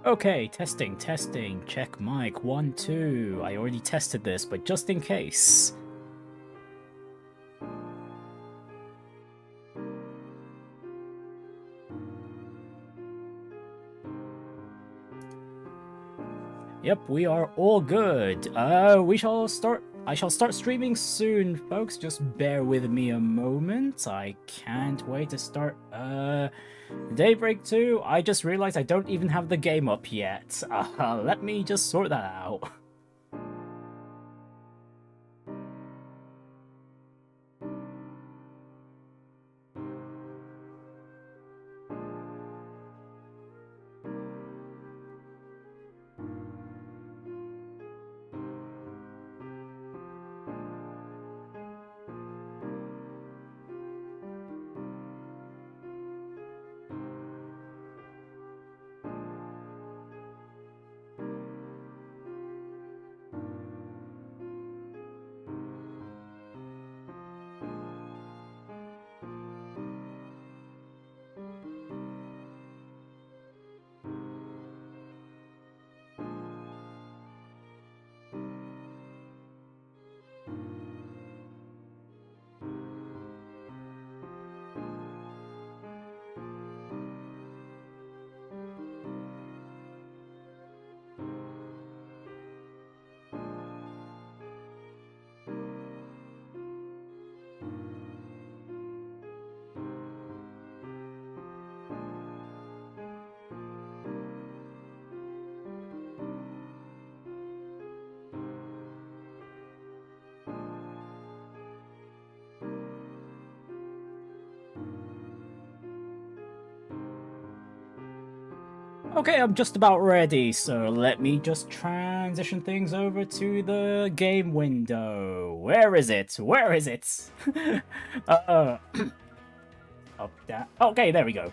Okay, testing, check mic, 1, 2. I already tested this, but just in case. Yep, we are all good. I shall start streaming soon, folks. Just bear with me a moment. I can't wait to start, Daybreak 2. I just realized I don't even have the game up yet. Let me just sort that out. Okay, I'm just about ready, so let me just transition things over to the game window. Where is it? Where is it? Up, down. Okay, there we go.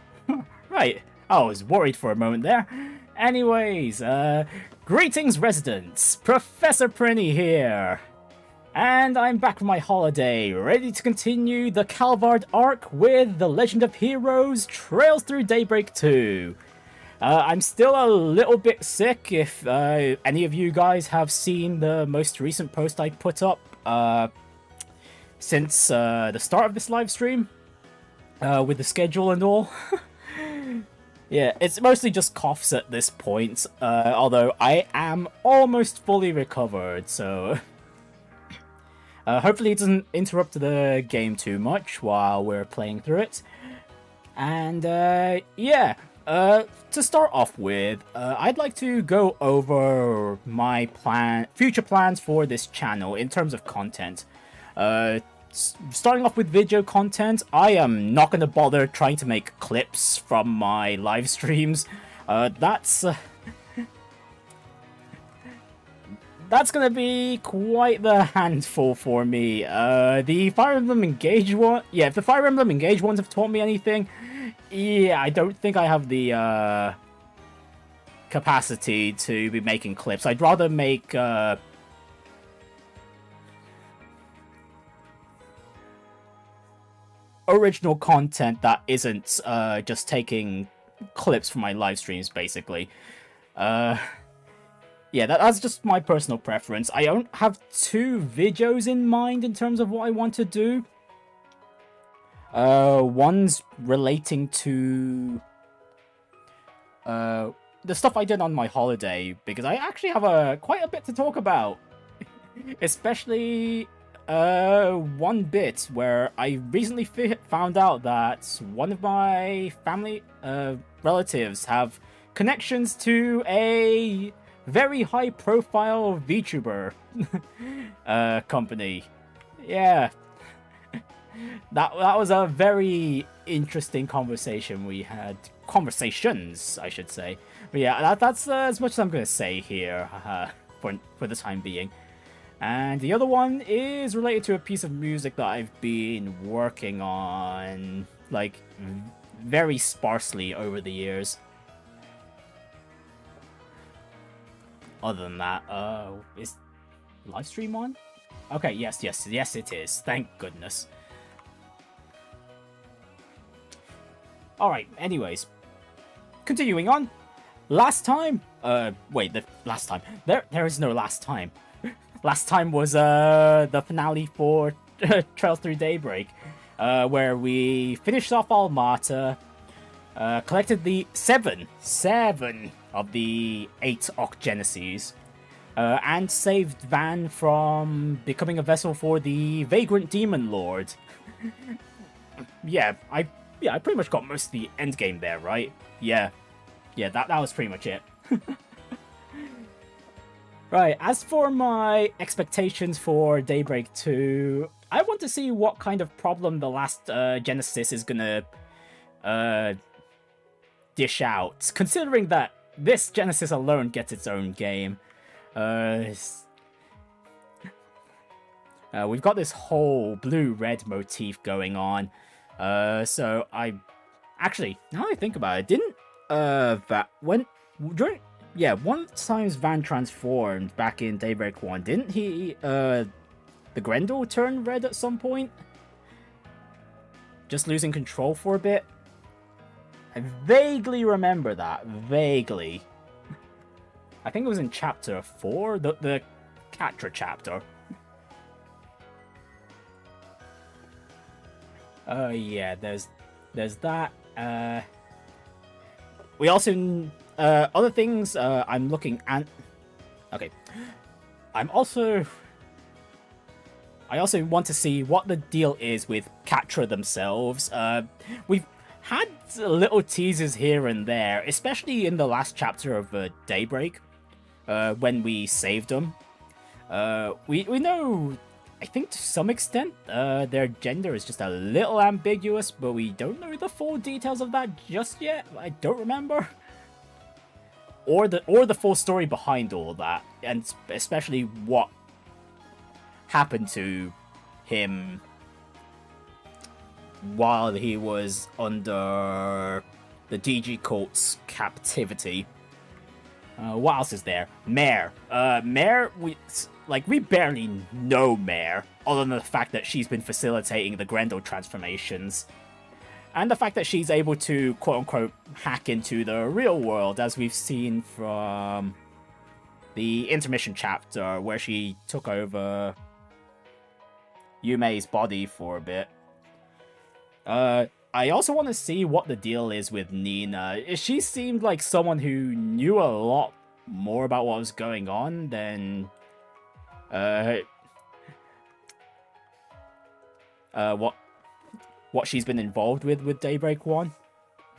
Right, I was worried for a moment there. Anyways, greetings residents, Professor Prinny here. And I'm back from my holiday, ready to continue the Calvard arc with The Legend of Heroes Trails Through Daybreak 2. I'm still a little bit sick. If any of you guys have seen the most recent post I put up since the start of this live stream, with the schedule and all. Yeah, it's mostly just coughs at this point, although I am almost fully recovered, so hopefully it doesn't interrupt the game too much while we're playing through it. And yeah. To start off with, I'd like to go over my future plans for this channel in terms of content. Starting off with video content, I am not going to bother trying to make clips from my live streams. That's going to be quite the handful for me. The Fire Emblem Engage one, yeah, if the Fire Emblem Engage ones have taught me anything, yeah, I don't think I have the capacity to be making clips. I'd rather make original content that isn't just taking clips from my live streams, basically. Yeah, that's just my personal preference. I don't have two videos in mind in terms of what I want to do. One's relating to the stuff I did on my holiday, because I actually have quite a bit to talk about. Especially one bit where I recently found out that one of my family relatives have connections to a very high-profile VTuber company. Yeah. That was a very interesting conversation we had. Conversations, I should say. But yeah, that's as much as I'm going to say here for the time being. And the other one is related to a piece of music that I've been working on, like, very sparsely over the years. Other than that, is live stream on? Okay, yes, it is. Thank goodness. Alright, anyways. Continuing on. last time, wait, the last time. There is no last time. Last time was the finale for Trails Through Daybreak, where we finished off Almata, collected the seven of the 8 Ocgeneses, and saved Van from becoming a vessel for the Vagrant Demon Lord. yeah, I pretty much got most of the end game there, right? Yeah, that was pretty much it. Right, as for my expectations for Daybreak 2, I want to see what kind of problem the last Genesis is gonna dish out, considering that this Genesis alone gets its own game. We've got this whole blue-red motif going on, so I... Actually, now I think about it, didn't, one time Van transformed back in Daybreak 1, didn't he, the Grendel turn red at some point? Just losing control for a bit? I vaguely remember that, vaguely. I think it was in chapter 4, the Catra chapter. Yeah, there's that. We also other things I'm looking at. Okay, I also want to see what the deal is with Catra themselves. We've had little teasers here and there, especially in the last chapter of Daybreak, when we saved them. We know, I think to some extent, their gender is just a little ambiguous, but we don't know the full details of that just yet. I don't remember. Or the full story behind all of that, and especially what happened to him while he was under the DG cult's captivity. What else is there? Mare. Mare, we barely know Mare, other than the fact that she's been facilitating the Grendel transformations. And the fact that she's able to, quote-unquote, hack into the real world, as we've seen from the intermission chapter, where she took over Yume's body for a bit. I also want to see what the deal is with Nina. She seemed like someone who knew a lot more about what was going on than what she's been involved with Daybreak 1.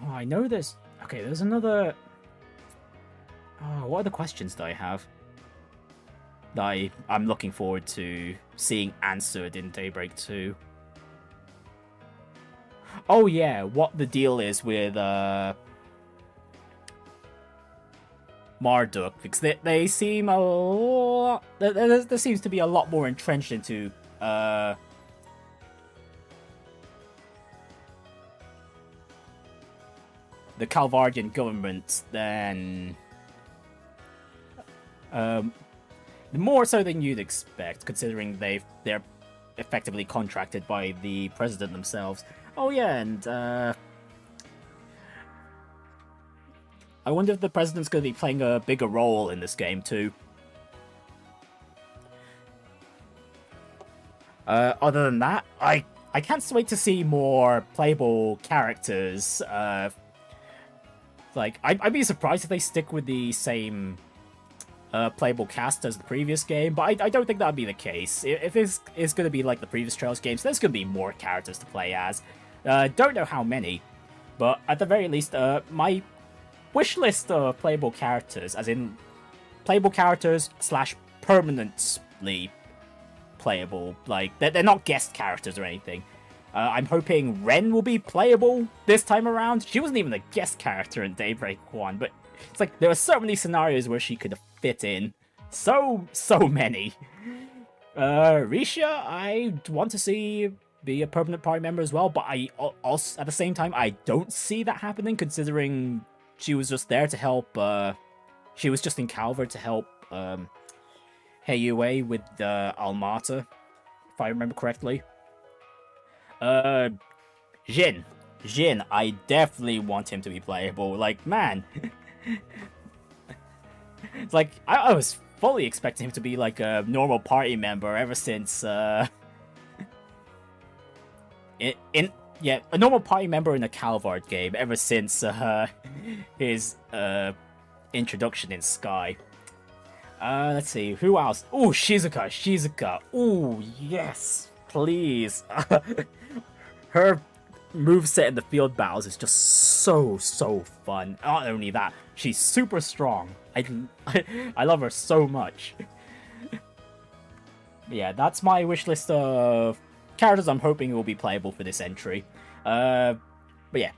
Oh, I know this. Okay, there's another... Oh, what other questions do I have that I'm looking forward to seeing answered in Daybreak 2? Oh yeah, what the deal is with Marduk, because they seem a lot... There seems to be a lot more entrenched into the Calvardian government than... more so than you'd expect, considering they're effectively contracted by the president themselves. Oh yeah, and I wonder if the president's going to be playing a bigger role in this game too. Other than that, I can't wait to see more playable characters. I'd be surprised if they stick with the same playable cast as the previous game, but I don't think that'd be the case. If it's going to be like the previous Trails games, there's going to be more characters to play as. Don't know how many, but at the very least, my wish list of playable characters, as in playable characters / permanently playable, like they're not guest characters or anything. I'm hoping Ren will be playable this time around. She wasn't even a guest character in Daybreak 1, but it's like there are so many scenarios where she could fit in. So many. Risha, I want to see be a permanent party member as well, but I also, at the same time, I don't see that happening, considering she was just there to help, she was just in Calvar to help, Heiyue with, Almata, if I remember correctly. Jin, I definitely want him to be playable, like, man, It's like, I was fully expecting him to be like a normal party member ever since, yeah, a normal party member in a Calvard game ever since, his, introduction in Sky. Let's see, who else? Oh, Shizuka. Oh, yes, please. Her moveset in the field battles is just so fun. Not only that, she's super strong. I love her so much. Yeah, that's my wish list of characters I'm hoping will be playable for this entry. But yeah,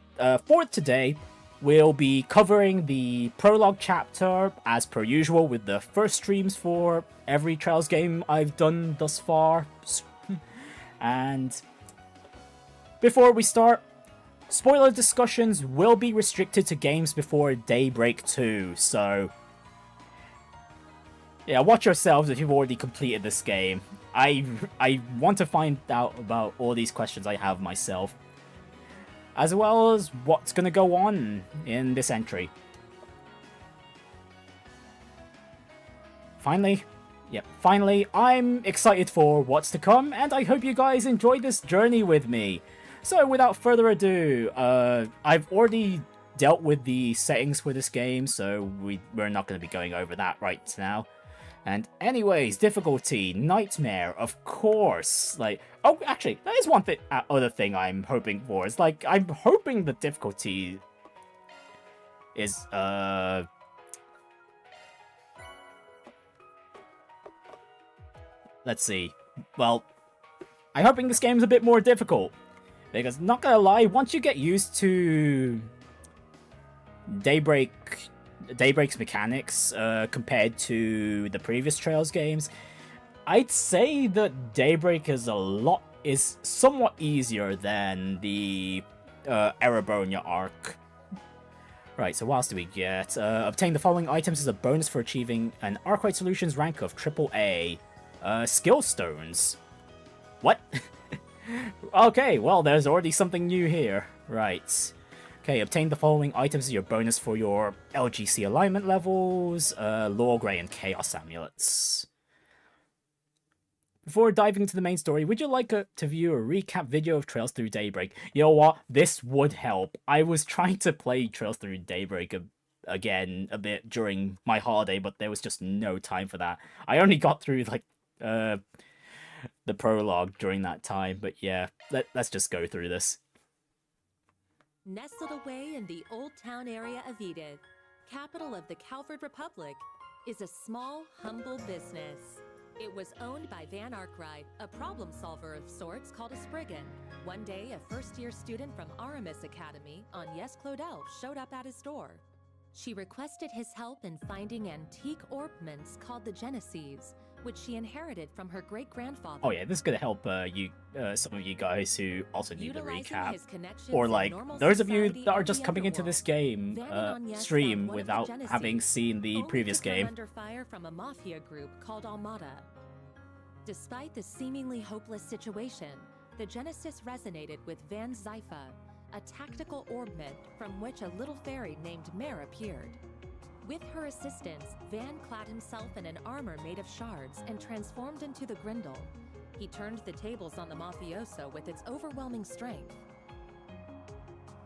for today, we'll be covering the Prologue chapter as per usual with the first streams for every Trails game I've done thus far. And before we start, spoiler discussions will be restricted to games before Daybreak 2, so yeah, watch yourselves if you've already completed this game. I want to find out about all these questions I have myself, as well as what's going to go on in this entry. Finally, I'm excited for what's to come, and I hope you guys enjoyed this journey with me. So without further ado, I've already dealt with the settings for this game, so we're not going to be going over that right now. And anyways, difficulty, Nightmare, of course. Like, oh, actually, that is one thing, other thing I'm hoping for. Is like, I'm hoping the difficulty is, let's see. Well, I'm hoping this game's a bit more difficult. Because, not gonna lie, once you get used to Daybreak's mechanics compared to the previous Trails games, I'd say that Daybreak is somewhat easier than the Erebonia arc. Right, so what else do we get? Obtain the following items as a bonus for achieving an Arkwright Solutions rank of AAA. Skill stones. What? Okay, well, there's already something new here. Right. Okay, obtain the following items as your bonus for your LGC alignment levels, Lore Grey and Chaos Amulets. Before diving into the main story, would you like to view a recap video of Trails Through Daybreak? You know what? This would help. I was trying to play Trails Through Daybreak again a bit during my holiday, but there was just no time for that. I only got through, like, the prologue during that time, but yeah, let's just go through this. Nestled away in the old town area of Edith, capital of the Calvard Republic, is a small, humble business. It was owned by Van Arkwright, a problem solver of sorts called a Spriggan. One day, a first-year student from Aramis Academy on Yes Claudel showed up at his door. She requested his help in finding antique orbments called the Genesees, which she inherited from her great-grandfather. Oh yeah, this is gonna help some of you guys who also need the recap, or like those of you that are just coming into this game stream without having seen the previous game. Under fire from a mafia group called Almada. Despite the seemingly hopeless situation, the Genesis resonated with Van Zypha, a tactical orbment from which a little fairy named Mare appeared. With her assistance, Van clad himself in an armor made of shards and transformed into the Grendel. He turned the tables on the mafioso with its overwhelming strength.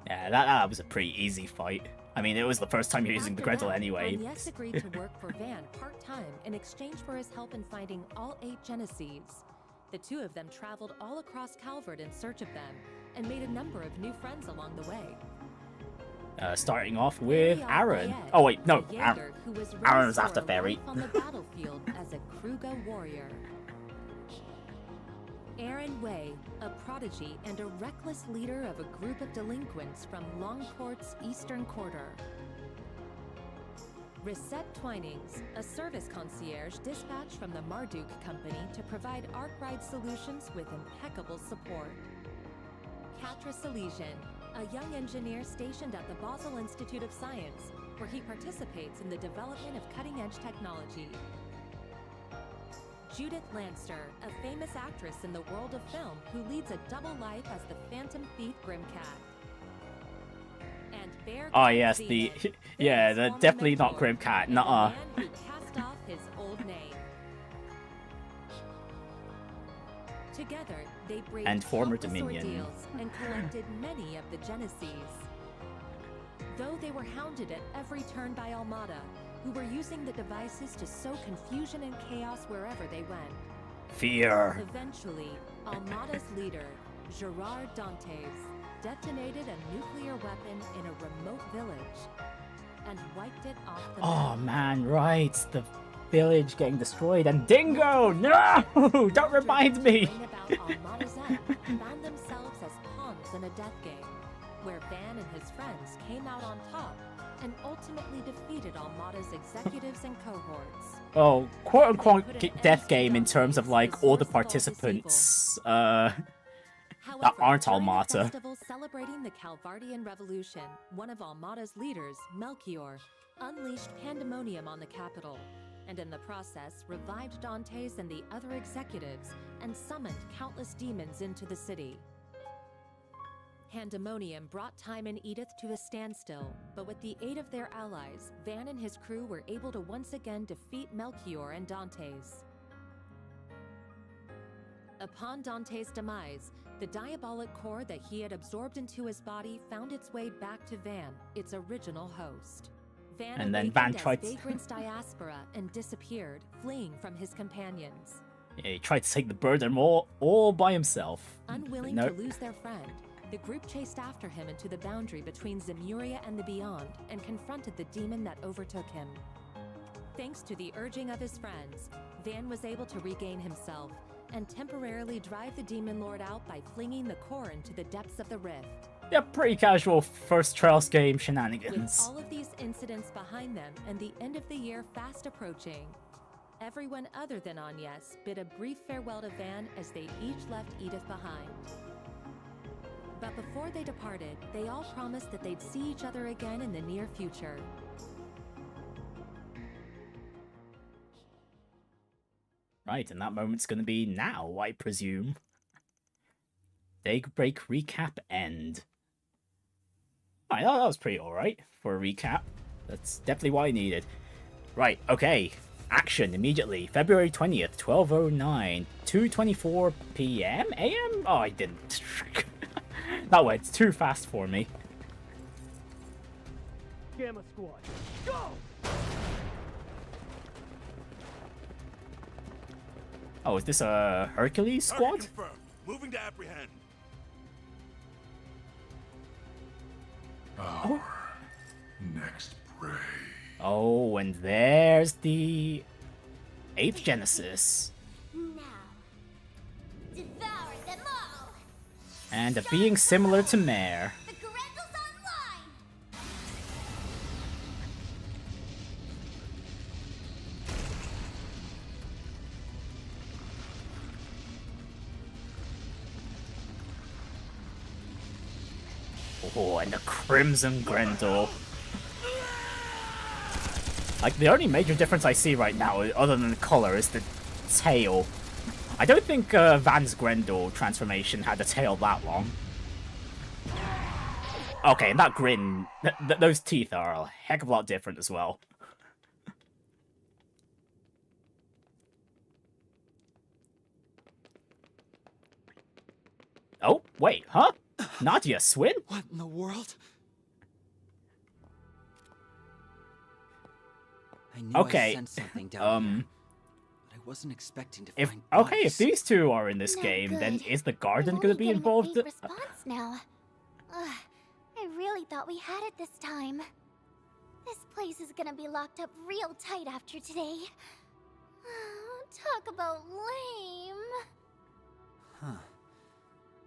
Yeah, that was a pretty easy fight. I mean, it was the first time you're using the Grendel anyway. Yes agreed to work for Van part-time in exchange for his help in finding all 8 Genesees. The two of them traveled all across Calvard in search of them and made a number of new friends along the way. Starting off with Aaron. Oh wait, no, Aaron's after Fairy. On the battlefield as a Kruga warrior. Aaron Way, a prodigy and a reckless leader of a group of delinquents from Longport's eastern quarter. Risette Twinings, a service concierge dispatched from the Marduk Company to provide Arkwright Solutions with impeccable support. Catra Silesian, a young engineer stationed at the Basel Institute of Science, where he participates in the development of cutting-edge technology. Judith Lanster, a famous actress in the world of film who leads a double life as the Phantom Thief Grimcat. And Bear oh yes, the definitely not Grimcat, nuh-uh. Together, they braved And former countless Dominion. ordeals and collected many of the Genesees. Though they were hounded at every turn by Almada, who were using the devices to sow confusion and chaos wherever they went. Fear. Eventually, Almada's leader, Gerard Dantes, detonated a nuclear weapon in a remote village and wiped it off the Oh map. man, right. The village getting destroyed. And Dingo! No! Don't remind me! Bring about Almada's end found themselves as pawns in a death game, where Van and his friends came out on top and ultimately defeated Almada's executives and cohorts. Oh, quote-unquote death game in terms of, like, all the participants, that However, aren't during a Almata. festival celebrating the Calvardian Revolution, one of Almada's leaders, Melchior, unleashed pandemonium on the capital, and in the process revived Dantes and the other executives and summoned countless demons into the city. Pandemonium brought Time and Edith to a standstill, but with the aid of their allies, Van and his crew were able to once again defeat Melchior and Dantes. Upon Dante's demise, the diabolic core that he had absorbed into his body found its way back to Van, its original host. Van And then awakened Van as tried to- Vagrant's diaspora and disappeared, fleeing from his companions. Yeah, he tried to take the burden all by himself. Unwilling Nope. to lose their friend, the group chased after him into the boundary between Zemuria and the Beyond and confronted the demon that overtook him. Thanks to the urging of his friends, Van was able to regain himself and temporarily drive the Demon Lord out by flinging the core into the depths of the rift. Yeah, pretty casual first Trails game With shenanigans. all of these incidents behind them and the end of the year fast approaching, everyone other than Agnes bid a brief farewell to Van as they each left Edith behind. But before they departed, they all promised that they'd see each other again in the near future. Right, and that moment's gonna be now, I presume. Daybreak Recap end. Right, that was pretty alright for a recap. That's definitely what I needed. Right, okay. Action immediately. February 20th, 12:09, 2:24 p.m. AM? Oh, I didn't. That went too fast for me. Gamma Squad, go! Oh, is this a Hercules Target squad? confirmed. Moving to apprehend. Our next prey. Oh, and there's the 8th Genesis. Now, devour them all! And a being similar to Mare. The Grendel's online! Oh, and the Crimson Grendel. Like, the only major difference I see right now, other than the color, is the tail. I don't think Van's Grendel transformation had a tail that long. Okay, and that grin, those teeth are a heck of a lot different as well. Oh, wait, huh? Nadia Swin? What in the world? I knew Okay, I sensed something down here, but I wasn't expecting to If find okay, if bodies. these two are in this No game, then good. is the garden I'm gonna only be getting involved? a faint response now. Ugh, I really thought we had it this time. This place is gonna be locked up real tight after today. Talk about lame. Huh.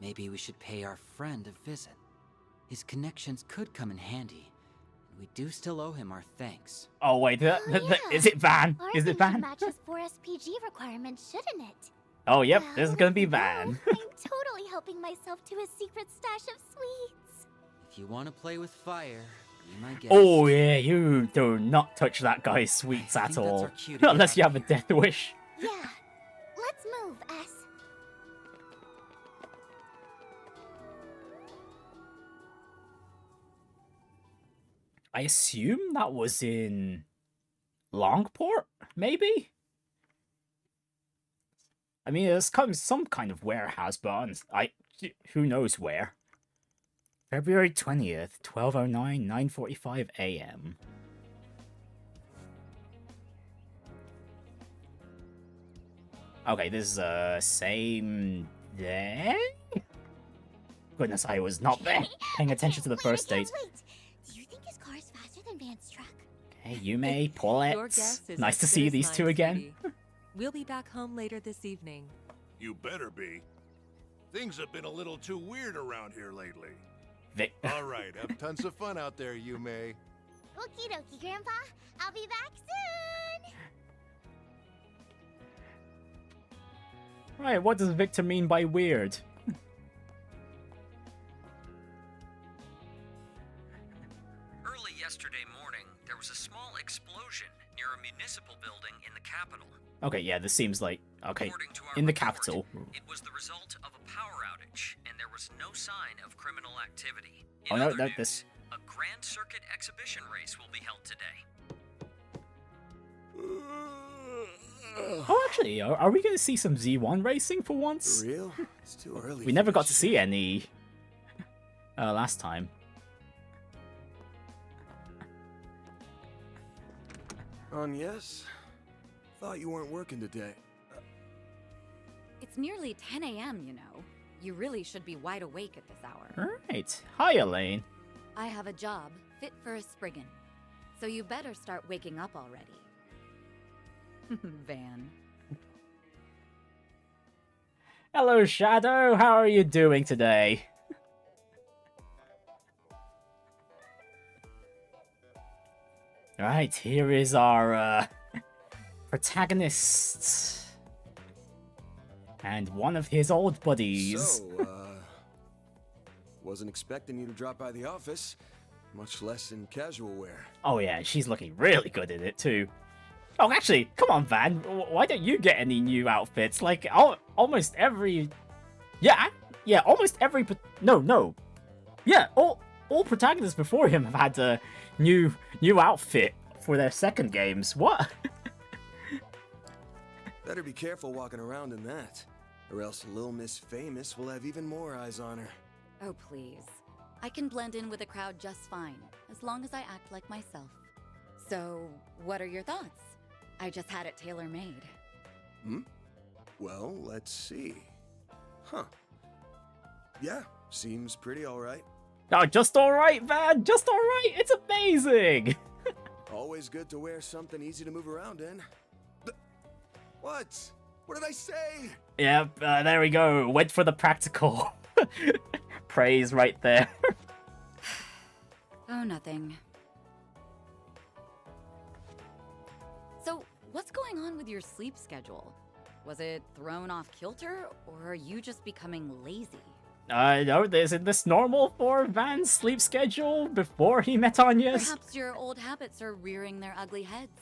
Maybe we should pay our friend a visit. His connections could come in handy, and we do still owe him our thanks. Oh wait, Yeah. is it Van? Our Is it thing should Van? match his 4 SPG requirements, shouldn't it? Oh yep, Well, this is gonna be if we go, Van. I'm totally helping myself to a secret stash of sweets. If you want to play with fire, be my guest. Oh yeah, you do not touch that guy's sweets I at think that's all. our cue to get Unless you out have a of here. death wish. Yeah, let's move, S. I assume that was in Longport, maybe? I mean, it's some kind of warehouse, but who knows where. February 20th, 12:09, 9:45 a.m. Okay, this is same day? Goodness, I was not there paying attention to the first date. Wait. Do you think his car is faster than Van's truck? Hey, Yume, Paulette. Your guess is Nice as to good see as these mine, two again. sweetie. We'll be back home later this evening. You better be. Things have been a little too weird around here lately. Vic. All right, have tons of fun out there, Yume. Okie dokie, Grandpa. I'll be back soon. Right, what does Victor mean by weird? Early yesterday morning, there was a small explosion near a municipal building in the capital. Okay, yeah, this seems like... Okay, According to our in the report, capital. it was the result of a power outage, and there was no sign of criminal activity. Oh, In no, other no, news, this... a Grand Circuit exhibition race will be held today. Oh, actually, are we going to see some Z1 racing for once? For real? It's too early. We never got to see any last time. Yes? Thought you weren't working today. It's nearly 10 a.m., you know. You really should be wide awake at this hour. Alright. Hi, Elaine. I have a job fit for a Spriggan. So you better start waking up already. Van. Hello, Shadow. How are you doing today? Alright, here is our protagonist. And one of his old buddies. So, wasn't expecting you to drop by the office, much less in casual wear. Oh yeah, she's looking really good in it too. Oh, actually, come on, Van. Why don't you get any new outfits? Like, almost every... Yeah, almost every... No. Yeah, all protagonists before him have had a new outfit for their second games. What? Better be careful walking around in that, or else Lil Miss Famous will have even more eyes on her. Oh, please. I can blend in with the crowd just fine, as long as I act like myself. So, what are your thoughts? I just had it tailor-made. Well, let's see. Huh. Yeah, seems pretty alright. Oh, just alright, Van. Just alright. It's amazing. Always good to wear something easy to move around in. What? What did I say? Yep, there we go. Went for the practical. Praise right there. Oh, nothing. So, what's going on with your sleep schedule? Was it thrown off kilter, or are you just becoming lazy? No, isn't this normal for Van's sleep schedule before he met Anya's? Perhaps your old habits are rearing their ugly heads,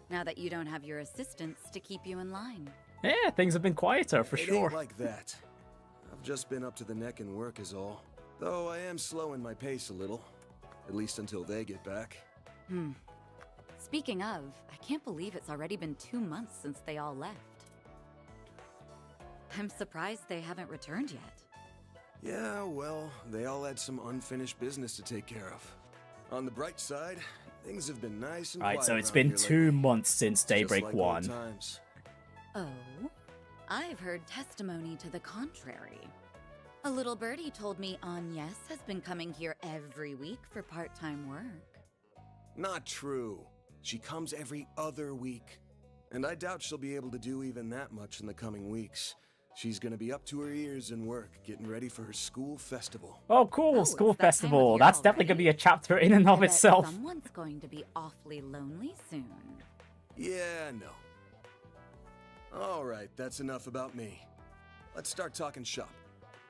now that you don't have your assistants to keep you in line. Yeah, things have been quieter for It sure. ain't like that. I've just been up to the neck in work is all. Though I am slowing my pace a little. At least until they get back. Speaking of, I can't believe it's already been 2 months since they all left. I'm surprised they haven't returned yet. Yeah, well, they all had some unfinished business to take care of. On the bright side, things have been nice and Right, quiet so it's around been here 2 lately. months since Just Daybreak like old 1. times. Oh? I've heard testimony to the contrary. A little birdie told me Agnes has been coming here every week for part-time work. Not true. She comes every other week. And I doubt she'll be able to do even that much in the coming weeks. She's gonna be up to her ears in work, getting ready for her school festival. Oh, cool, Oh, school it's that time of festival. year That's definitely already. going to be a chapter in and of I bet itself. someone's going to be awfully lonely soon. Yeah, no. Alright, that's enough about me. Let's start talking shop.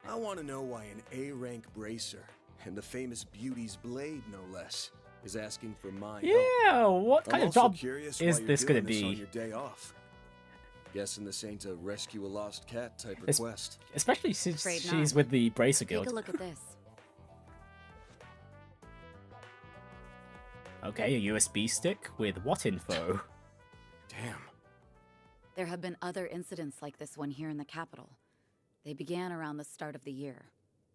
I want to know why an A-rank bracer, and the famous beauty's blade no less, is asking for my help. Yeah, what I'm kind of also job curious is why you're this going to doing this on be? your day off. Guessing this ain't a rescue a lost cat type It's- request. Especially since Afraid she's not. with the Bracer Take a Guild. look at this. Okay, a USB stick with what info? Damn. There have been other incidents like this one here in the capital. They began around the start of the year.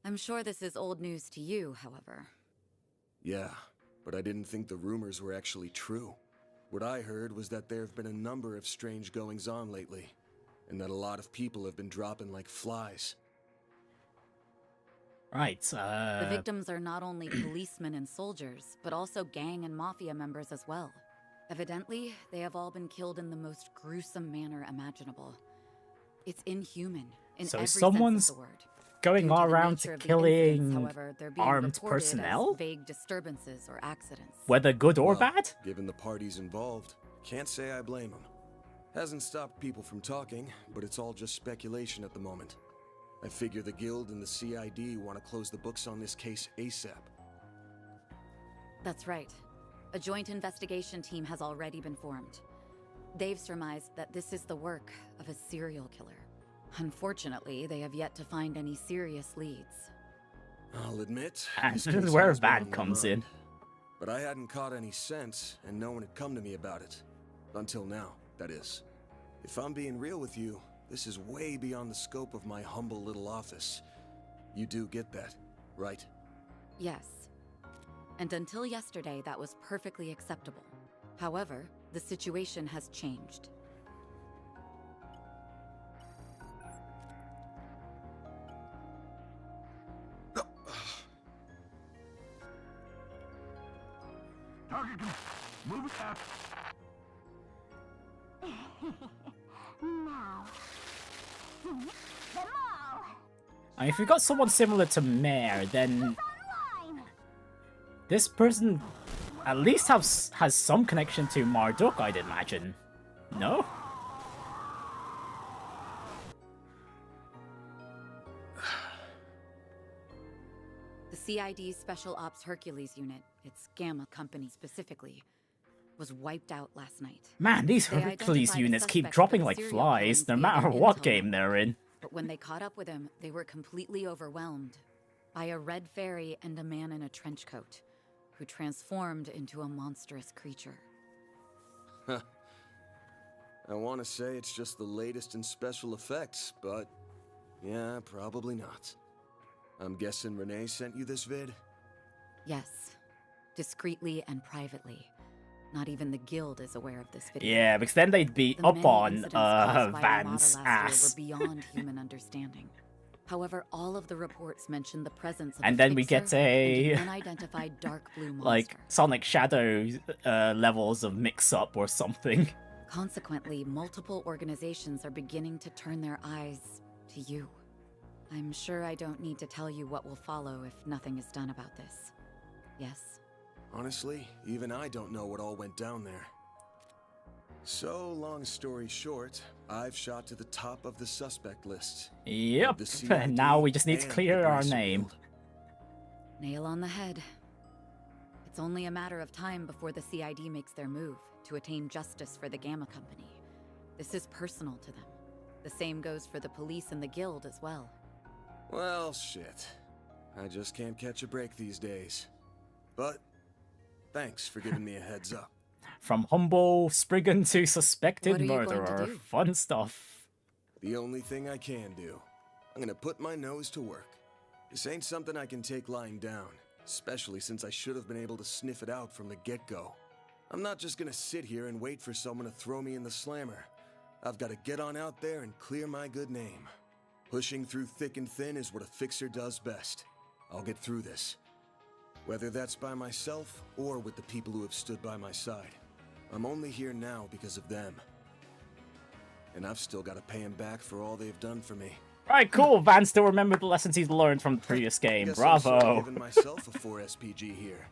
I'm sure this is old news to you, however. Yeah, but I didn't think the rumors were actually true. What I heard was that there have been a number of strange goings-on lately, and that a lot of people have been dropping like flies. Right, The victims are not only policemen and soldiers, but also gang and mafia members as well. Evidently, they have all been killed in the most gruesome manner imaginable. It's inhuman in So every someone's sense of the word. going Due to the around nature to of the killing incidents, however, they're being armed reported as personnel? vague disturbances or accidents. Whether good or Well, bad? Given the parties involved, can't say I blame them. Hasn't stopped people from talking, but it's all just speculation at the moment. I figure the Guild and the CID want to close the books on this case ASAP. That's right. A joint investigation team has already been formed. They've surmised that this is the work of a serial killer. Unfortunately, they have yet to find any serious leads. I'll admit, And this this is case where has been bad on my comes mind. in. But I hadn't caught any sense, and no one had come to me about it. Until now, that is. If I'm being real with you, this is way beyond the scope of my humble little office. You do get that, right? Yes. And until yesterday, that was perfectly acceptable. However, the situation has changed. Target, move it up. Now, seize them all. And if you've got someone similar to Mare, then Online. this person at least has some connection to Marduk, I'd imagine. No? The CID's Special Ops Hercules unit, its Gamma company specifically, was wiped out last night. Man, these They Hercules identified a units keep suspect dropping for the like serial flies, killings no via matter their what intel game they're in. But when they caught up with him, they were completely overwhelmed by a red fairy and a man in a trench coat, who transformed into a monstrous creature. I want to say it's just the latest in special effects, but yeah, probably not. I'm guessing Renee sent you this vid? Yes, discreetly and privately. Not even the Guild is aware of this video. Yeah, because then they'd be The up many on incidents caused by Armada Van's last ass. year were beyond human understanding. However, all of the reports mention the presence of And a then we fixer get a- and an unidentified dark blue monster. Like Sonic Shadow levels of mix-up or something. Consequently, multiple organizations are beginning to turn their eyes to you. I'm sure I don't need to tell you what will follow if nothing is done about this. Yes? Honestly, even I don't know what all went down there. So, long story short, I've shot to the top of the suspect list. Yep, The CID now we just need to and clear the our Bracer name. Guild. Nail on the head. It's only a matter of time before the CID makes their move to attain justice for the Gamma Company. This is personal to them. The same goes for the police and the Guild as well. Well, shit. I just can't catch a break these days. But, thanks for giving me a heads up. From humble Spriggan to suspected What are you going to murderer. do? Fun stuff. The only thing I can do. I'm gonna put my nose to work. This ain't something I can take lying down, especially since I should have been able to sniff it out from the get-go. I'm not just gonna sit here and wait for someone to throw me in the slammer. I've gotta get on out there and clear my good name. Pushing through thick and thin is what a fixer does best. I'll get through this. Whether that's by myself or with the people who have stood by my side. I'm only here now because of them. And I've still got to pay them back for all they've done for me. Right, cool. Van still remembered the lessons he's learned from the previous game. Guess I'm sort of Bravo. giving myself a 4 SPG here.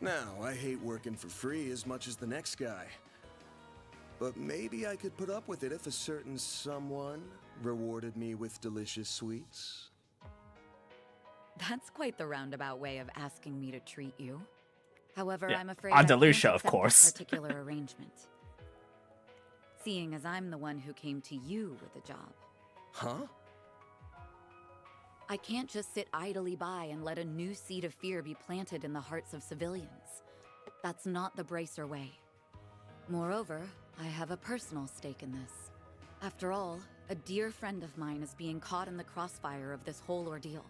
Now, I hate working for free as much as the next guy. But maybe I could put up with it if a certain someone rewarded me with delicious sweets. That's quite the roundabout way of asking me to treat you. However, Yeah, I'm afraid I can't Andalusia, of accept course. this particular arrangement. Seeing as I'm the one who came to you with the job. Huh? I can't just sit idly by and let a new seed of fear be planted in the hearts of civilians. That's not the Bracer way. Moreover, I have a personal stake in this. After all, a dear friend of mine is being caught in the crossfire of this whole ordeal.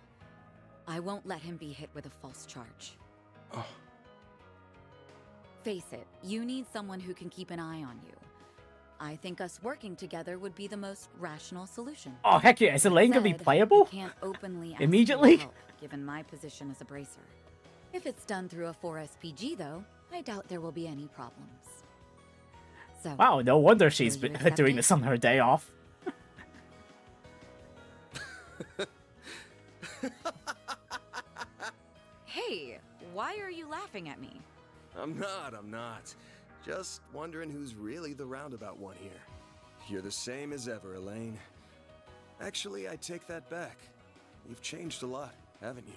I won't let him be hit with a false charge. Oh. Face it, you need someone who can keep an eye on you. I think us working together would be the most rational solution. Oh, heck yeah. Is Elaine gonna be Said, playable? I can't openly ask Immediately? for help, given my position as a bracer. If it's done through a 4SPG, though, I doubt there will be any problems. So, Wow, no wonder she's will you been accept doing it? this on her day off. Hey, why are you laughing at me? I'm not. Just wondering who's really the roundabout one here. You're the same as ever, Elaine. Actually, I take that back. You've changed a lot, haven't you?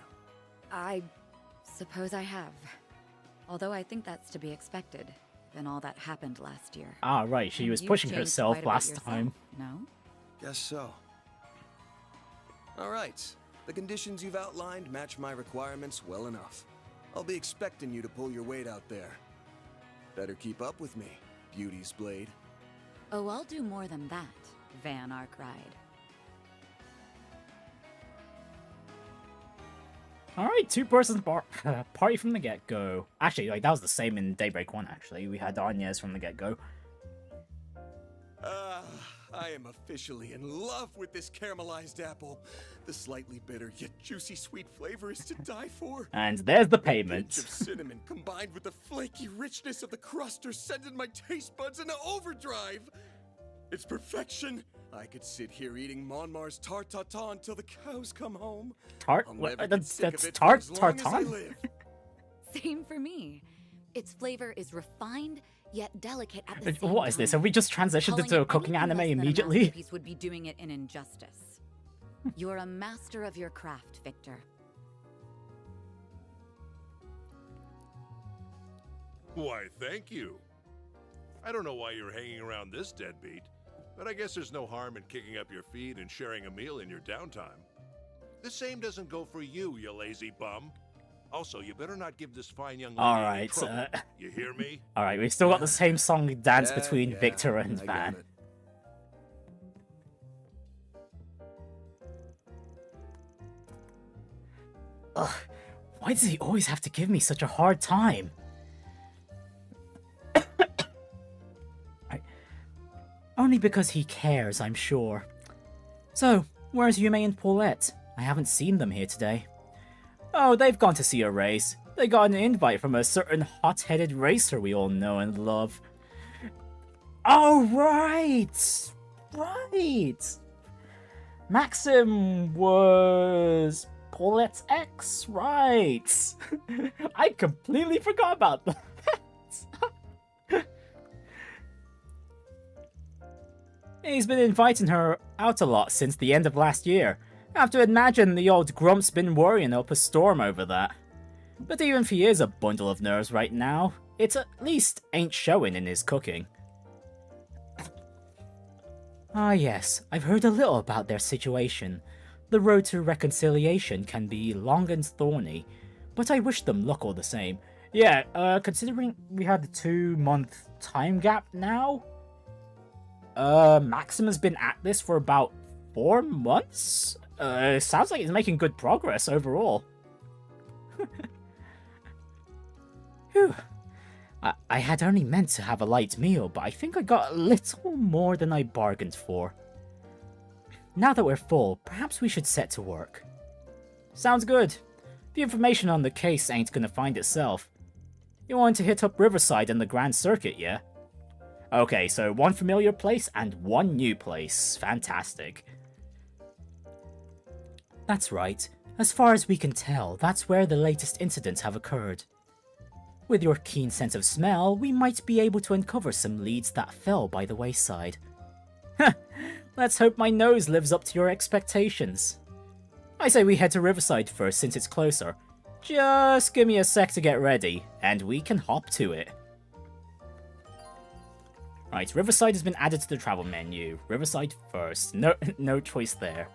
I suppose I have. Although I think that's to be expected, given all that happened last year. Ah, right. She And was you've pushing changed herself quite a bit last yourself, time. No? Guess so. All right. The conditions you've outlined match my requirements well enough. I'll be expecting you to pull your weight out there. Better keep up with me, Beauty's Blade. Oh, I'll do more than that, Van Arkwright. Alright, two-person party from the get-go. Actually, like, that was the same in Daybreak 1, actually. We had Anya's from the get-go. I am officially in love with this caramelized apple. The slightly bitter yet juicy sweet flavor is to die for. And there's the The payment. pinch of cinnamon combined with the flaky richness of the crust are sending my taste buds into overdrive. It's perfection. I could sit here eating Monmar's tart tatin until the cows come home. Tart? I'll What? never get sick of That's it for tart? as long as I Tartan? live. Same for me. Its flavor is refined yet delicate at the same What is this? time. Have we just transitioned Calling into it a cooking anything anime less than a immediately? masterpiece would be doing it an injustice. You're a master of your craft, Victor. Why, thank you. I don't know why you're hanging around this deadbeat, but I guess there's no harm in kicking up your feet and sharing a meal in your downtime. The same doesn't go for you, you lazy bum. Also, you better not give this fine young lady any Alright, trouble. You hear me? Alright, we've still got the same song dance Yeah, between yeah, Victor and I Van. got it. Ugh, why does he always have to give me such a hard time? Only because he cares, I'm sure. So, where's Yume and Paulette? I haven't seen them here today. Oh, they've gone to see a race. They got an invite from a certain hot-headed racer we all know and love. Oh, right! Right! Maxim was Paulette's ex, right? I completely forgot about that. He's been inviting her out a lot since the end of last year. I have to imagine the old grump's been worrying up a storm over that. But even if he is a bundle of nerves right now, it at least ain't showing in his cooking. Ah yes, I've heard a little about their situation. The road to reconciliation can be long and thorny, but I wish them luck all the same. Yeah, considering we had the 2-month time gap now, Maxim has been at this for about 4 months? Sounds like he's making good progress overall. Whew. I had only meant to have a light meal, but I think I got a little more than I bargained for. Now that we're full, perhaps we should set to work. Sounds good. The information on the case ain't gonna find itself. You want to hit up Riverside and the Grand Circuit, yeah? Okay, so 1 familiar place and 1 new place. Fantastic. That's right. As far as we can tell, that's where the latest incidents have occurred. With your keen sense of smell, we might be able to uncover some leads that fell by the wayside. Heh, let's hope my nose lives up to your expectations. I say we head to Riverside first since it's closer. Just give me a sec to get ready, and we can hop to it. Right, Riverside has been added to the travel menu. Riverside first. No choice there.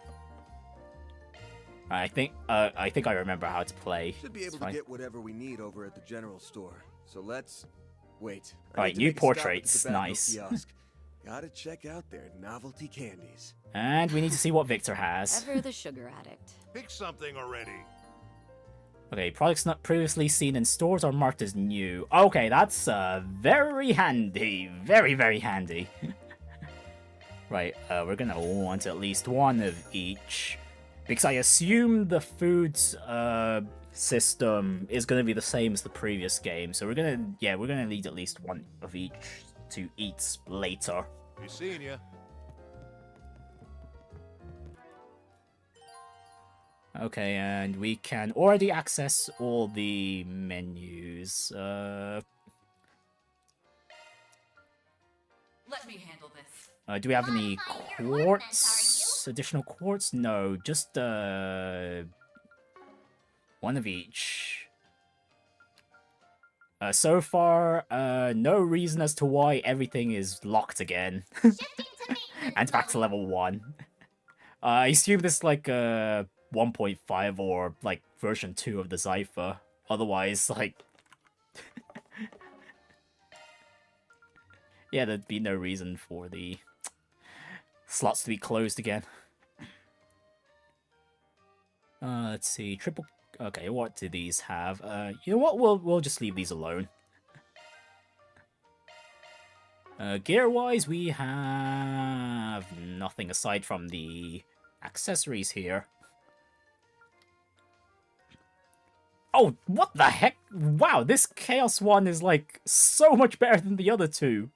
I think I remember how to play. Should be able to get whatever we need over at the general store. So let's wait. I Right, need to new make a stop at the portraits. tobacco Nice. kiosk. Gotta check out their novelty candies. And we need to see what Victor has. Ever the sugar addict. Pick something already. Okay, products not previously seen in stores are marked as new. Okay, that's very handy. Very, very handy. Right, we're gonna want at least one of each. Because I assume the food system is gonna be the same as the previous game. So we're gonna need at least one of each to eat later. Be seeing ya. Okay, and we can already access all the menus. Let me handle this. Do we have any quartz? Additional quartz? No, just one of each. So far, no reason as to why everything is locked again. And back to level 1. I assume this is like 1.5 or like version 2 of the Zypher. Otherwise, like... yeah, there'd be no reason for the slots to be closed again. Let's see, triple... Okay, what do these have? You know what? We'll just leave these alone. Gear-wise, we have nothing aside from the accessories here. Oh, what the heck? Wow, this Chaos one is like so much better than the other two.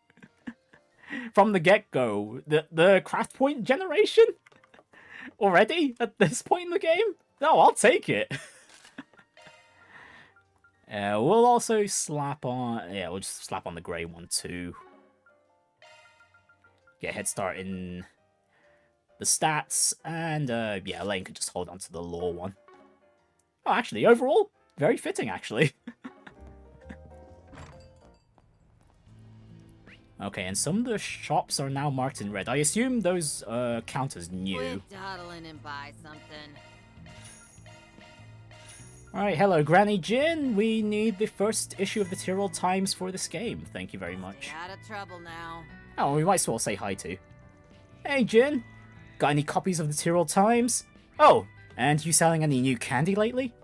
From the get-go. The craft point generation? Already? At this point in the game? No, I'll take it. We'll also slap on... Yeah, we'll just slap on the grey one too. Get a head start in the stats, and yeah, Elaine can just hold on to the lore one. Oh, actually, overall, very fitting, actually. Okay, and some of the shops are now marked in red. I assume those count as new. Quit dawdling and buy something. Alright, hello Granny Jin. We need the first issue of the Tyrell Times for this game. Thank you very much. Out of trouble now. Oh, we might as well say hi to. Hey Jin, got any copies of the Tyrell Times? Oh, and you selling any new candy lately?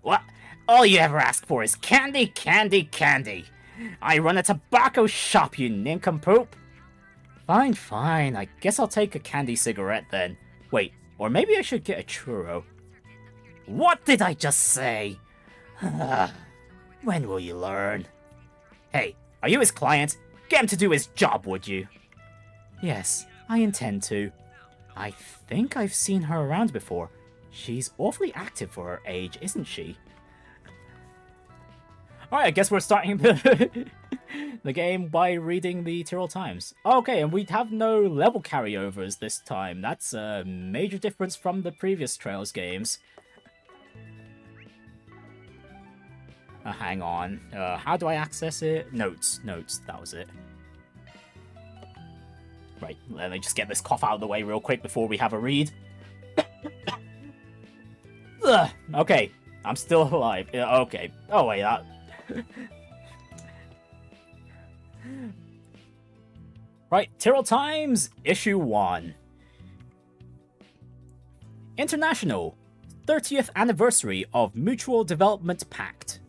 What? All you ever ask for is candy, candy, candy. I run a tobacco shop, you nincompoop. Fine, fine. I guess I'll take a candy cigarette then. Wait, or maybe I should get a churro. What did I just say? When will you learn? Hey, are you his client? Get him to do his job, would you? Yes, I intend to. I think I've seen her around before. She's awfully active for her age, isn't she? Alright, I guess we're starting the game by reading the Tyrell Times. Okay, and we have no level carryovers this time. That's a major difference from the previous Trails games. Hang on. How do I access it? Notes, that was it. Right, let me just get this cough out of the way real quick before we have a read. Ugh, okay, I'm still alive. Okay. Oh wait, that... Right, Tyrell Times, Issue 1. International, 30th Anniversary of Mutual Development Pact.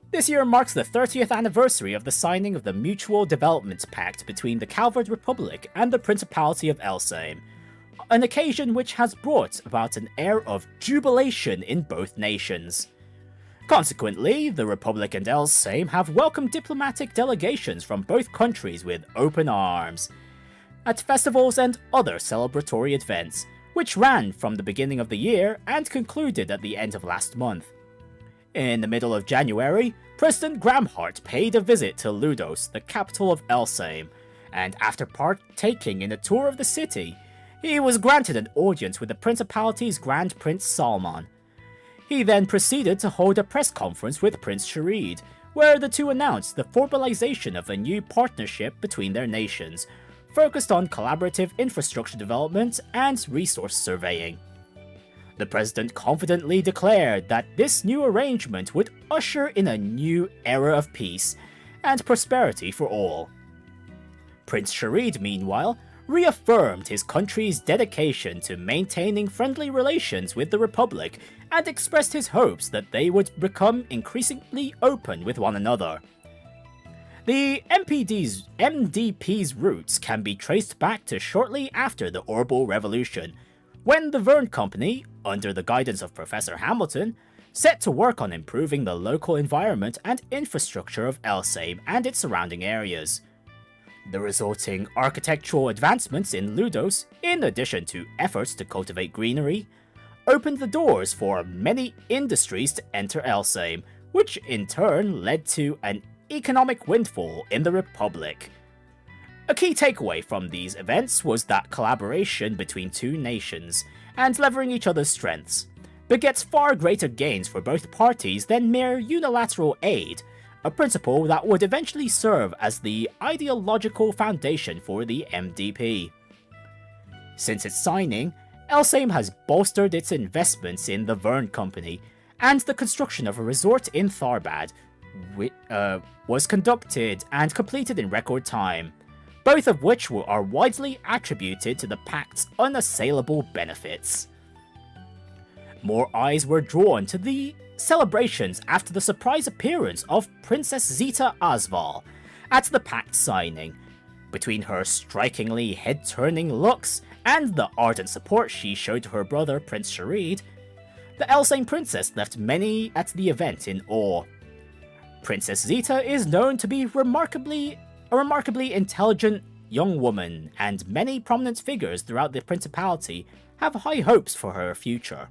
This year marks the 30th anniversary of the signing of the Mutual Development Pact between the Calvard Republic and the Principality of Elsame, an occasion which has brought about an air of jubilation in both nations. Consequently, the Republic and Elsame have welcomed diplomatic delegations from both countries with open arms, at festivals and other celebratory events, which ran from the beginning of the year and concluded at the end of last month. In the middle of January, President Gramhart paid a visit to Ludos, the capital of Elsame, and after partaking in a tour of the city, he was granted an audience with the Principality's Grand Prince Salman. He then proceeded to hold a press conference with Prince Sharid, where the two announced the formalization of a new partnership between their nations, focused on collaborative infrastructure development and resource surveying. The president confidently declared that this new arrangement would usher in a new era of peace and prosperity for all. Prince Sharid, meanwhile, reaffirmed his country's dedication to maintaining friendly relations with the Republic and expressed his hopes that they would become increasingly open with one another. The MDP's roots can be traced back to shortly after the Orbital Revolution, when the Verne Company, under the guidance of Professor Hamilton, set to work on improving the local environment and infrastructure of Elsaim and its surrounding areas. The resulting architectural advancements in Ludos, in addition to efforts to cultivate greenery, opened the doors for many industries to enter Elsaim, which in turn led to an economic windfall in the Republic. A key takeaway from these events was that collaboration between two nations, and leveraging each other's strengths, begets far greater gains for both parties than mere unilateral aid, a principle that would eventually serve as the ideological foundation for the MDP. Since its signing, Elsaim has bolstered its investments in the Verne Company, and the construction of a resort in Tharbad was conducted and completed in record time, both of which are widely attributed to the Pact's unassailable benefits. More eyes were drawn to the celebrations after the surprise appearance of Princess Zita Asval at the Pact signing. Between her strikingly head-turning looks and the ardent support she showed to her brother Prince Sharid, the Elsaim princess left many at the event in awe. Princess Zita is known to be a remarkably intelligent young woman, and many prominent figures throughout the Principality have high hopes for her future.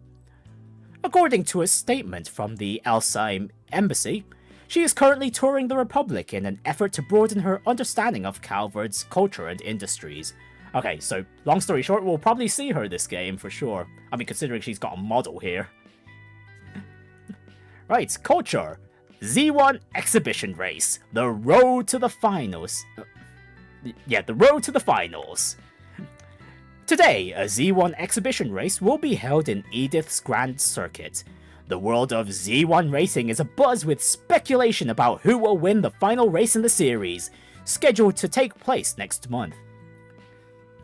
According to a statement from the Elsaim embassy, she is currently touring the Republic in an effort to broaden her understanding of Calvard's culture and industries. Okay, so long story short, we'll probably see her this game for sure. I mean, considering she's got a model here. Right, culture. Z1 exhibition race. The road to the finals. The road to the finals. Today, a Z1 exhibition race will be held in Edith's Grand Circuit. The world of Z1 racing is abuzz with speculation about who will win the final race in the series, scheduled to take place next month.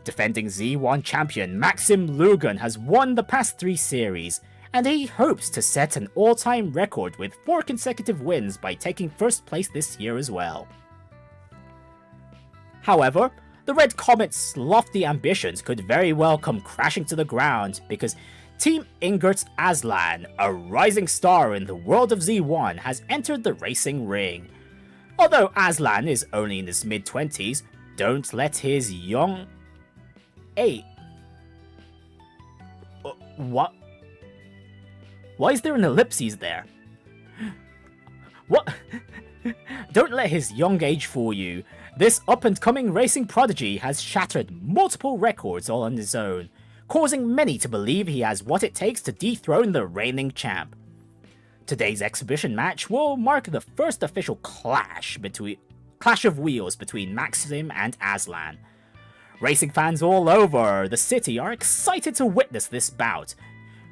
Defending Z1 champion Maxim Lugan has won the past 3 series, and he hopes to set an all-time record with 4 consecutive wins by taking first place this year as well. However, the Red Comet's lofty ambitions could very well come crashing to the ground because Team Ingert's Aslan, a rising star in the world of Z1, has entered the racing ring. Although Aslan is only in his mid-20s, don't let his young... What? Why is there an ellipses there? What? Don't let his young age fool you. This up-and-coming racing prodigy has shattered multiple records all on his own, causing many to believe he has what it takes to dethrone the reigning champ. Today's exhibition match will mark the first official clash of wheels between Maxim and Aslan. Racing fans all over the city are excited to witness this bout,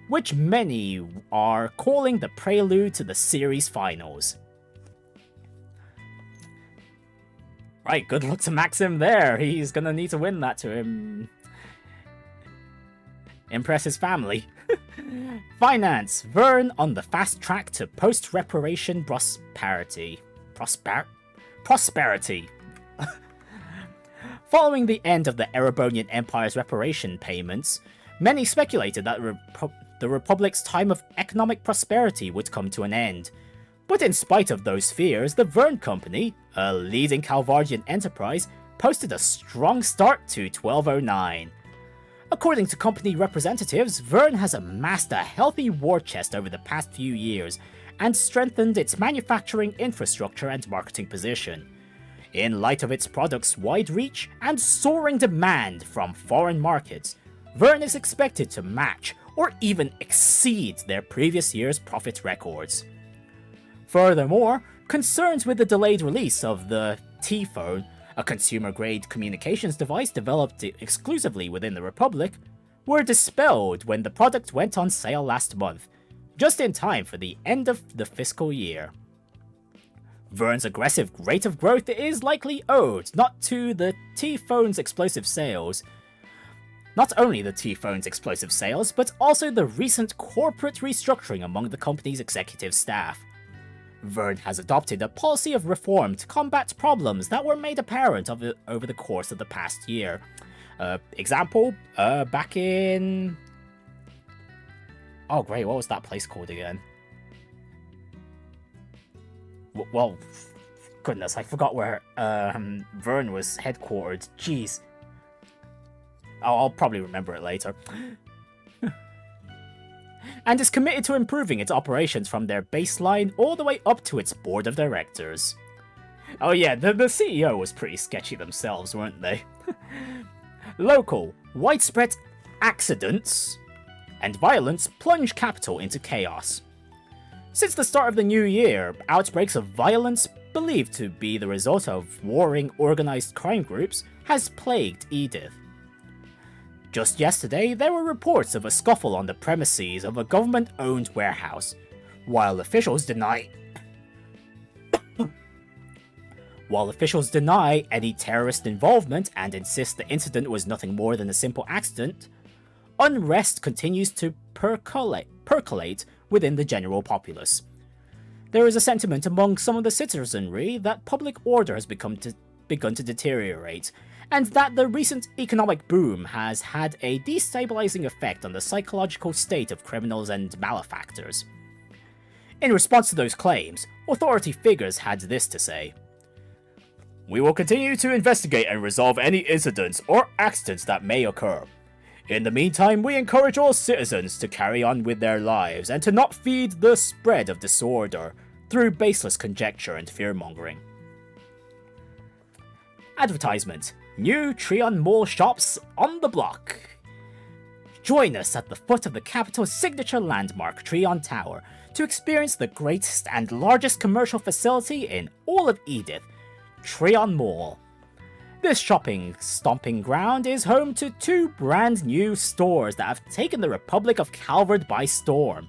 which many are calling the prelude to the series finals. Right, good luck to Maxim there. He's gonna need to win that to impress his family. Finance. Verne on the fast track to post-reparation prosperity. Prosperity. Following the end of the Erebonian Empire's reparation payments, many speculated that the Republic's time of economic prosperity would come to an end. But in spite of those fears, the Verne Company, a leading Calvardian enterprise, posted a strong start to 1209. According to company representatives, Verne has amassed a healthy war chest over the past few years and strengthened its manufacturing infrastructure and marketing position. In light of its product's wide reach and soaring demand from foreign markets, Verne is expected to match or even exceed their previous year's profit records. Furthermore, concerns with the delayed release of the T-Phone, a consumer-grade communications device developed exclusively within the Republic, were dispelled when the product went on sale last month, just in time for the end of the fiscal year. Vern's aggressive rate of growth is likely owed not to the T-Phone's explosive sales, not only the T-Phone's explosive sales, but also the recent corporate restructuring among the company's executive staff. Vern has adopted a policy of reform to combat problems that were made apparent over the course of the past year. Example, back in... Oh great, what was that place called again? Well, goodness, I forgot where Vern was headquartered. Jeez. I'll probably remember it later. And is committed to improving its operations from their baseline all the way up to its board of directors. Oh yeah, the CEO was pretty sketchy themselves, weren't they? Local, widespread accidents and violence plunge capital into chaos. Since the start of the new year, outbreaks of violence, believed to be the result of warring organized crime groups, has plagued Edith. Just yesterday, there were reports of a scuffle on the premises of a government-owned warehouse. While officials deny any terrorist involvement and insist the incident was nothing more than a simple accident, unrest continues to percolate within the general populace. There is a sentiment among some of the citizenry that public order has begun to deteriorate, and that the recent economic boom has had a destabilizing effect on the psychological state of criminals and malefactors. In response to those claims, authority figures had this to say: "We will continue to investigate and resolve any incidents or accidents that may occur. In the meantime, we encourage all citizens to carry on with their lives and to not feed the spread of disorder through baseless conjecture and fear-mongering." Advertisement: New Treon Mall shops on the block. Join us at the foot of the capital's signature landmark, Treon Tower, to experience the greatest and largest commercial facility in all of Edith, Treon Mall. This shopping stomping ground is home to 2 brand new stores that have taken the Republic of Calvard by storm.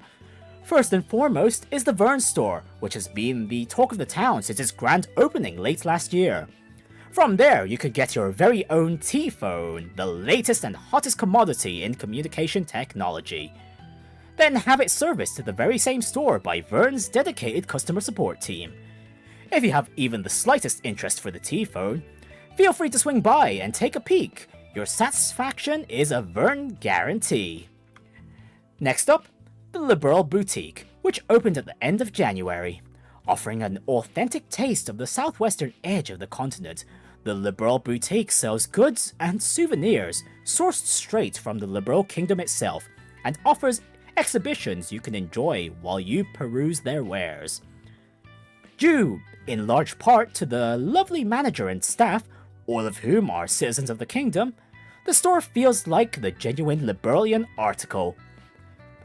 First and foremost is the Vern store, which has been the talk of the town since its grand opening late last year. From there, you could get your very own T-Phone, the latest and hottest commodity in communication technology. Then have it serviced to the very same store by Vern's dedicated customer support team. If you have even the slightest interest for the T-Phone, feel free to swing by and take a peek. Your satisfaction is a Vern guarantee. Next up, the Liberal Boutique, which opened at the end of January. Offering an authentic taste of the southwestern edge of the continent, the Liberal Boutique sells goods and souvenirs sourced straight from the Liberal Kingdom itself, and offers exhibitions you can enjoy while you peruse their wares. Due, in large part, to the lovely manager and staff, all of whom are citizens of the kingdom, the store feels like the genuine Liberalian article.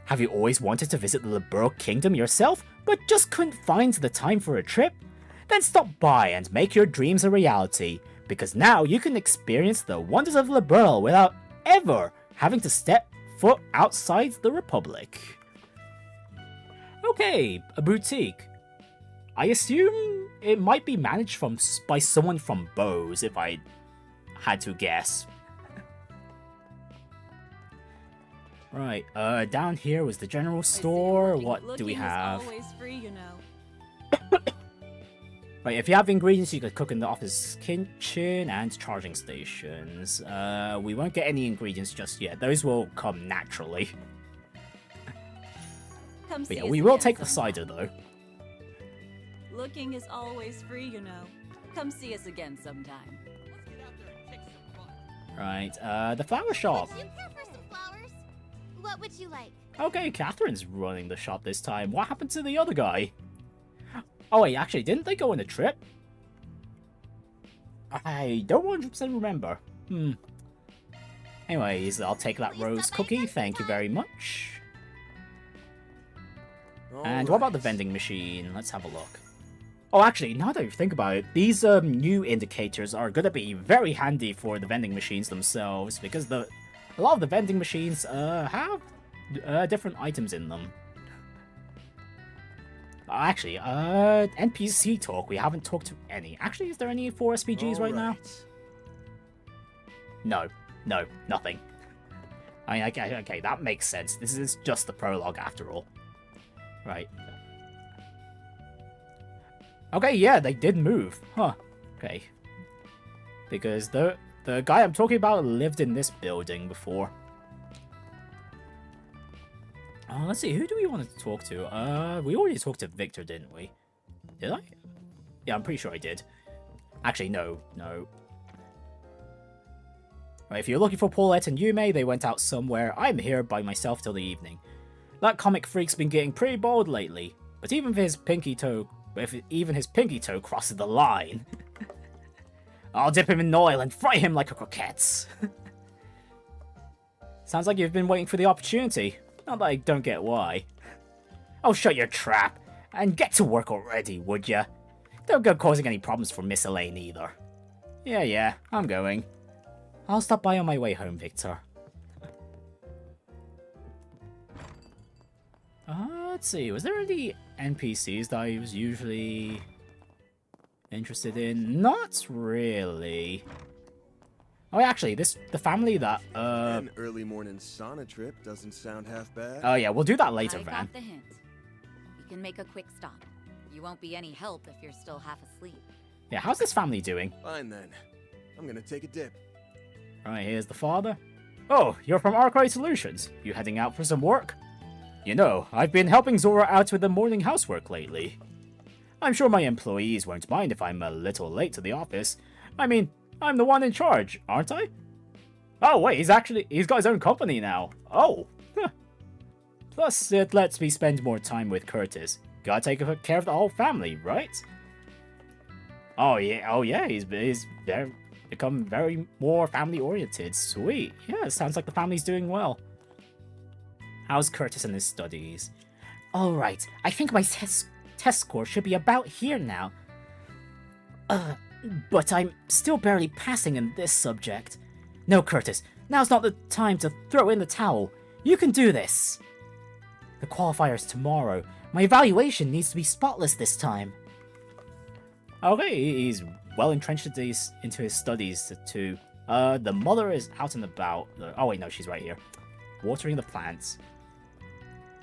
Have you always wanted to visit the Liberal Kingdom yourself, but just couldn't find the time for a trip? Then stop by and make your dreams a reality, because now you can experience the wonders of Liberal without ever having to step foot outside the Republic. Okay, a boutique. I assume it might be managed by someone from Bose, if I had to guess. Right, down here was the general store. What do we have? Always free, you know. Right, if you have ingredients, you could cook in the office kitchen and charging stations. We won't get any ingredients just yet. Those will come naturally. But yeah, we will take the cider though. Looking is always free, you know. Come see us again sometime. Right, the flower shop. Would you care for some flowers? What would you like? Okay, Catherine's running the shop this time. What happened to the other guy? Oh wait, actually, didn't they go on a trip? I don't 100% remember. Anyways, I'll take that rose cookie, thank you very much. And what about the vending machine? Let's have a look. Oh, actually, now that you think about it, these new indicators are going to be very handy for the vending machines themselves, because a lot of the vending machines have different items in them. Actually, NPC talk. We haven't talked to any. Actually, is there any 4 SPGs right now? No, nothing. I mean, okay, that makes sense. This is just the prologue after all. Right. Okay, yeah, they did move. Huh. Okay. Because the guy I'm talking about lived in this building before. Let's see, who do we want to talk to? We already talked to Victor, didn't we? Did I? Yeah, I'm pretty sure I did. Actually, no. Right, if you're looking for Paulette and Yume, they went out somewhere. I'm here by myself till the evening. That comic freak's been getting pretty bold lately, but even his pinky toe crosses the line, I'll dip him in oil and fry him like a croquette. Sounds like you've been waiting for the opportunity. Not that I don't get why. Oh, shut your trap and get to work already, would ya? Don't go causing any problems for Miss Elaine either. Yeah, I'm going. I'll stop by on my way home, Victor. Let's see, was there any NPCs that I was usually interested in? Not really. Oh, actually, the family that, An early morning sauna trip doesn't sound half bad. Oh yeah, we'll do that later, I Van. got the hint. We can make a quick stop. You won't be any help if you're still half asleep. Yeah, how's this family doing? Fine then. I'm gonna take a dip. Alright, here's the father. Oh, you're from Arkwright Solutions. You heading out for some work? You know, I've been helping Zora out with the morning housework lately. I'm sure my employees won't mind if I'm a little late to the office. I mean, I'm the one in charge, aren't I? Oh wait, he's got his own company now. Oh. Plus, it lets me spend more time with Curtis. Gotta take care of the whole family, right? Oh yeah, he's become very more family oriented. Sweet. Yeah, it sounds like the family's doing well. How's Curtis and his studies? Alright, I think my test score should be about here now. But I'm still barely passing in this subject. No, Curtis, now's not the time to throw in the towel. You can do this. The qualifier's tomorrow. My evaluation needs to be spotless this time. Okay, he's well entrenched into his studies too. The mother is out and about. Oh wait, no, she's right here. Watering the plants.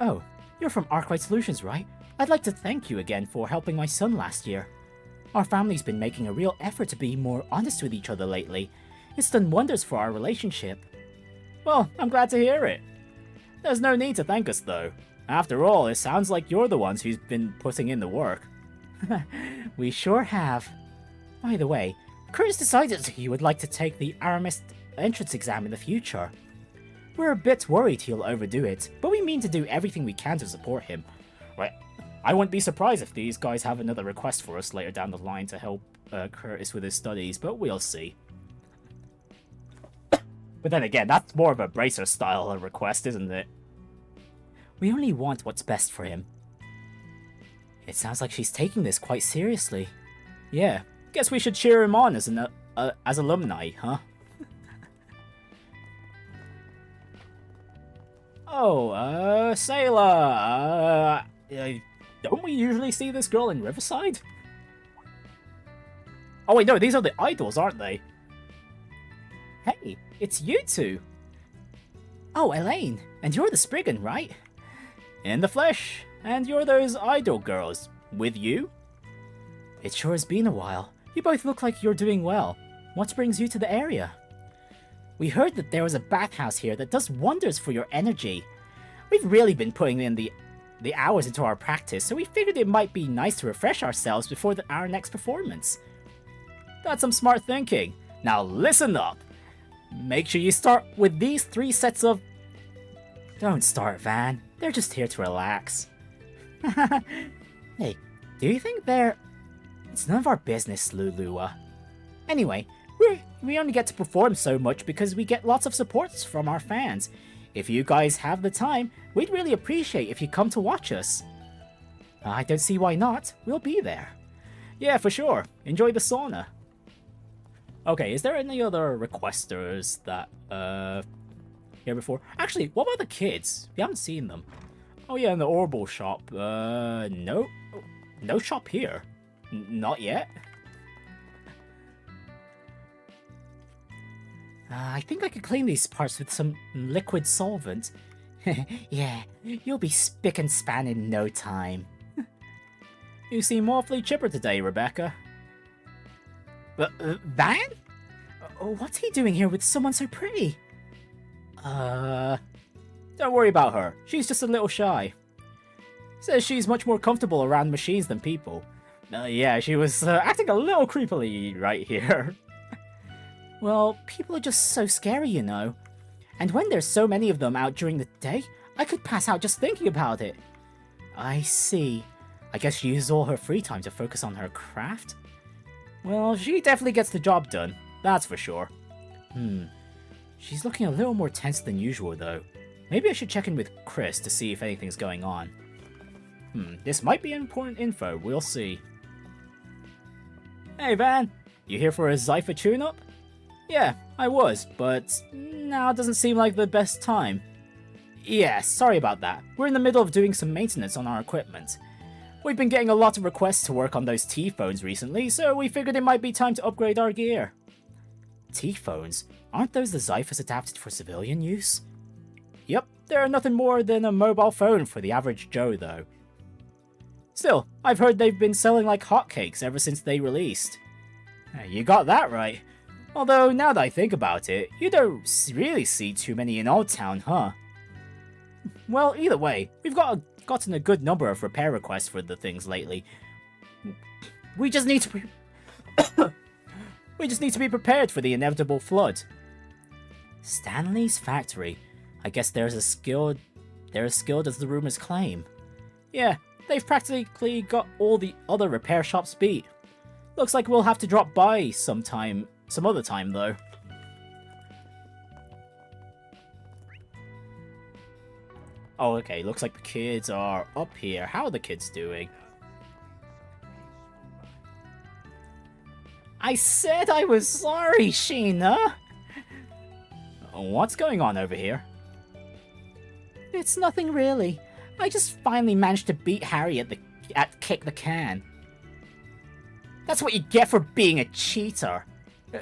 Oh, you're from Arkwright Solutions, right? I'd like to thank you again for helping my son last year. Our family's been making a real effort to be more honest with each other lately. It's done wonders for our relationship. Well, I'm glad to hear it. There's no need to thank us though. After all, it sounds like you're the ones who's been putting in the work. We sure have. By the way, Curtis decided he would like to take the Aramis entrance exam in the future. We're a bit worried he'll overdo it, but we mean to do everything we can to support him. Right, I wouldn't be surprised if these guys have another request for us later down the line to help Curtis with his studies, but we'll see. But then again, that's more of a Bracer style request, isn't it? We only want what's best for him. It sounds like she's taking this quite seriously. Yeah, guess we should cheer him on as alumni, huh? Oh, Sailor, don't we usually see this girl in Riverside? Oh wait, no, these are the idols, aren't they? Hey, it's you two. Oh, Elaine, and you're the Spriggan, right? In the flesh, and you're those idol girls. With you? It sure has been a while. You both look like you're doing well. What brings you to the area? We heard that there was a bathhouse here that does wonders for your energy. We've really been putting in the hours into our practice, so we figured it might be nice to refresh ourselves before our next performance. That's some smart thinking. Now listen up. Make sure you start with these 3 sets of... Don't start, Van. They're just here to relax. Hey, do you think they're... It's none of our business, Lulua. Anyway, we only get to perform so much because we get lots of supports from our fans. If you guys have the time, we'd really appreciate if you come to watch us. I don't see why not. We'll be there. Yeah, for sure. Enjoy the sauna. Okay, is there any other requesters that, here before? Actually, what about the kids? We haven't seen them. Oh yeah, in the Orbital shop. No. No shop here. Not yet. I think I could clean these parts with some liquid solvent. Yeah, you'll be spick and span in no time. You seem awfully chipper today, Rebecca. Van? What's he doing here with someone so pretty? Don't worry about her. She's just a little shy. Says she's much more comfortable around machines than people. Yeah, she was acting a little creepily right here. Well, people are just so scary, you know. And when there's so many of them out during the day, I could pass out just thinking about it. I see. I guess she uses all her free time to focus on her craft? Well, she definitely gets the job done, that's for sure. She's looking a little more tense than usual, though. Maybe I should check in with Chris to see if anything's going on. This might be important info, we'll see. Hey Van, you here for a Zypher tune-up? Yeah, I was, but now it doesn't seem like the best time. Yeah, sorry about that. We're in the middle of doing some maintenance on our equipment. We've been getting a lot of requests to work on those T-phones recently, so we figured it might be time to upgrade our gear. T-phones? Aren't those the Zyphers adapted for civilian use? Yep, they're nothing more than a mobile phone for the average Joe, though. Still, I've heard they've been selling like hotcakes ever since they released. You got that right. Although, now that I think about it, you don't really see too many in Old Town, huh? Well, either way, we've gotten a good number of repair requests for the things lately. We just need to be prepared for the inevitable flood. Stanley's factory. I guess they're as skilled as the rumors claim. Yeah, they've practically got all the other repair shops beat. Looks like we'll have to drop by some other time though. Oh, okay, looks like the kids are up here. How are the kids doing? I said I was sorry, Sheena! What's going on over here? It's nothing really. I just finally managed to beat Harry at Kick the Can. That's what you get for being a cheater.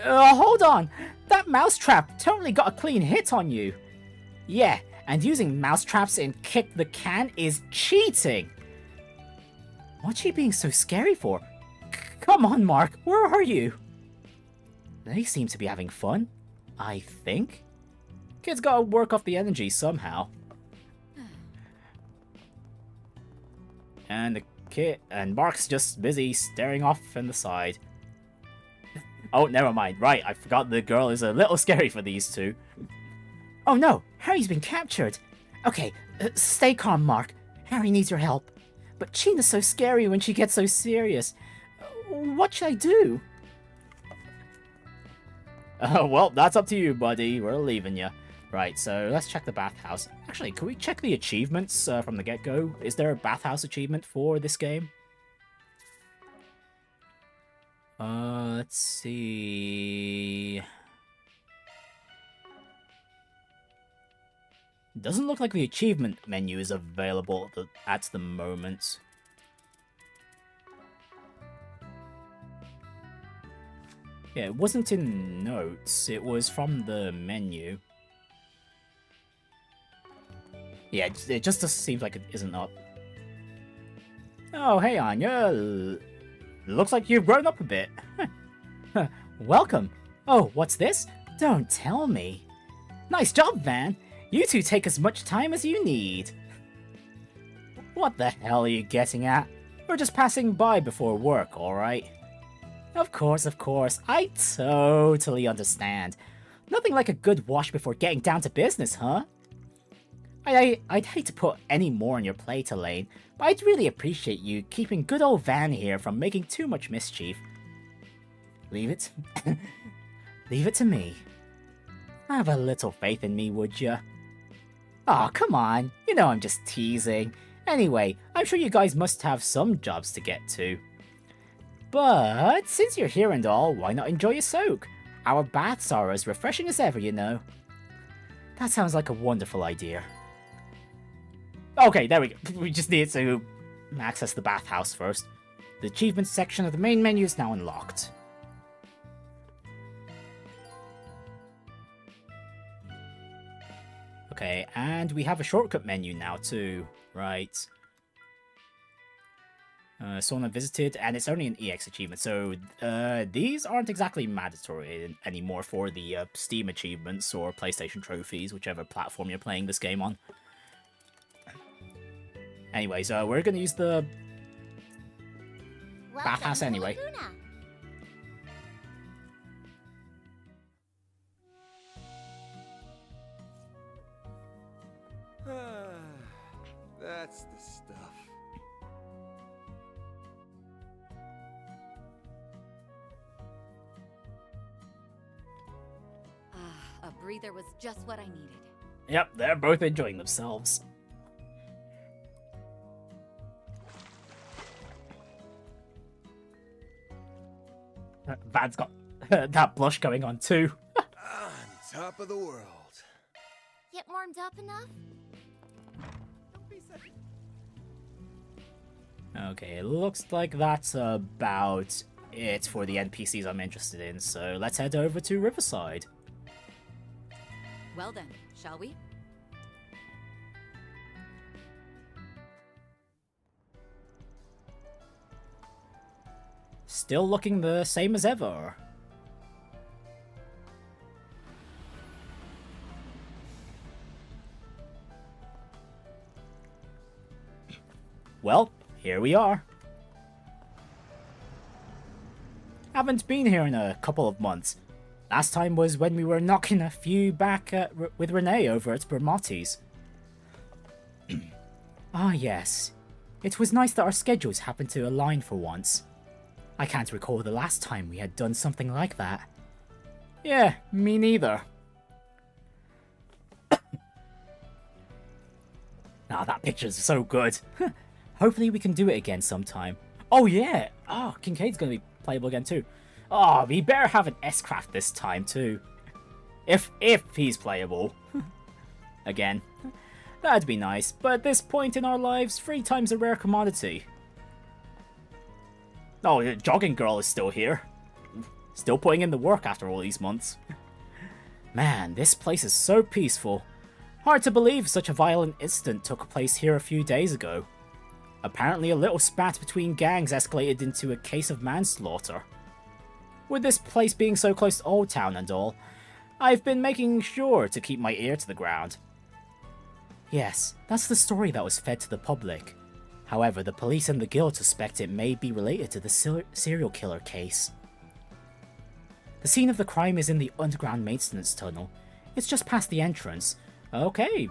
Hold on! That mousetrap totally got a clean hit on you. Yeah, and using mousetraps in Kick the Can is cheating! What's she being so scary for? Come on, Mark, where are you? They seem to be having fun, I think. Kids gotta work off the energy somehow. And Mark's just busy staring off in the side. Oh, never mind. Right, I forgot the girl is a little scary for these two. Oh no, Harry's been captured. Okay, stay calm, Mark. Harry needs your help. But China's so scary when she gets so serious. What should I do? Well, that's up to you, buddy. We're leaving you. Right, so let's check the bathhouse. Actually, can we check the achievements from the get-go? Is there a bathhouse achievement for this game? Let's see... Doesn't look like the achievement menu is available at the moment. Yeah, it wasn't in notes, it was from the menu. Yeah, it just seems like it isn't up. Oh, hey Anya. Looks like you've grown up a bit. Welcome. Oh, what's this? Don't tell me. Nice job, Van. You two take as much time as you need. What the hell are you getting at? We're just passing by before work, alright? Of course, I totally understand. Nothing like a good wash before getting down to business, huh? I'd hate to put any more on your plate, Elaine, but I'd really appreciate you keeping good old Van here from making too much mischief. Leave it to me. Have a little faith in me, would ya? Aw, come on, you know I'm just teasing. Anyway, I'm sure you guys must have some jobs to get to. But since you're here and all, why not enjoy a soak? Our baths are as refreshing as ever, you know. That sounds like a wonderful idea. Okay, there we go. We just need to access the bathhouse first. The achievements section of the main menu is now unlocked. Okay, and we have a shortcut menu now too. Right. Sauna visited, and it's only an EX achievement, so these aren't exactly mandatory anymore for the Steam achievements or PlayStation trophies, whichever platform you're playing this game on. Anyways, we're gonna use the bathhouse anyway. That's the stuff. A breather was just what I needed. Yep, they're both enjoying themselves. Vad's got that blush going on too. On top of the world. Get warmed up enough? Okay, it looks like that's about it for the NPCs I'm interested in, so let's head over to Riverside. Well then, shall we? Still looking the same as ever. Well, here we are. Haven't been here in a couple of months. Last time was when we were knocking a few back with Renee over at Bermotti's. Ah yes, it was nice that our schedules happened to align for once. I can't recall the last time we had done something like that. Yeah, me neither. Ah, that picture's so good. Hopefully we can do it again sometime. Oh yeah! Oh, Kincaid's gonna be playable again too. Oh, we better have an S-Craft this time too. If he's playable. Again. That'd be nice, but at this point in our lives, free time's a rare commodity. Oh, the jogging girl is still here. Still putting in the work after all these months. Man, this place is so peaceful. Hard to believe such a violent incident took place here a few days ago. Apparently a little spat between gangs escalated into a case of manslaughter. With this place being so close to Old Town and all, I've been making sure to keep my ear to the ground. Yes, that's the story that was fed to the public. However, the police and the guild suspect it may be related to the serial killer case. The scene of the crime is in the underground maintenance tunnel. It's just past the entrance. Okay,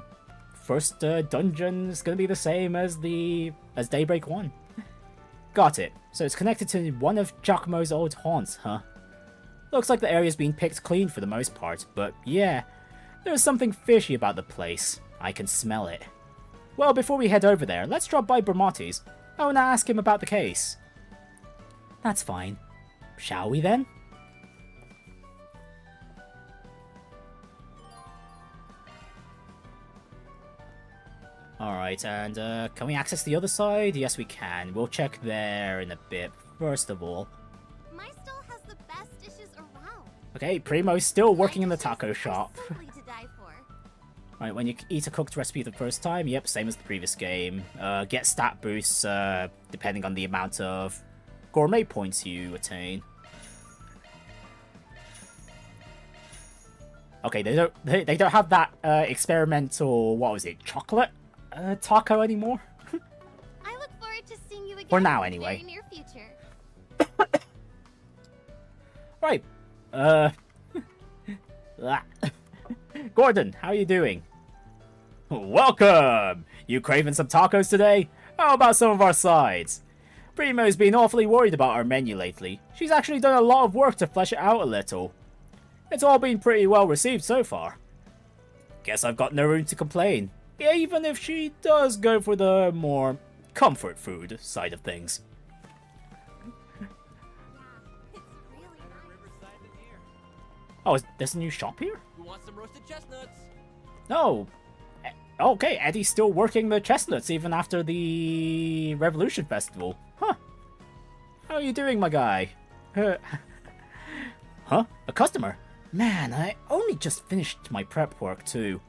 first dungeon is gonna be the same as Daybreak 1. Got it. So it's connected to one of Giacomo's old haunts, huh? Looks like the area's been picked clean for the most part, but yeah, there's something fishy about the place. I can smell it. Well, before we head over there, let's drop by Bermotti's. I want to ask him about the case. That's fine. Shall we then? Alright, and can we access the other side? Yes, we can. We'll check there in a bit. First of all. My stall has the best dishes around. Okay, Primo's still working in the taco shop. Simply to die for. Right, when you eat a cooked recipe the first time, yep, same as the previous game. Get stat boosts depending on the amount of gourmet points you attain. Okay, they don't have that experimental, what was it, chocolate taco anymore? I look forward to seeing you again. For now, in the anyway. very near future. Right. Gordon, how are you doing? Welcome! You craving some tacos today? How about some of our sides? Primo's been awfully worried about our menu lately. She's actually done a lot of work to flesh it out a little. It's all been pretty well received so far. Guess I've got no room to complain, even if she does go for the more comfort food side of things. Oh, there's a new shop here? Who wants some roasted chestnuts? No. Okay, Eddie's still working the chestnuts even after the Revolution Festival. Huh. How are you doing, my guy? Huh? A customer? Man, I only just finished my prep work too.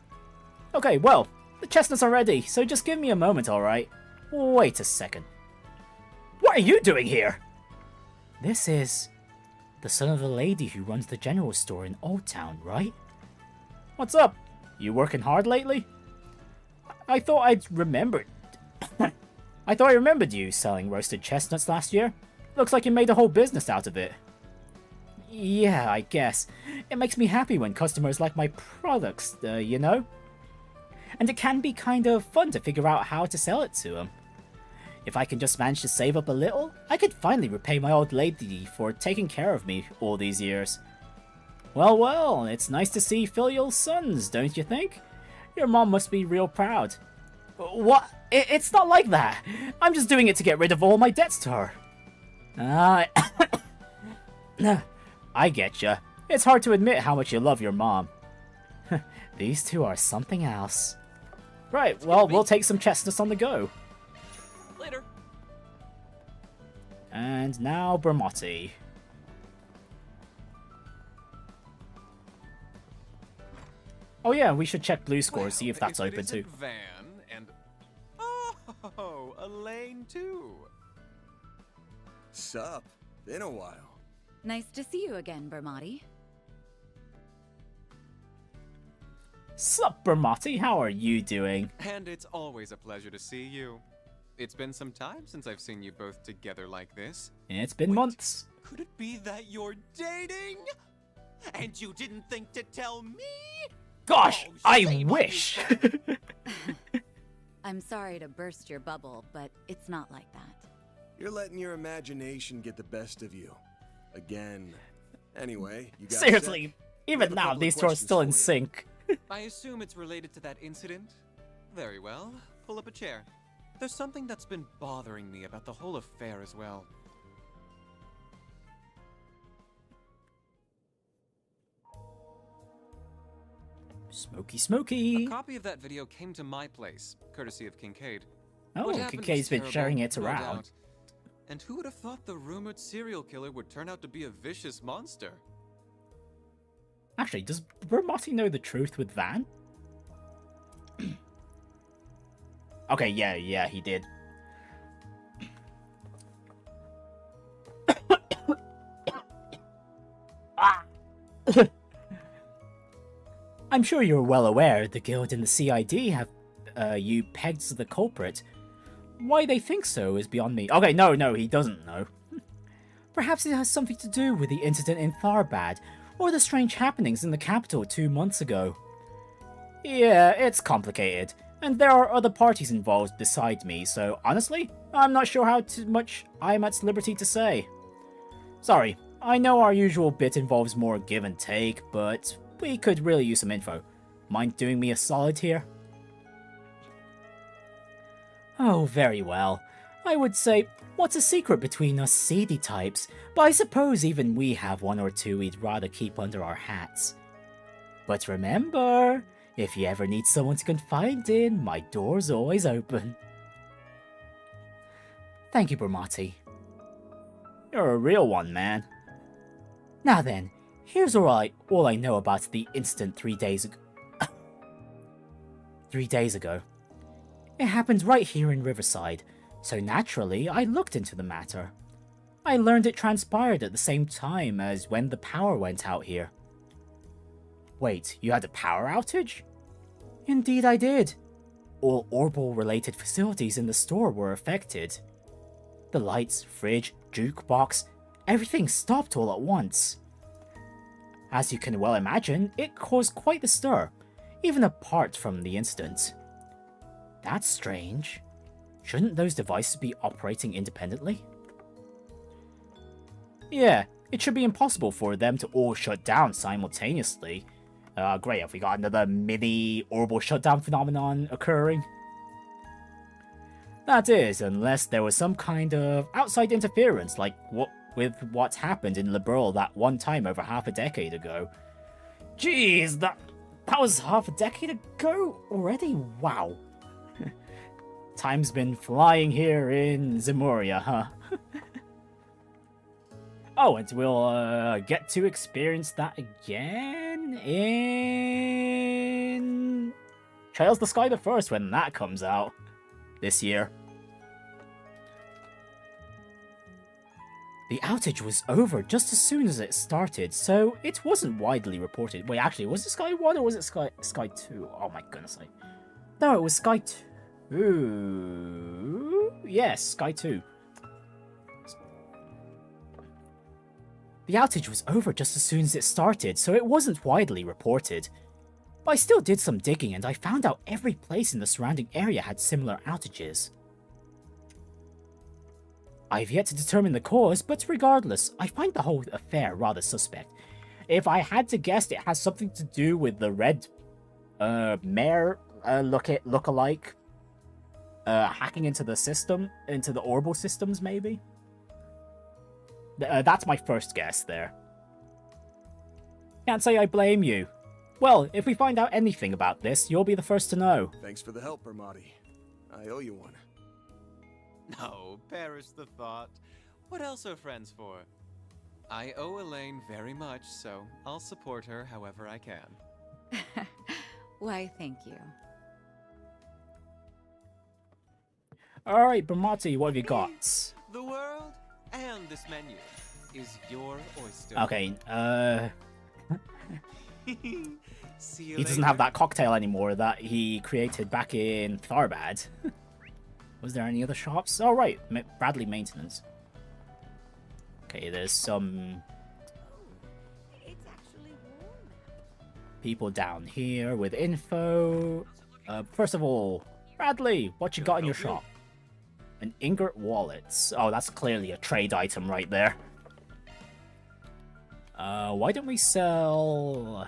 Okay, well, the chestnuts are ready, so just give me a moment, alright? Wait a second. What are you doing here? This is the son of the lady who runs the general store in Old Town, right? What's up? You working hard lately? I thought I'd remembered. I thought I remembered you selling roasted chestnuts last year. Looks like you made a whole business out of it. Yeah, I guess. It makes me happy when customers like my products, you know? And it can be kind of fun to figure out how to sell it to them. If I can just manage to save up a little, I could finally repay my old lady for taking care of me all these years. Well, well, it's nice to see filial sons, don't you think? Your mom must be real proud. What? It's not like that. I'm just doing it to get rid of all my debts to her. I getcha. It's hard to admit how much you love your mom. These two are something else. Right, well, we'll take some chestnuts on the go. Later. And now Bermotti. Oh yeah, we should check blue scores, see if that's open too. Van and oh, Elaine too. Sup? Been a while. Nice to see you again, Bermotti. Sup, Bermotti? How are you doing? And it's always a pleasure to see you. It's been some time since I've seen you both together like this. It's been months. Could it be that you're dating? And you didn't think to tell me? Gosh, Oh, I shame on wish! you. I'm sorry to burst your bubble, but it's not like that. You're letting your imagination get the best of you. Again. Anyway, you got Seriously, sick? even I have a now, couple of these two are questions still for in you. sync. I assume it's related to that incident? Very well. Pull up a chair. There's something that's been bothering me about the whole affair as well. Smoky, smoky. A copy of that video came to my place, courtesy of Kincaid. Oh, What happened Kincaid's was been terrible, sharing it no around. doubt. And who would have thought the rumored serial killer would turn out to be a vicious monster? Actually, does Bermotti know the truth with Van? Okay, yeah, he did. I'm sure you're well aware the Guild and the CID have you pegged as the culprit. Why they think so is beyond me. Okay, no, he doesn't know. Perhaps it has something to do with the incident in Tharbad, or the strange happenings in the capital 2 months ago. Yeah, it's complicated, and there are other parties involved besides me, so honestly, I'm not sure how much I'm at liberty to say. Sorry, I know our usual bit involves more give and take, but we could really use some info. Mind doing me a solid here? Oh, very well. I would say, what's a secret between us seedy types, but I suppose even we have one or two we'd rather keep under our hats. But remember, if you ever need someone to confide in, my door's always open. Thank you, Bermotti. You're a real one, man. Now then, here's all I know about the incident 3 days ago. 3 days ago. It happened right here in Riverside, so naturally I looked into the matter. I learned it transpired at the same time as when the power went out here. Wait, you had a power outage? Indeed I did. All Orbital-related facilities in the store were affected. The lights, fridge, jukebox, everything stopped all at once. As you can well imagine, it caused quite the stir, even apart from the incident. That's strange. Shouldn't those devices be operating independently? Yeah, it should be impossible for them to all shut down simultaneously. Great, have we got another mini orbital shutdown phenomenon occurring? That is, unless there was some kind of outside interference, like what happened in Liberal that one time over half a decade ago. Jeez, That was half a decade ago already? Wow. Time's been flying here in Zemuria, huh? Oh, and we'll get to experience that again in Trails the Sky the First when that comes out this year. The outage was over just as soon as it started, so it wasn't widely reported. Wait, actually, was it Sky 1 or was it Sky 2? Oh my goodness. No, it was Sky 2. Yes, Sky 2. The outage was over just as soon as it started, so it wasn't widely reported. But I still did some digging and I found out every place in the surrounding area had similar outages. I've yet to determine the cause, but regardless, I find the whole affair rather suspect. If I had to guess, it has something to do with the red mare look-alike hacking into the system, into the orbital systems, maybe? That's my first guess there. Can't say I blame you. Well, if we find out anything about this, you'll be the first to know. Thanks for the help, Ermati. I owe you one. No, perish the thought. What else are friends for? I owe Elaine very much, so I'll support her however I can. Why, thank you. Alright, Bramati, what have you got? The world and this menu is your oyster. Okay, See you he doesn't later. have that cocktail anymore that he created back in Tharbad. Was there any other shops? Oh, right, Bradley Maintenance. Okay, there's some It's actually warm. people down here with info. First of all, Bradley, what you got in your shop? An ingot wallet. Oh, that's clearly a trade item right there. Why don't we sell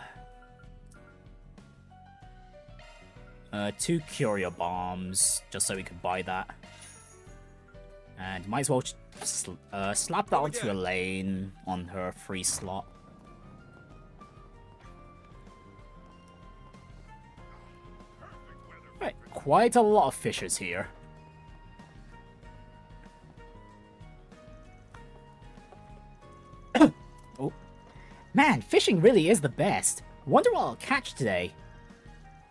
2 curio bombs just so we can buy that, and might as well slap that onto Elaine on her free slot. Right, quite a lot of fishers here. Oh, man, fishing really is the best. Wonder what I'll catch today.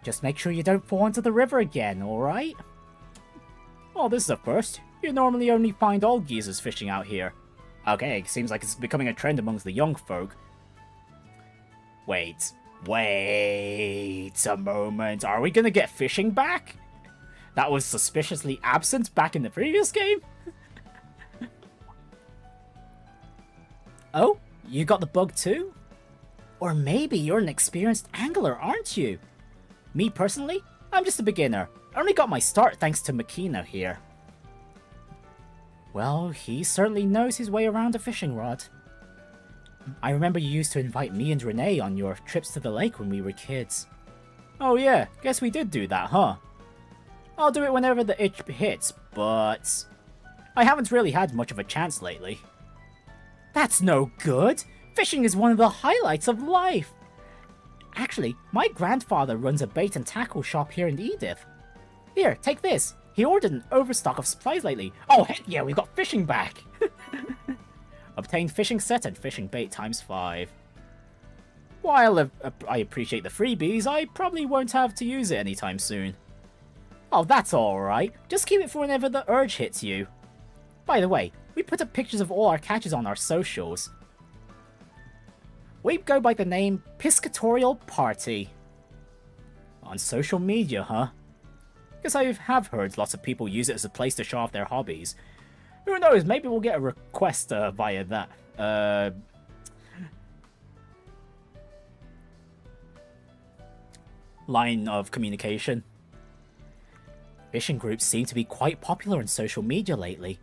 Just make sure you don't fall into the river again, alright? Oh, this is a first. You normally only find old geezers fishing out here. Okay, seems like it's becoming a trend amongst the young folk. Wait a moment. Are we gonna get fishing back? That was suspiciously absent back in the previous game? Oh, you got the bug too? Or maybe you're an experienced angler, aren't you? Me personally, I'm just a beginner. I only got my start thanks to Makino here. Well, he certainly knows his way around a fishing rod. I remember you used to invite me and Renee on your trips to the lake when we were kids. Oh yeah, guess we did do that, huh? I'll do it whenever the itch hits, but I haven't really had much of a chance lately. That's no good! Fishing is one of the highlights of life! Actually, my grandfather runs a bait and tackle shop here in Edith. Here, take this. He ordered an overstock of supplies lately. Oh heck yeah, we got fishing back! Obtain fishing set and fishing bait ×5. While I appreciate the freebies, I probably won't have to use it anytime soon. Oh, that's alright. Just keep it for whenever the urge hits you. By the way, we put up pictures of all our catches on our socials. We go by the name Piscatorial Party. On social media, huh? Guess I have heard lots of people use it as a place to show off their hobbies. Who knows, maybe we'll get a request via that. Line of communication. Fishing groups seem to be quite popular on social media lately,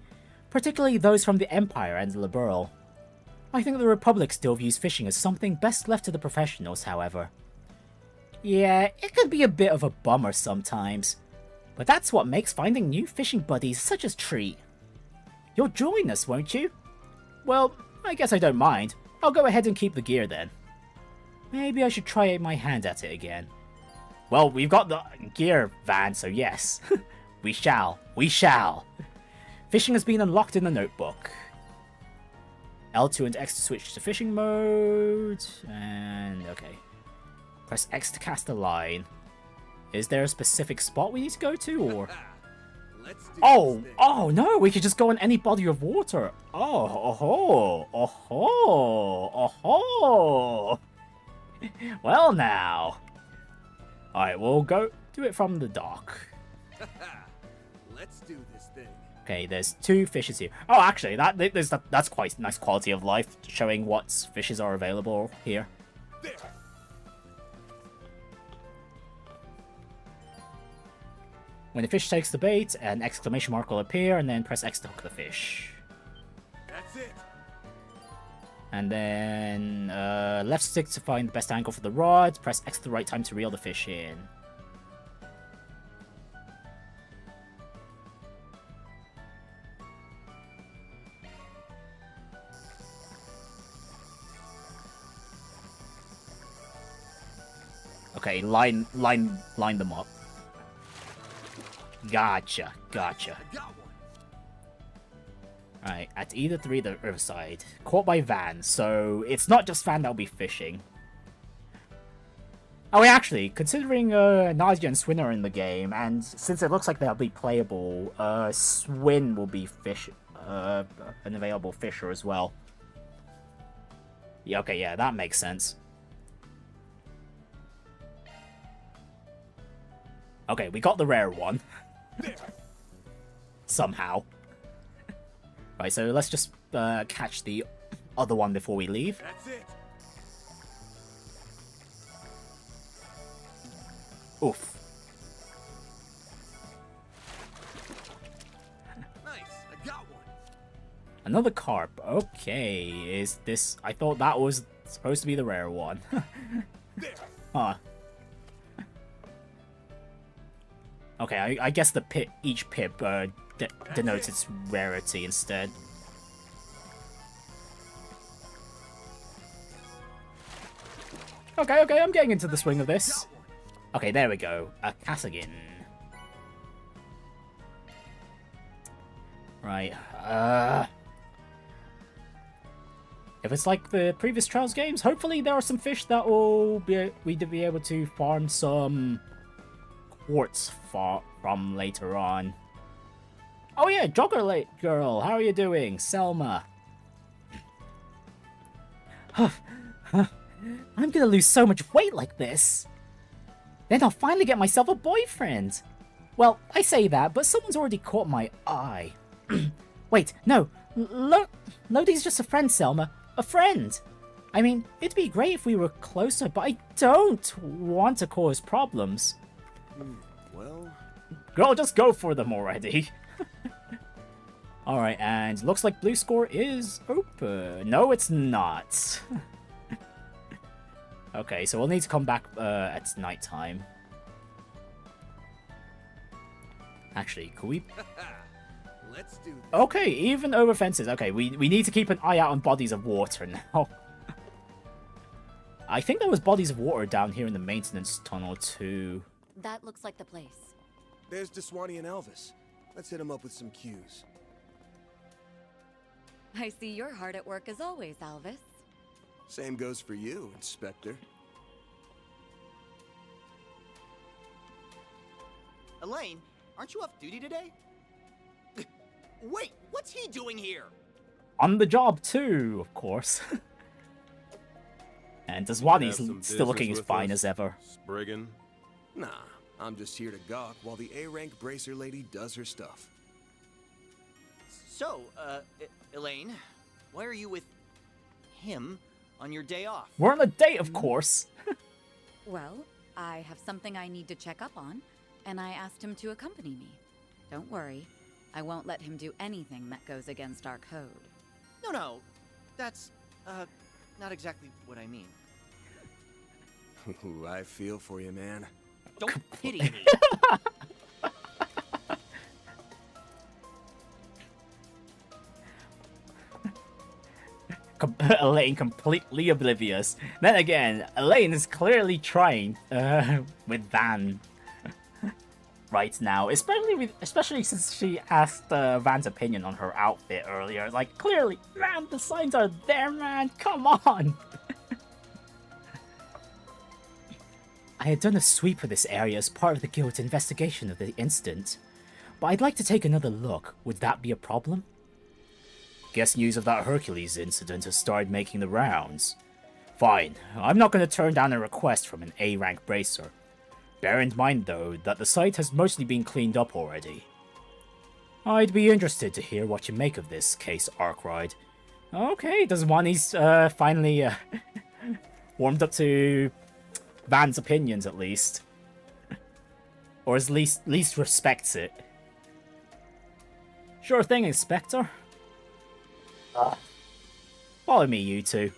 particularly those from the Empire and Liberal. I think the Republic still views fishing as something best left to the professionals, however. Yeah, it can be a bit of a bummer sometimes, but that's what makes finding new fishing buddies such a treat. You'll join us, won't you? Well, I guess I don't mind. I'll go ahead and keep the gear then. Maybe I should try my hand at it again. Well, we've got the gear van, so yes. We shall. We shall. Fishing has been unlocked in the notebook. L2 and X to switch to fishing mode. And, okay. Press X to cast a line. Is there a specific spot we need to go to, or... Oh, oh no, we could just go on any body of water. Oh, oh. Well now. Alright, we'll go do it from the dock. Let's do this thing. Okay, there's 2 fishes here. Oh, actually, that's quite nice quality of life, showing what fishes are available here. There. When the fish takes the bait, an exclamation mark will appear, and then press X to hook the fish. That's it. And then left stick to find the best angle for the rod. Press X at the right time to reel the fish in. Okay, line them up. Gotcha. Alright, at either 3 the Riverside. Caught by Van, so it's not just Van that'll be fishing. Oh, wait, actually, considering Nadia and Swin are in the game, and since it looks like they'll be playable, Swin will be an available fisher as well. Yeah, okay, yeah, that makes sense. Okay, we got the rare one. Somehow. Right, so let's just catch the other one before we leave. That's it. Oof. Nice, I got one. Another carp. Okay, is this... I thought that was supposed to be the rare one. Huh. Okay, I guess the each pip denotes its rarity instead. Okay, I'm getting into the swing of this. Okay, there we go. A Cassigan. Right, if it's like the previous Trials games, hopefully there are some fish that we'd be able to farm some quartz from later on. Oh yeah, Jogger Girl, how are you doing? Selma. I'm gonna lose so much weight like this. Then I'll finally get myself a boyfriend. Well, I say that, but someone's already caught my eye. Wait, no. Lodi's just a friend, Selma. A friend. I mean, it'd be great if we were closer, but I don't want to cause problems. Well... Girl, just go for them already. Alright, and looks like blue score is open. No, it's not. Okay, so we'll need to come back at nighttime. Actually, could we... Let's do this. Okay, even over fences. Okay, we need to keep an eye out on bodies of water now. I think there was bodies of water down here in the maintenance tunnel too. That looks like the place. There's Deswani and Elvis. Let's hit them up with some cues. I see you're hard at work as always, Alvis. Same goes for you, Inspector. Elaine, aren't you off duty today? Wait, what's he doing here? On the job too, of course. And Deswani's still looking as fine as ever. Spriggan? Nah, I'm just here to gawk while the A-rank bracer lady does her stuff. So, Elaine, why are you with him on your day off? We're on a date, of course. Well, I have something I need to check up on, and I asked him to accompany me. Don't worry, I won't let him do anything that goes against our code. No, that's, not exactly what I mean. Ooh, I feel for you, man. Don't pity me. Elaine completely oblivious. Then again, Elaine is clearly trying with Van right now, especially since she asked Van's opinion on her outfit earlier. Like, clearly, man, the signs are there, man. Come on. I had done a sweep of this area as part of the guild's investigation of the incident, but I'd like to take another look. Would that be a problem? Guess news of that Hercules incident has started making the rounds. Fine, I'm not going to turn down a request from an A-rank bracer. Bear in mind, though, that the site has mostly been cleaned up already. I'd be interested to hear what you make of this case, Arkwright. Okay, does Wani's finally warmed up to Van's opinions, at least. Or at least respects it. Sure thing, Inspector. Follow me, you two.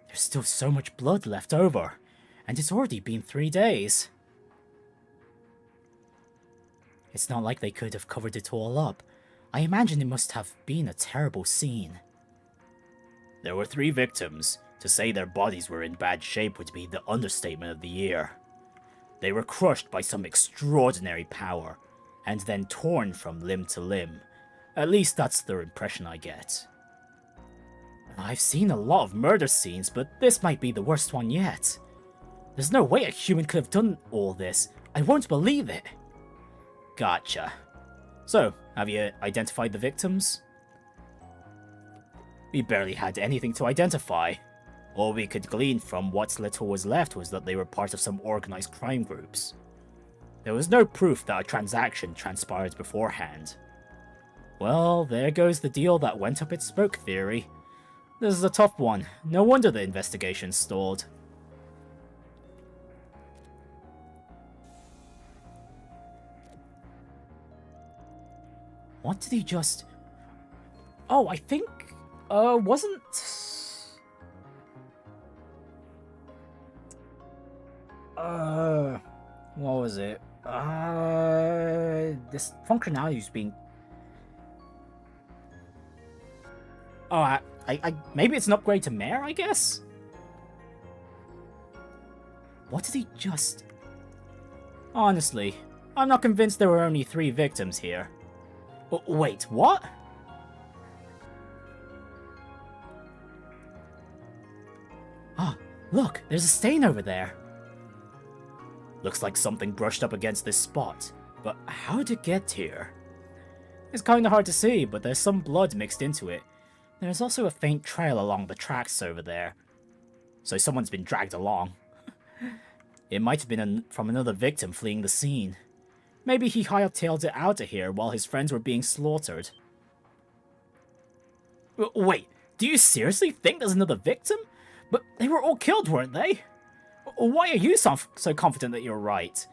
There's still so much blood left over, and it's already been 3 days. It's not like they could have covered it all up. I imagine it must have been a terrible scene. There were 3 victims. To say their bodies were in bad shape would be the understatement of the year. They were crushed by some extraordinary power, and then torn from limb to limb. At least that's the impression I get. I've seen a lot of murder scenes, but this might be the worst one yet. There's no way a human could have done all this. I won't believe it. Gotcha. So, have you identified the victims? We barely had anything to identify. All we could glean from what little was left was that they were part of some organized crime groups. There was no proof that a transaction transpired beforehand. Well, there goes the deal that went up its smoke theory. This is a tough one. No wonder the investigation stalled. What did he just... Oh, I think... wasn't... What was it? This functionality is being... Oh, maybe it's an upgrade to Mare, I guess? What did he just... Honestly, I'm not convinced there were only 3 victims here. Wait, what? Ah, look, there's a stain over there. Looks like something brushed up against this spot, but how did it get here? It's kinda hard to see, but there's some blood mixed into it. There's also a faint trail along the tracks over there. So someone's been dragged along. It might have been from another victim fleeing the scene. Maybe he hightailed it out of here while his friends were being slaughtered. Wait, do you seriously think there's another victim? But they were all killed, weren't they? Why are you so confident that you're right?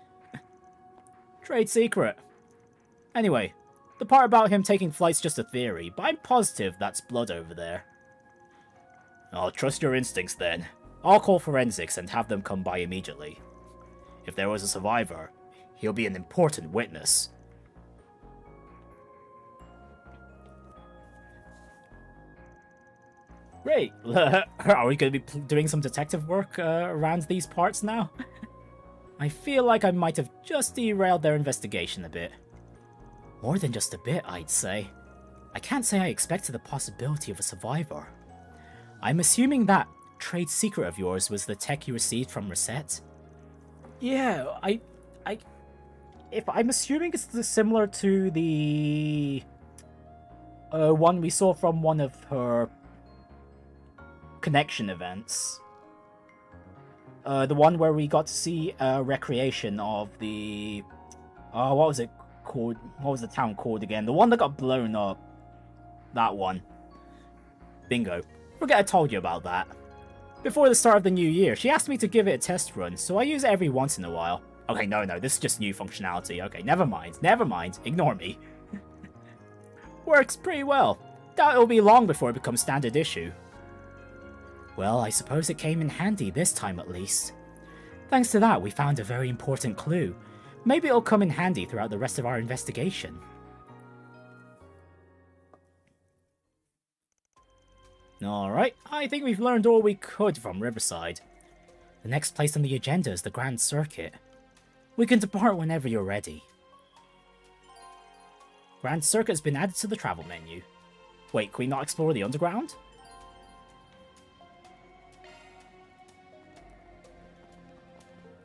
Trade secret. Anyway, the part about him taking flight's just a theory, but I'm positive that's blood over there. I'll trust your instincts then. I'll call forensics and have them come by immediately. If there was a survivor, he'll be an important witness. Great. Are we going to be doing some detective work around these parts now? I feel like I might have just derailed their investigation a bit. More than just a bit, I'd say. I can't say I expected the possibility of a survivor. I'm assuming that trade secret of yours was the tech you received from Reset? Yeah, I'm assuming it's similar to the one we saw from one of her connection events. The one where we got to see a recreation of the... what was it called? What was the town called again? The one that got blown up. That one. Bingo. Forget I told you about that. Before the start of the new year, she asked me to give it a test run, so I use it every once in a while. Okay, no, this is just new functionality. Okay, never mind. Ignore me. Works pretty well. Doubt it'll be long before it becomes standard issue. Well, I suppose it came in handy this time at least. Thanks to that, we found a very important clue. Maybe it'll come in handy throughout the rest of our investigation. Alright, I think we've learned all we could from Riverside. The next place on the agenda is the Grand Circuit. We can depart whenever you're ready. Grand Circuit has been added to the travel menu. Wait, can we not explore the underground?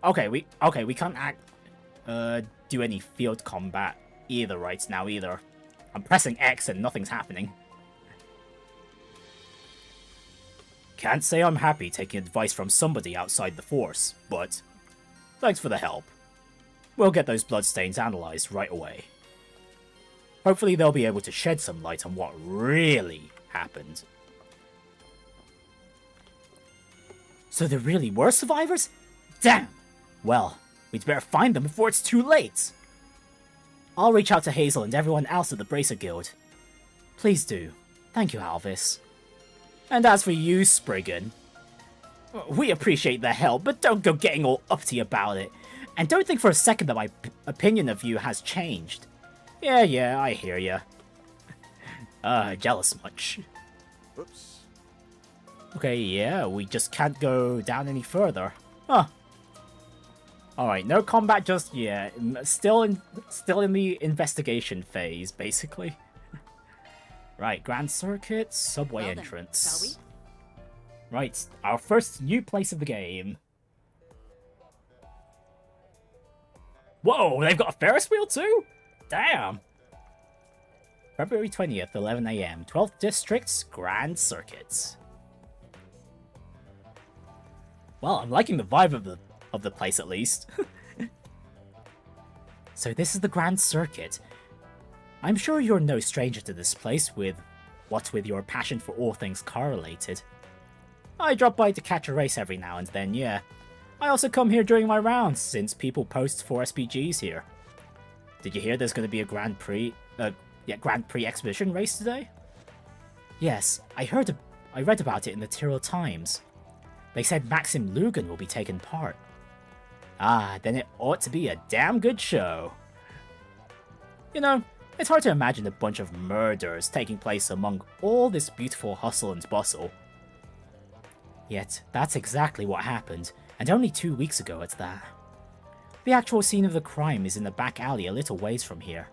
Okay, we can't do any field combat either right now either. I'm pressing X and nothing's happening. Can't say I'm happy taking advice from somebody outside the Force, but thanks for the help. We'll get those bloodstains analyzed right away. Hopefully they'll be able to shed some light on what really happened. So there really were survivors? Damn! Well, we'd better find them before it's too late. I'll reach out to Hazel and everyone else at the Bracer Guild. Please do. Thank you, Alvis. And as for you, Spriggan, we appreciate the help, but don't go getting all uppity about it. And don't think for a second that my opinion of you has changed. Yeah, I hear ya. Jealous much. Oops. Okay, yeah, we just can't go down any further. Huh. Alright, no combat just yet. Still in the investigation phase, basically. Right, Grand Circuit, subway entrance. Shall we? Right, our first new place of the game. Whoa, they've got a Ferris wheel too? Damn! February 20th, 11 AM, 12th District's Grand Circuit. Well, I'm liking the vibe of the place at least. So this is the Grand Circuit. I'm sure you're no stranger to this place with your passion for all things car-related. I drop by to catch a race every now and then, yeah. I also come here during my rounds, since people post for SPGs here. Did you hear there's going to be a Grand Prix exhibition race today? Yes, I read about it in the Tyrell Times. They said Maxim Lugan will be taking part. Ah, then it ought to be a damn good show. You know, it's hard to imagine a bunch of murders taking place among all this beautiful hustle and bustle. Yet, that's exactly what happened, and only 2 weeks ago at that. The actual scene of the crime is in the back alley a little ways from here.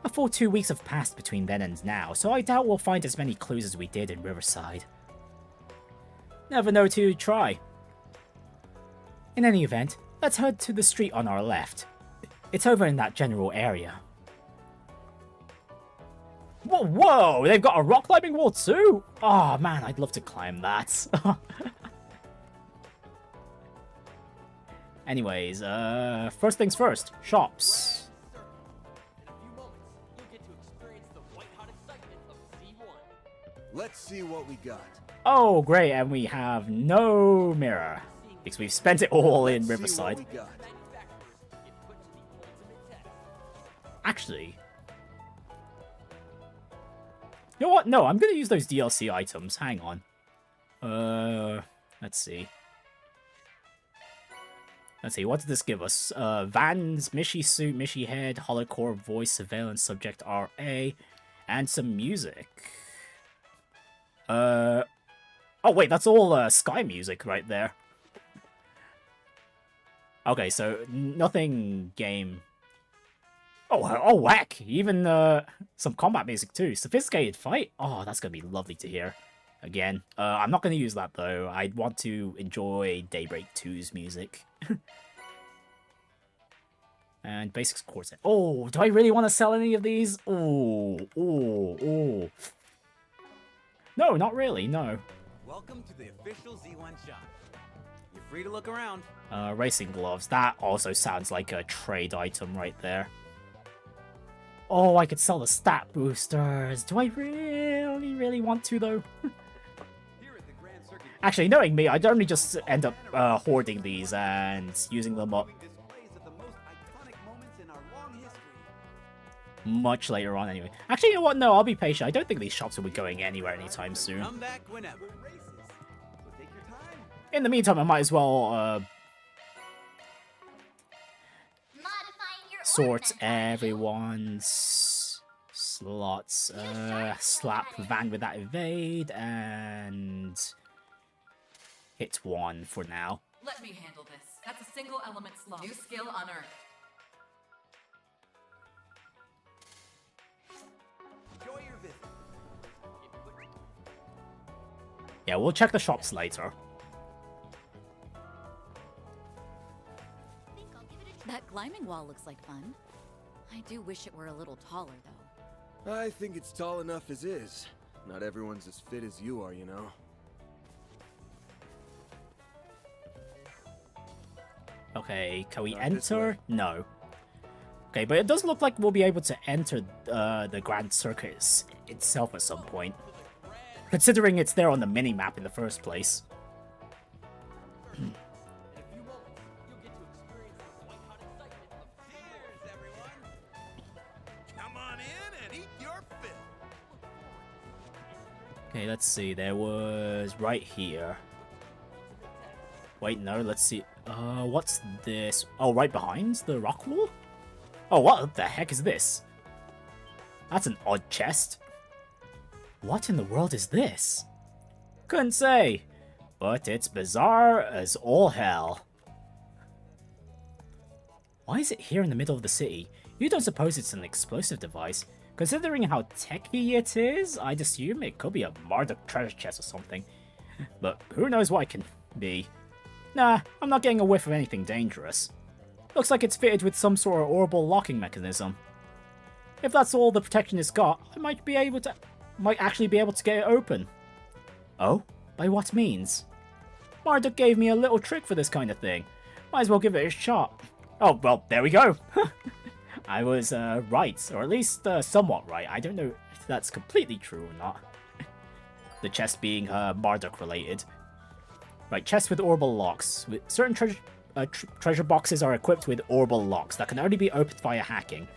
A full 2 weeks have passed between then and now, so I doubt we'll find as many clues as we did in Riverside. Never know till you try. In any event, let's head to the street on our left. It's over in that general area. Whoa, they've got a rock climbing wall too? Oh man, I'd love to climb that. Anyways, first things first, shops. Let's see what we got. Oh, great, and we have no mirror. Because we've spent it all in Riverside. Actually, you know what? No, I'm going to use those DLC items. Hang on. Let's see. What did this give us? Van's Mishi suit, Mishi head, holocore voice, surveillance subject RA, and some music. Oh wait, that's all Sky music right there. Okay, so nothing game. Oh whack! Even some combat music too. Sophisticated fight. Oh, that's gonna be lovely to hear. Again, I'm not gonna use that though. I want to enjoy Daybreak 2's music. And basics quartet. Oh, do I really want to sell any of these? Oh. No, not really. No. Welcome to the official Z1 shop. You're free to look around. Racing gloves. That also sounds like a trade item right there. Oh, I could sell the stat boosters. Do I really want to, though? Actually, knowing me, I'd only just end up hoarding these and using them up much later on anyway. Actually, you know what? No, I'll be patient. I don't think these shops will be going anywhere anytime soon. Come back whenever. So take your time. In the meantime, I might as well sort everyone's slots. Slap Van with that evade, and hit one for now. Let me handle this. That's a single element slot. New skill unearthed. Enjoy your visit. Yeah, we'll check the shops later. That climbing wall looks like fun. I do wish it were a little taller, though. I think it's tall enough as is. Not everyone's as fit as you are, you know. Okay, can we enter? No. Okay, but it does look like we'll be able to enter the Grand Circuit itself at some point. Considering it's there on the mini-map in the first place. Okay, let's see. There was right here. Wait, no, let's see. What's this? Oh, right behind the rock wall? Oh, what the heck is this? That's an odd chest. What in the world is this? Couldn't say, but it's bizarre as all hell. Why is it here in the middle of the city? You don't suppose it's an explosive device? Considering how techy it is, I'd assume it could be a Marduk treasure chest or something. But who knows what it can be. Nah, I'm not getting a whiff of anything dangerous. Looks like it's fitted with some sort of orbital locking mechanism. If that's all the protection it's got, I might actually be able to get it open. Oh? By what means? Marduk gave me a little trick for this kind of thing. Might as well give it a shot. Oh, well, there we go. I was right, or at least somewhat right. I don't know if that's completely true or not. The chest being Marduk related. Right, chest with orbital locks. Certain treasure boxes are equipped with orbital locks that can only be opened via hacking.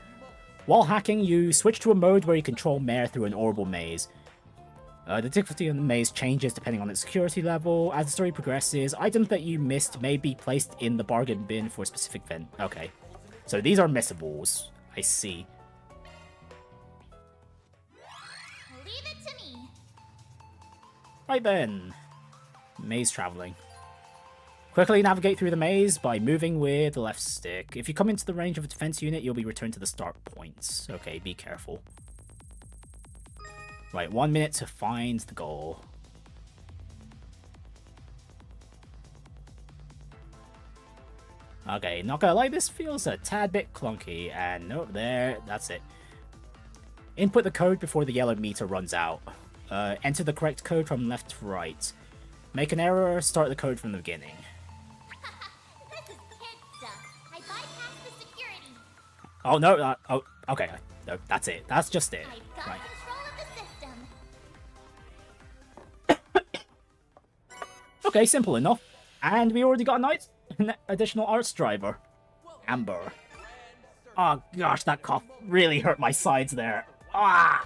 While hacking, you switch to a mode where you control Mare through an orbital maze. The difficulty of the maze changes depending on its security level. As the story progresses, items that you missed may be placed in the bargain bin for a specific event. Okay. So these are missables. I see. Leave it to me. Right then. Maze traveling. Quickly navigate through the maze by moving with the left stick. If you come into the range of a defense unit, you'll be returned to the start points. Okay, be careful. Right, 1 minute to find the goal. Okay, not gonna lie, this feels a tad bit clunky, and nope, there, that's it. Input the code before the yellow meter runs out. Enter the correct code from left to right. Make an error, start the code from the beginning. This is kid stuff. I bypassed the security. Oh, no, oh, okay, no, that's it, that's just it. I've got Right. control of the system. Okay, simple enough. And we already got an additional arts driver. Amber. Oh gosh, that cough really hurt my sides there. Ah!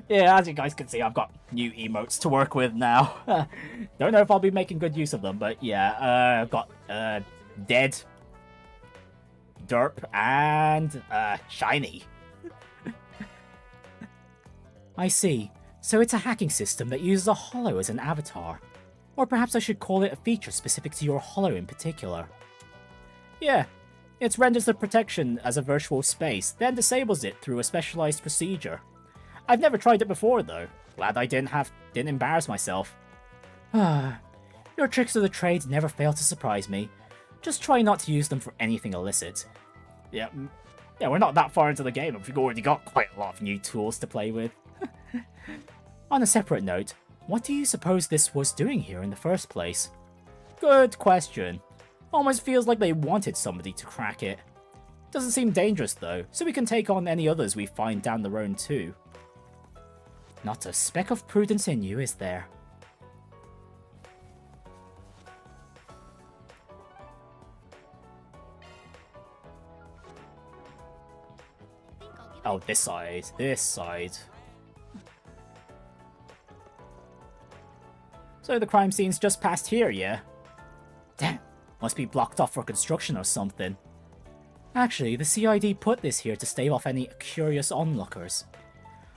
Yeah, as you guys can see, I've got new emotes to work with now. Don't know if I'll be making good use of them, but yeah, I've got Dead, Derp, and Shiny. I see. So it's a hacking system that uses a holo as an avatar. Or perhaps I should call it a feature specific to your holo in particular. Yeah, it renders the protection as a virtual space, then disables it through a specialized procedure. I've never tried it before though. Glad I didn't embarrass myself. Your tricks of the trade never fail to surprise me. Just try not to use them for anything illicit. Yeah, we're not that far into the game, and we've already got quite a lot of new tools to play with. On a separate note, what do you suppose this was doing here in the first place? Good question. Almost feels like they wanted somebody to crack it. Doesn't seem dangerous though, so we can take on any others we find down the road too. Not a speck of prudence in you, is there? Oh, this side. This side. So the crime scene's just past here, yeah? Damn, must be blocked off for construction or something. Actually, the CID put this here to stave off any curious onlookers.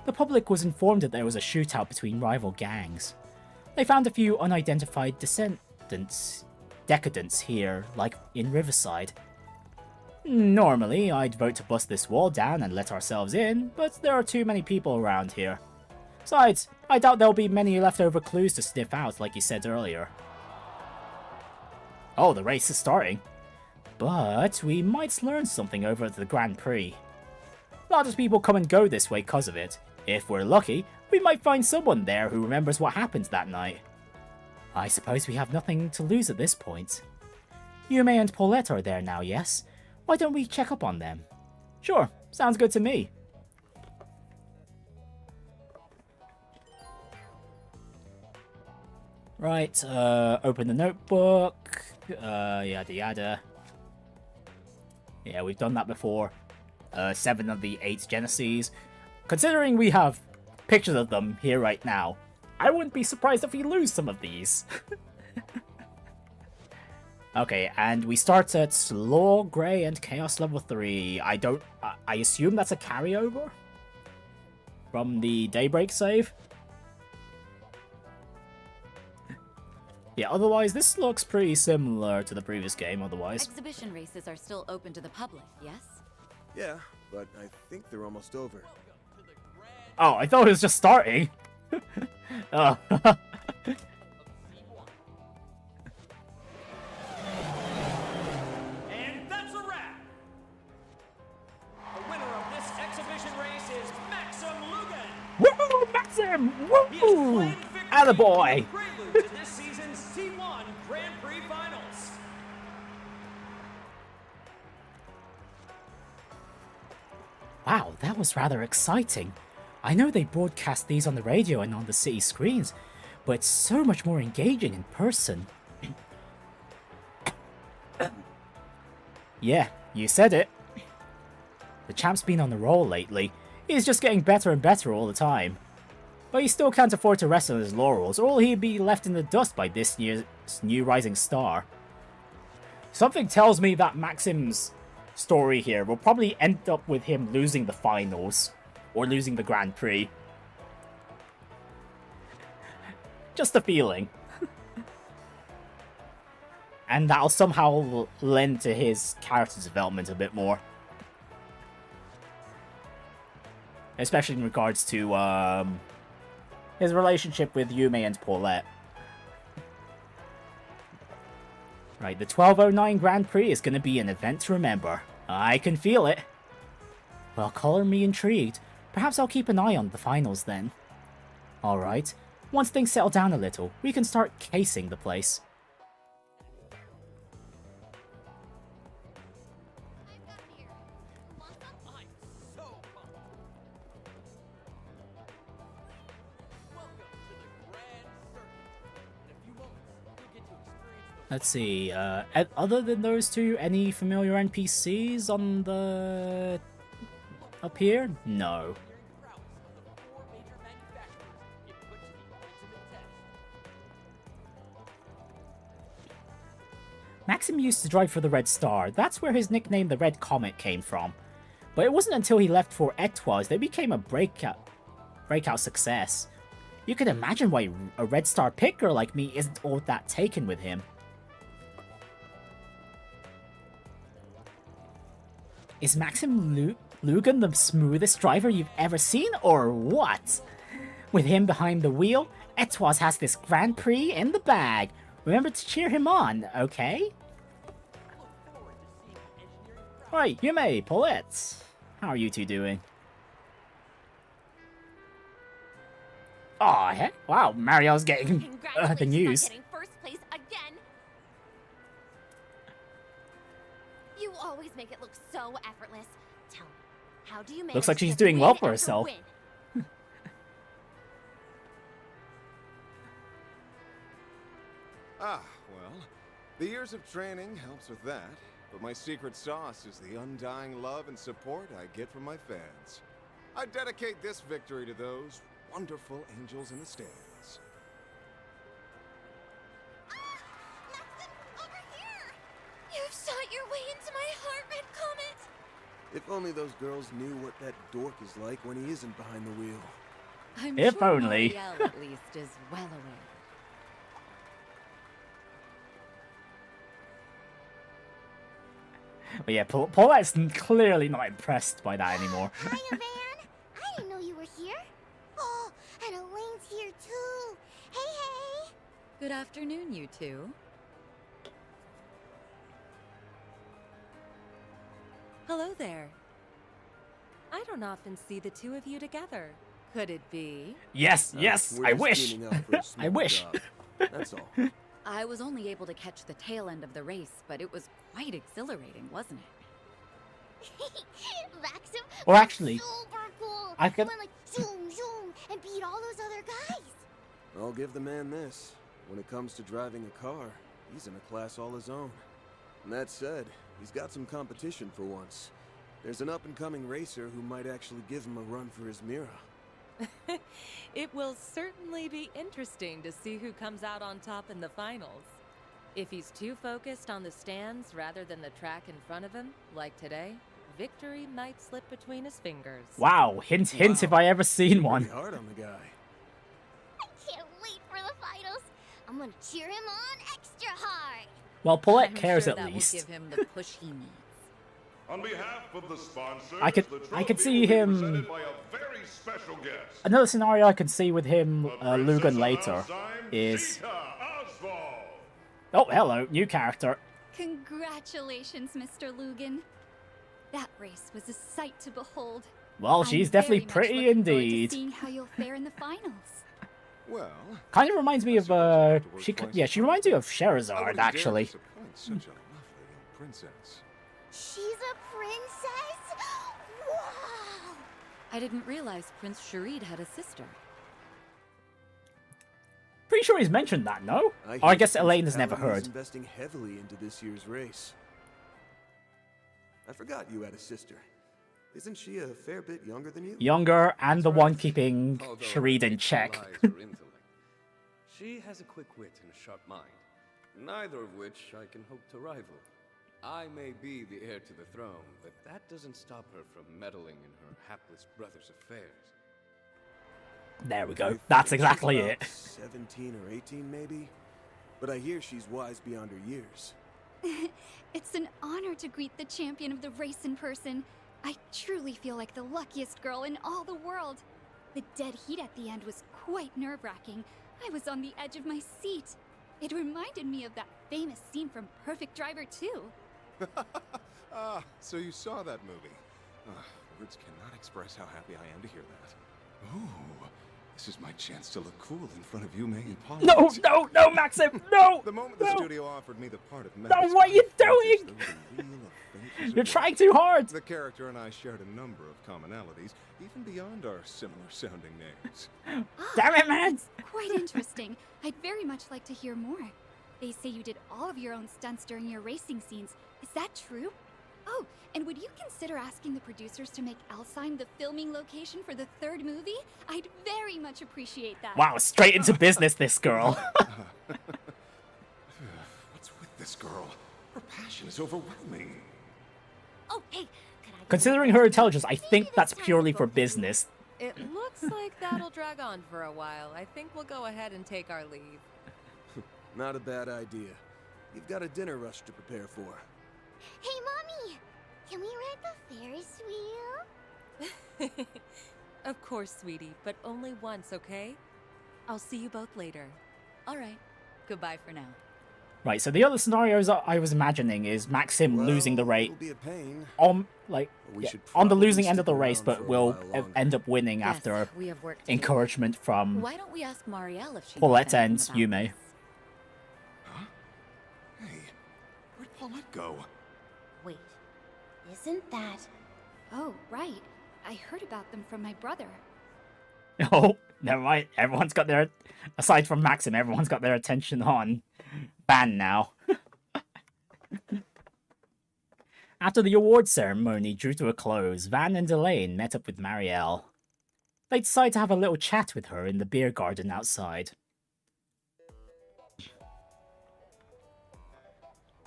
The public was informed that there was a shootout between rival gangs. They found a few unidentified decadents here, like in Riverside. Normally, I'd vote to bust this wall down and let ourselves in, but there are too many people around here. Besides, I doubt there'll be many leftover clues to sniff out, like you said earlier. Oh, the race is starting. But we might learn something over at the Grand Prix. Lots of people come and go this way because of it. If we're lucky, we might find someone there who remembers what happened that night. I suppose we have nothing to lose at this point. Yume and Paulette are there now, yes? Why don't we check up on them? Sure, sounds good to me. Right, open the notebook, yada yada. Yeah, we've done that before. 7 of the 8 Genesees. Considering we have pictures of them here right now, I wouldn't be surprised if we lose some of these. Okay, and we start at Law, Grey, and Chaos level 3. I assume that's a carryover from the Daybreak save. Yeah, otherwise this looks pretty similar to the previous game, otherwise. Exhibition races are still open to the public, yes? Yeah, but I think they're almost over. Oh, I thought it was just starting. Oh. And that's a wrap! The winner of this exhibition race is Maxim Lugan! Woo! Maxim! Woo! Attaboy! Prelude to this season's C1 Grand Prix Finals. Wow, that was rather exciting. I know they broadcast these on the radio and on the city screens, but it's so much more engaging in person. Yeah, you said it. The champ's been on the roll lately. He's just getting better and better all the time. But he still can't afford to rest on his laurels, or he'd be left in the dust by this year's new rising star. Something tells me that Maxim's story here will probably end up with him losing the finals, or losing the Grand Prix. Just a feeling. And that'll somehow lend to his character development a bit more. Especially in regards to his relationship with Yume and Paulette. Right, the 1209 Grand Prix is going to be an event to remember. I can feel it. Well, color me intrigued. Perhaps I'll keep an eye on the finals then. Alright, once things settle down a little, we can start casing the place. Let's see, other than those two, any familiar NPCs on the... up here? No. Maxim used to drive for the Red Star. That's where his nickname, the Red Comet, came from. But it wasn't until he left for Etoise that he became a breakout success. You can imagine why a Red Star picker like me isn't all that taken with him. Is Maxim Lugan the smoothest driver you've ever seen, or what? With him behind the wheel, Etoise has this Grand Prix in the bag. Remember to cheer him on, okay? Right, Yume, Paulette. How are you two doing? Aw, heck, wow, Mario's getting the news. On getting first place again. You always make it look so effortless. Tell me, how do you manage Looks like she's to doing win well for after herself. win? Ah, well, the years of training helps with that, but my secret sauce is the undying love and support I get from my fans. I dedicate this victory to those wonderful angels in the stands. Maxim, over here! You've shot your way into my heart, Red Comet! If only those girls knew what that dork is like when he isn't behind the wheel. I'm If sure only. Marielle, at least, is well aware. But yeah, Paulette's clearly not impressed by that anymore. Hiya, Van. I didn't know you were here. Oh, and Elaine's here too. Hey, hey. Good afternoon, you two. Hello there. I don't often see the two of you together. Could it be? Yes, yes, We're I just wish. teaming up for a I small wish. job. That's all. I was only able to catch the tail end of the race, but it was quite exhilarating, wasn't it? Maxim Or actually, super cool. I could- He went like zoom, zoom, and beat all those other guys. I'll give the man this. When it comes to driving a car, he's in a class all his own. And that said, he's got some competition for once. There's an up-and-coming racer who might actually give him a run for his mirror. It will certainly be interesting to see who comes out on top in the finals. If he's too focused on the stands rather than the track in front of him, like today, victory might slip between his fingers. Wow, hint, hint if I ever seen one. Pretty hard on the guy. I can't wait for the finals. I'm gonna cheer him on extra hard. Well, Paulette I'm cares sure at that will least. give him the push he needs. On behalf of the sponsors, I could see him. presented by a very special guest. Another scenario I could see with him, Lugan later, is. Oh, hello, new character. Congratulations, Mr. Lugan. That race was a sight to behold. Well, she's I'm definitely very much pretty looking forward to indeed. seeing how you'll fare in the finals. Well, Kind of reminds me of she reminds me of Sherazade actually. Such a lovely young princess. She's a princess? Wow! I didn't realize Prince Sharid had a sister. Pretty sure he's mentioned that, no? Or I guess Elaine has never heard. Investing heavily into this year's race. I forgot you had a sister. Isn't she a fair bit younger than you? Younger and the one keeping Sharid in check. She has a quick wit and a sharp mind, neither of which I can hope to rival. I may be the heir to the throne, but that doesn't stop her from meddling in her hapless brother's affairs. There we go. That's exactly it. 17 or 18 maybe? But I hear she's wise beyond her years. It's an honor to greet the champion of the race in person. I truly feel like the luckiest girl in all the world. The dead heat at the end was quite nerve-wracking. I was on the edge of my seat. It reminded me of that famous scene from Perfect Driver 2. Ah, so you saw that movie. Words cannot express how happy I am to hear that. Ooh, this is my chance to look cool in front of you, May and Paul. No, no, no, Maxim, no! The moment no. the studio offered me the part of No, Max, what are you I felt as doing? though the wheel of fate was You're at trying work. too hard. The character and I shared a number of commonalities, even beyond our similar-sounding names. Damn it, man! It's quite interesting. I'd very much like to hear more. They say you did all of your own stunts during your racing scenes. Is that true? Oh, and would you consider asking the producers to make Alsheim the filming location for the third movie? I'd very much appreciate that. Wow, straight into business, this girl. What's with this girl? Her passion is overwhelming. Oh, hey, Considering her intelligence, I think that's purely for business. It looks like that'll drag on for a while. I think we'll go ahead and take our leave. Not a bad idea. You've got a dinner rush to prepare for. Hey, Mommy! Can we ride the Ferris wheel? Of course, sweetie, but only once, okay? I'll see you both later. All right. Goodbye for now. Right, so the other scenarios I was imagining is Maxim losing the race It'll be a pain. on We should on the probably losing end of stick the race, around but for a will while longer. end up winning Yes, after we have work to do. encouragement from Why don't we ask Marielle if she knows Paulette anything and about Yume. this? Hey, where'd Paulette go? Wait, isn't that... Oh, right. I heard about them from my brother. Oh, never mind. Everyone's got their, aside from Maxim, everyone's got their attention on Van now. After the award ceremony drew to a close, Van and Elaine met up with Marielle. They decided to have a little chat with her in the beer garden outside.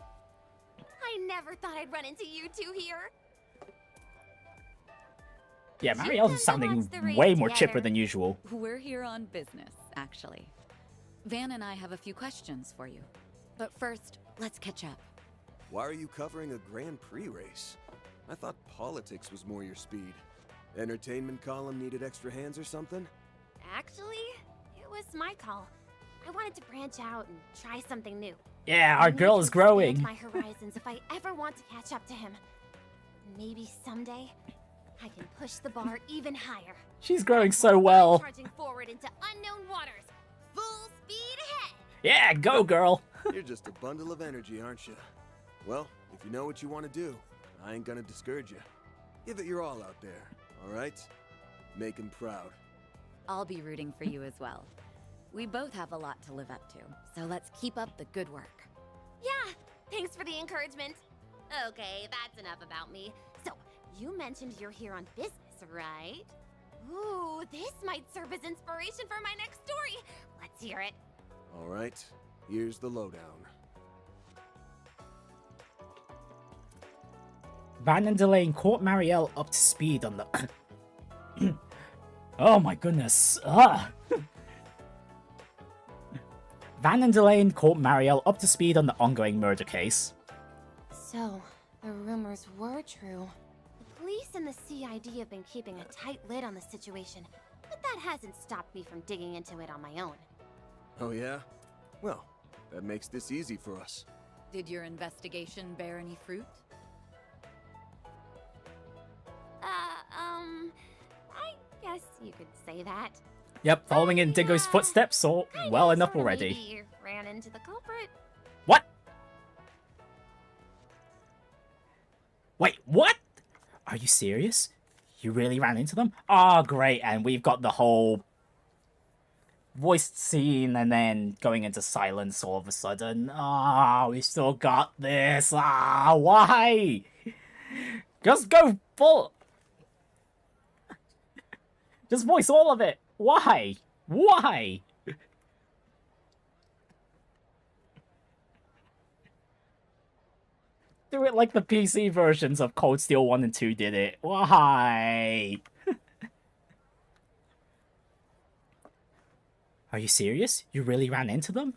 I never thought I'd run into you two here. Yeah, Marielle's sounding way more chipper than usual. We're here on business, actually. Van and I have a few questions for you. But first, let's catch up. Why are you covering a Grand Prix race? I thought politics was more your speed. Entertainment column needed extra hands or something? Actually, it was my call. I wanted to branch out and try something new. Yeah, our girl is growing. My horizons if I ever want to catch up to him. Maybe someday I can push the bar even higher. She's growing so well. Charging forward into unknown waters. Full speed ahead. Yeah, go girl. You're just a bundle of energy, aren't you? Well, if you know what you want to do, I ain't gonna discourage you. Give it your all out there, all right? Make him proud. I'll be rooting for you as well. We both have a lot to live up to, so let's keep up the good work. Yeah, thanks for the encouragement. Okay, that's enough about me. So, you mentioned you're here on business, right? Ooh, this might serve as inspiration for my next story. Let's hear it. All right, here's the lowdown. Van and Delane caught Marielle up to speed on the... Oh my goodness. Van and Delane caught Marielle up to speed on the ongoing murder case. So, the rumors were true. The police and the CID have been keeping a tight lid on the situation, but that hasn't stopped me from digging into it on my own. Oh yeah? Well, that makes this easy for us. Did your investigation bear any fruit? I guess you could say that. Yep, following in Dingo's footsteps, so well enough already. Maybe ran into the culprit. What? Wait, what? Are you serious? You really ran into them? Ah, great, and we've got the whole voiced scene and then going into silence all of a sudden. Ah, we still got this. Ah, why? Just go full... Just voice all of it. Why? Why? Do it like the PC versions of Cold Steel 1 and 2 did it. Why? Are you serious? You really ran into them?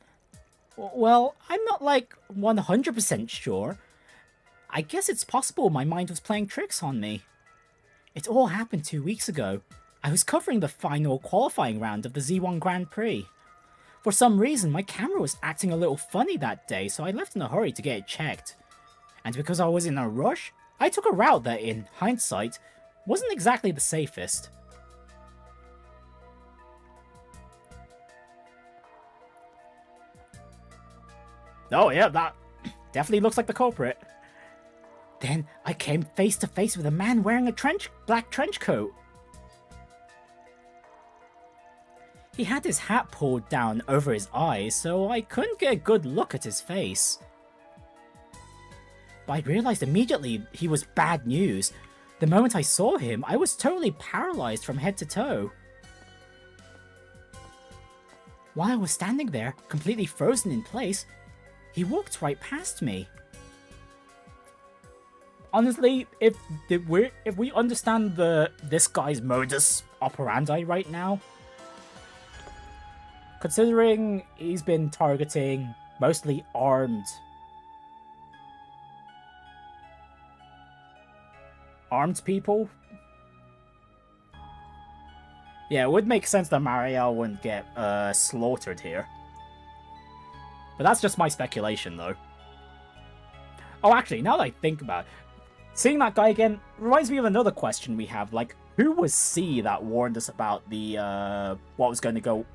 Well, I'm not like 100% sure. I guess it's possible my mind was playing tricks on me. It all happened 2 weeks ago. I was covering the final qualifying round of the Z1 Grand Prix. For some reason, my camera was acting a little funny that day, so I left in a hurry to get it checked. And because I was in a rush, I took a route that, in hindsight, wasn't exactly the safest. Oh yeah, that definitely looks like the culprit. Then I came face to face with a man wearing a black trench coat. He had his hat pulled down over his eyes, so I couldn't get a good look at his face. But I realized immediately he was bad news. The moment I saw him, I was totally paralyzed from head to toe. While I was standing there, completely frozen in place, he walked right past me. Honestly, if we understand this guy's modus operandi right now, considering he's been targeting mostly armed people, yeah, it would make sense that Marielle wouldn't get slaughtered here. But that's just my speculation, though. Oh, actually, now that I think about it, seeing that guy again reminds me of another question we have. Like, who was C that warned us about the what was going to go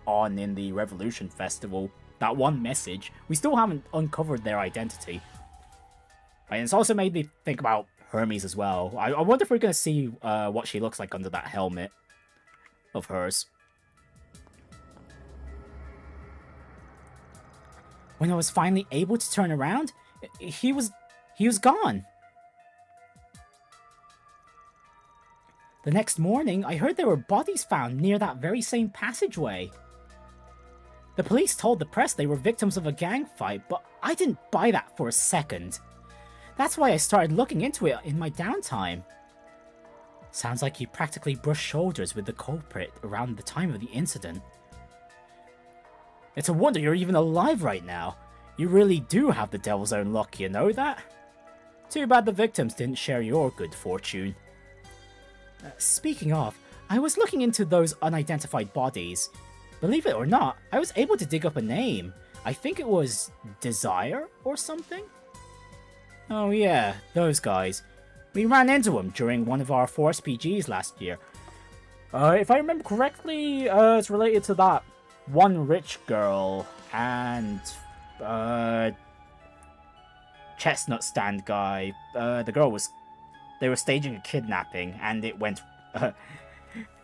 on in the Revolution Festival? That one message. We still haven't uncovered their identity. And it's also made me think about Hermes as well. I wonder if we're going to see what she looks like under that helmet of hers. When I was finally able to turn around, he was gone. The next morning, I heard there were bodies found near that very same passageway. The police told the press they were victims of a gang fight, but I didn't buy that for a second. That's why I started looking into it in my downtime. Sounds like you practically brushed shoulders with the culprit around the time of the incident. It's a wonder you're even alive right now. You really do have the devil's own luck, you know that? Too bad the victims didn't share your good fortune. Speaking of, I was looking into those unidentified bodies. Believe it or not, I was able to dig up a name. I think it was Desire or something? Oh yeah, those guys. We ran into them during one of our 4SPGs last year. If I remember correctly, it's related to that one rich girl and chestnut stand guy. The girl was... They were staging a kidnapping and it went... and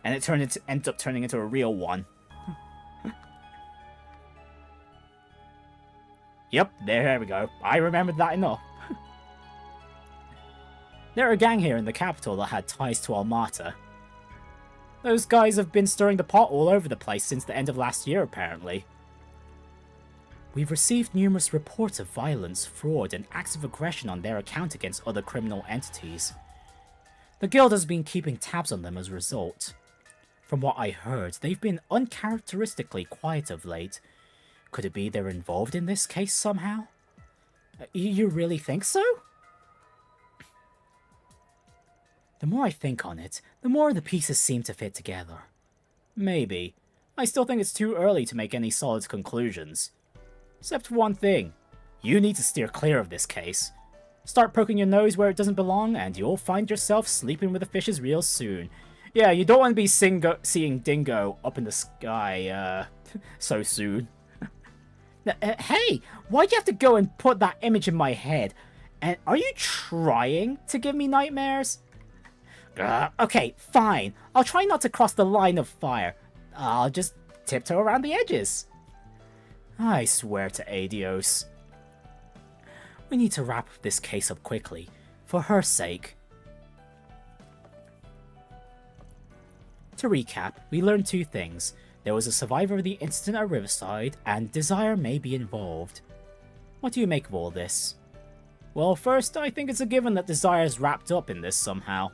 it ended up turning into a real one. Yep, there we go. I remembered that enough. There are a gang here in the capital that had ties to Almata. Those guys have been stirring the pot all over the place since the end of last year, apparently. We've received numerous reports of violence, fraud, and acts of aggression on their account against other criminal entities. The guild has been keeping tabs on them as a result. From what I heard, they've been uncharacteristically quiet of late. Could it be they're involved in this case somehow? You really think so? The more I think on it, the more the pieces seem to fit together. Maybe. I still think it's too early to make any solid conclusions. Except one thing. You need to steer clear of this case. Start poking your nose where it doesn't belong, and you'll find yourself sleeping with the fishes real soon. Yeah, you don't want to be seeing Dingo up in the sky, so soon. Hey, why'd you have to go and put that image in my head? And are you trying to give me nightmares? Okay, fine. I'll try not to cross the line of fire. I'll just tiptoe around the edges. I swear to Adios. We need to wrap this case up quickly, for her sake. To recap, we learned two things. There was a survivor of the incident at Riverside, and Desire may be involved. What do you make of all this? Well, first, I think it's a given that Desire's wrapped up in this somehow.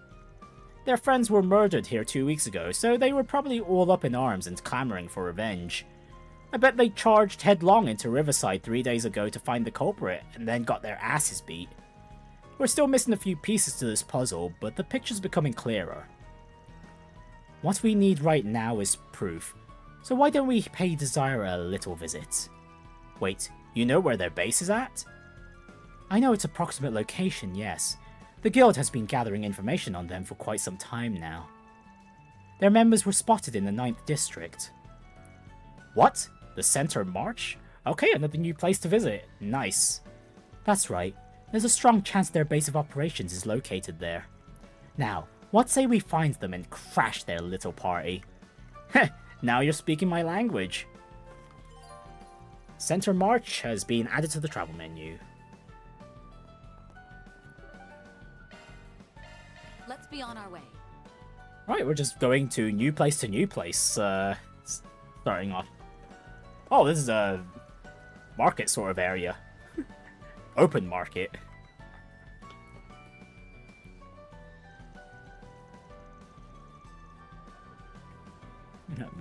Their friends were murdered here 2 weeks ago, so they were probably all up in arms and clamoring for revenge. I bet they charged headlong into Riverside 3 days ago to find the culprit, and then got their asses beat. We're still missing a few pieces to this puzzle, but the picture's becoming clearer. What we need right now is proof, so why don't we pay Desire a little visit? Wait, you know where their base is at? I know its approximate location, yes. The guild has been gathering information on them for quite some time now. Their members were spotted in the 9th district. What? The Center March? Okay, another new place to visit. Nice. That's right. There's a strong chance their base of operations is located there. Now, what say we find them and crash their little party? Heh, now you're speaking my language. Center March has been added to the travel menu. Let's be on our way. Right, we're just going to new place, starting off. Oh, this is a market sort of area. Open market.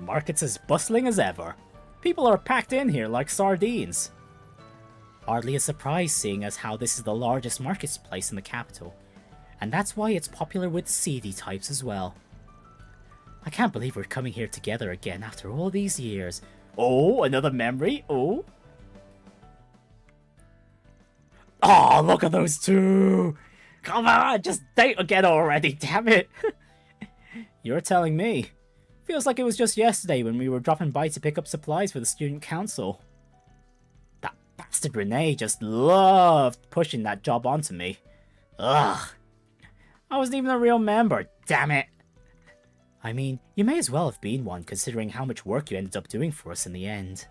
Market's as bustling as ever. People are packed in here like sardines. Hardly a surprise seeing as how this is the largest marketplace in the capital. And that's why it's popular with seedy types as well. I can't believe we're coming here together again after all these years. Oh, another memory? Oh. Oh, look at those two! Come on, just date again already, damn it! You're telling me. Feels like it was just yesterday when we were dropping by to pick up supplies for the student council. That bastard Renee just loved pushing that job onto me. Ugh. I wasn't even a real member, damn it! I mean, you may as well have been one considering how much work you ended up doing for us in the end.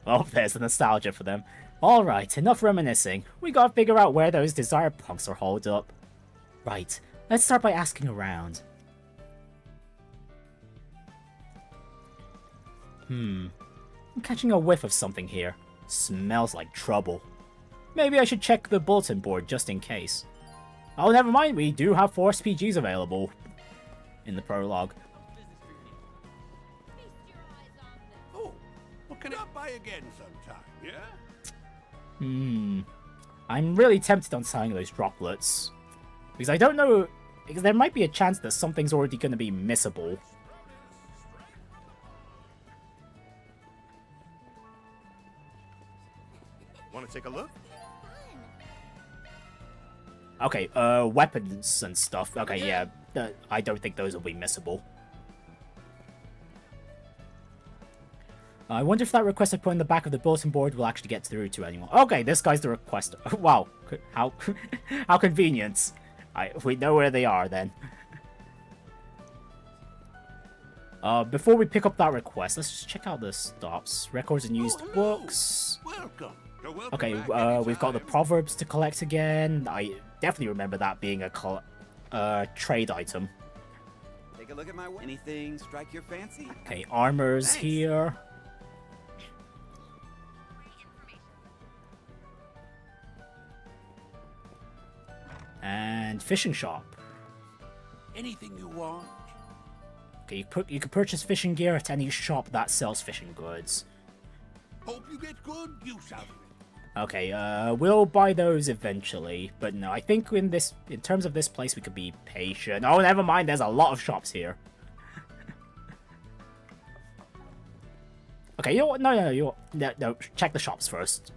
Oh, there's the nostalgia for them. Alright, enough reminiscing. We gotta figure out where those Desire punks are holed up. Right, let's start by asking around. I'm catching a whiff of something here. Smells like trouble. Maybe I should check the bulletin board just in case. Oh, never mind, we do have 4 SPGs available in the prologue. Oh, well, can I stop by again sometime, yeah? I'm really tempted on selling those droplets. Because I don't know... Because there might be a chance that something's already going to be missable. Want to take a look? Okay, weapons and stuff. Okay, yeah. I don't think those will be missable. I wonder if that request I put in the back of the bulletin board will actually get through to anyone. Okay, this guy's the requester. Wow, how how convenient. We know where they are then. Before we pick up that request, let's just check out the stops. Records and used books. Welcome. Okay, we've got the proverbs to collect again. I definitely remember that being a trade item. Take a look at my anything strike your fancy? Okay, armors here. And fishing shop. Anything you want? Okay, you can purchase fishing gear at any shop that sells fishing goods. Hope you get good use out of it. Okay, we'll buy those eventually, but no, I think in terms of this place, we could be patient. Oh, never mind, there's a lot of shops here. Okay, you know what? No, check the shops first.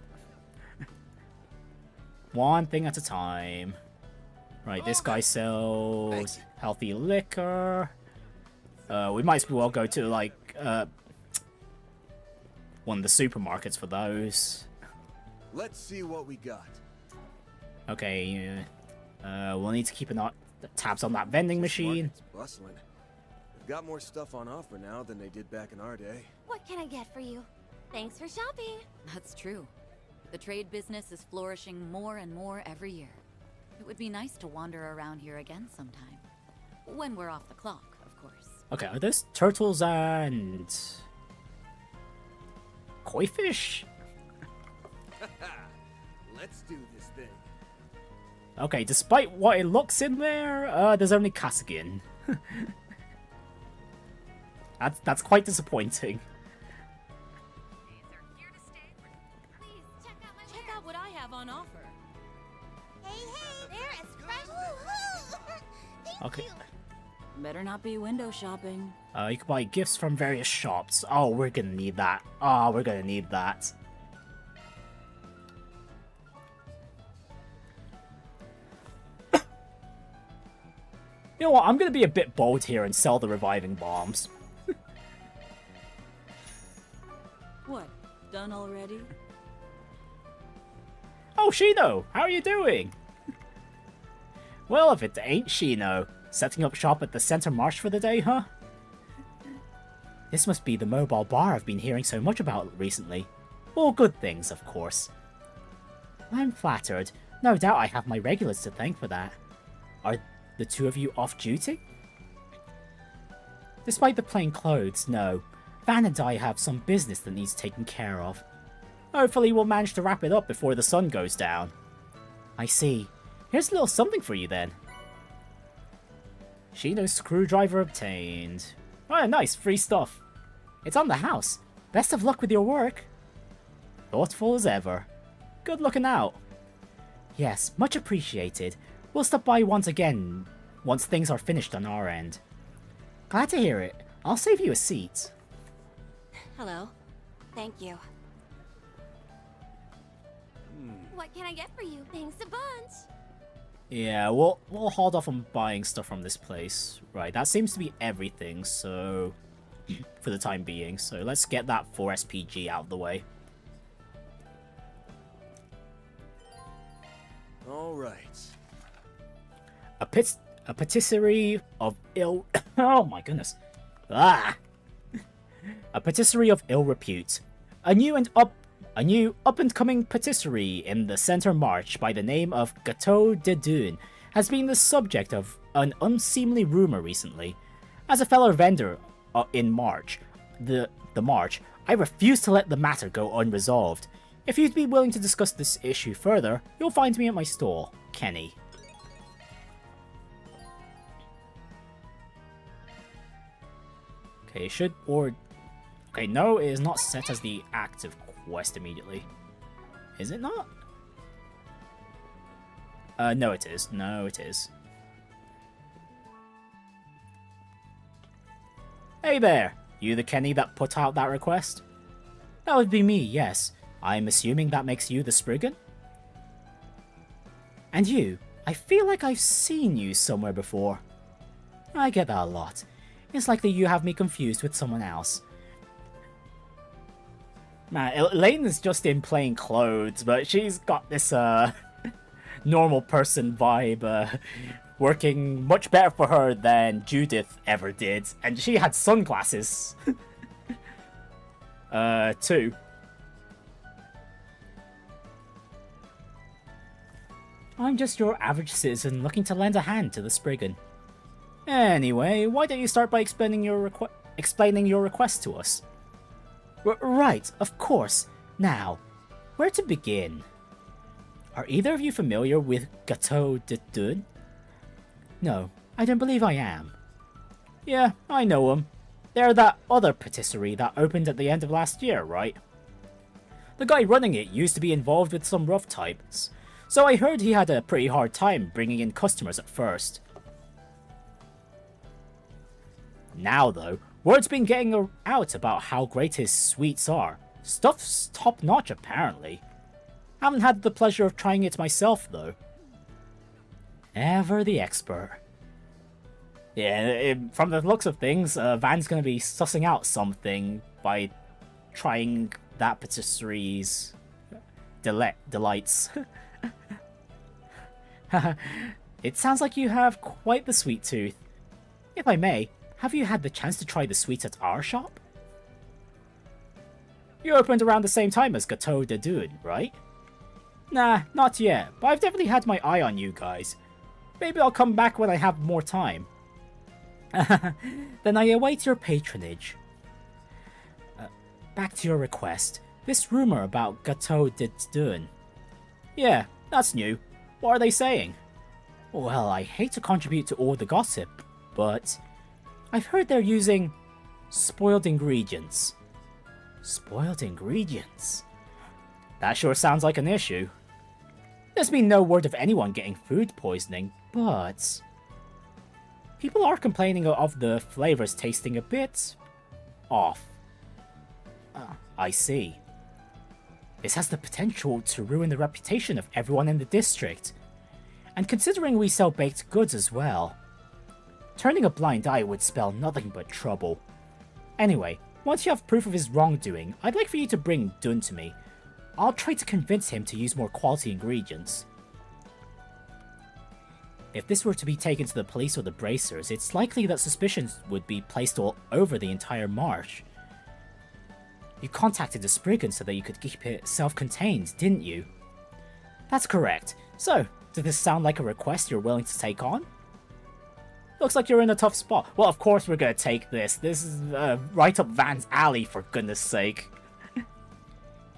One thing at a time. Right, this guy sells healthy liquor. We might as well go to, like, one of the supermarkets for those. Let's see what we got. Okay, we'll need to keep tabs on that vending machine. It's bustling. They've got more stuff on offer now than they did back in our day. What can I get for you? Thanks for shopping. That's true. The trade business is flourishing more and more every year. It would be nice to wander around here again sometime. When we're off the clock, of course. Okay, are those turtles and... koi fish? Let's do this thing. Okay, despite what it looks in there, there's only Cassigan. That's quite disappointing. Check out what I have on offer. They're as fresh. Okay. Better not be window shopping. You can buy gifts from various shops. Oh, we're gonna need that. Oh, we're gonna need that. You know what? I'm gonna be a bit bold here and sell the reviving bombs. What? Done already? Oh, Shino! How are you doing? Well, if it ain't Shino. Setting up shop at the Center Marsh for the day, huh? This must be the mobile bar I've been hearing so much about recently. All good things, of course. I'm flattered. No doubt I have my regulars to thank for that. Are the two of you off duty? Despite the plain clothes, no. Van and I have some business that needs taken care of. Hopefully we'll manage to wrap it up before the sun goes down. I see. Here's a little something for you then. Shino's screwdriver obtained. Oh, nice, free stuff. It's on the house. Best of luck with your work. Thoughtful as ever. Good looking out. Yes, much appreciated. We'll stop by once again, once things are finished on our end. Glad to hear it. I'll save you a seat. Hello. Thank you. What can I get for you? Thanks a bunch. Yeah, we'll hold off on buying stuff from this place. Right, that seems to be everything, so... for the time being. So let's get that 4 SPG out of the way. Alright. A Pâtisserie of ill... oh my goodness. Ah! A Pâtisserie of ill repute. A new up-and-coming patisserie in the Center March by the name of Gâteau de Dune has been the subject of an unseemly rumor recently. As a fellow vendor in March, the March, I refuse to let the matter go unresolved. If you'd be willing to discuss this issue further, you'll find me at my stall, Kenny. Okay, okay, no, it is not set as the active quest immediately. Is it not? No it is. No it is. Hey there! You the Kenny that put out that request? That would be me, yes. I'm assuming that makes you the Spriggan? And you? I feel like I've seen you somewhere before. I get that a lot. It's likely you have me confused with someone else. Man, Elaine is just in plain clothes, but she's got this, normal person vibe, working much better for her than Judith ever did, and she had sunglasses. Too. I'm just your average citizen looking to lend a hand to the Spriggan. Anyway, why don't you start by explaining your request to us? Right, of course. Now, where to begin? Are either of you familiar with Gâteau de Dune? No, I don't believe I am. Yeah, I know them. They're that other patisserie that opened at the end of last year, right? The guy running it used to be involved with some rough types, so I heard he had a pretty hard time bringing in customers at first. Now though, word's been getting out about how great his sweets are. Stuff's top-notch apparently. Haven't had the pleasure of trying it myself though. Ever the expert. Yeah, from the looks of things, Van's gonna be sussing out something by trying that patisserie's delights. It sounds like you have quite the sweet tooth. If I may, have you had the chance to try the sweets at our shop? You opened around the same time as Gâteau de Dune, right? Nah, not yet, but I've definitely had my eye on you guys. Maybe I'll come back when I have more time. Then I await your patronage. Back to your request. This rumor about Gâteau de Dune. Yeah, that's new. What are they saying? Well, I hate to contribute to all the gossip, but I've heard they're using spoiled ingredients. Spoiled ingredients? That sure sounds like an issue. There's been no word of anyone getting food poisoning, but people are complaining of the flavors tasting a bit off. I see. This has the potential to ruin the reputation of everyone in the district. And considering we sell baked goods as well, turning a blind eye would spell nothing but trouble. Anyway, once you have proof of his wrongdoing, I'd like for you to bring Dune to me. I'll try to convince him to use more quality ingredients. If this were to be taken to the police or the bracers, it's likely that suspicions would be placed all over the entire marsh. You contacted the Spriggan so that you could keep it self-contained, didn't you? That's correct. So, does this sound like a request you're willing to take on? Looks like you're in a tough spot. Well, of course we're gonna take this. This is right up Van's alley, for goodness sake.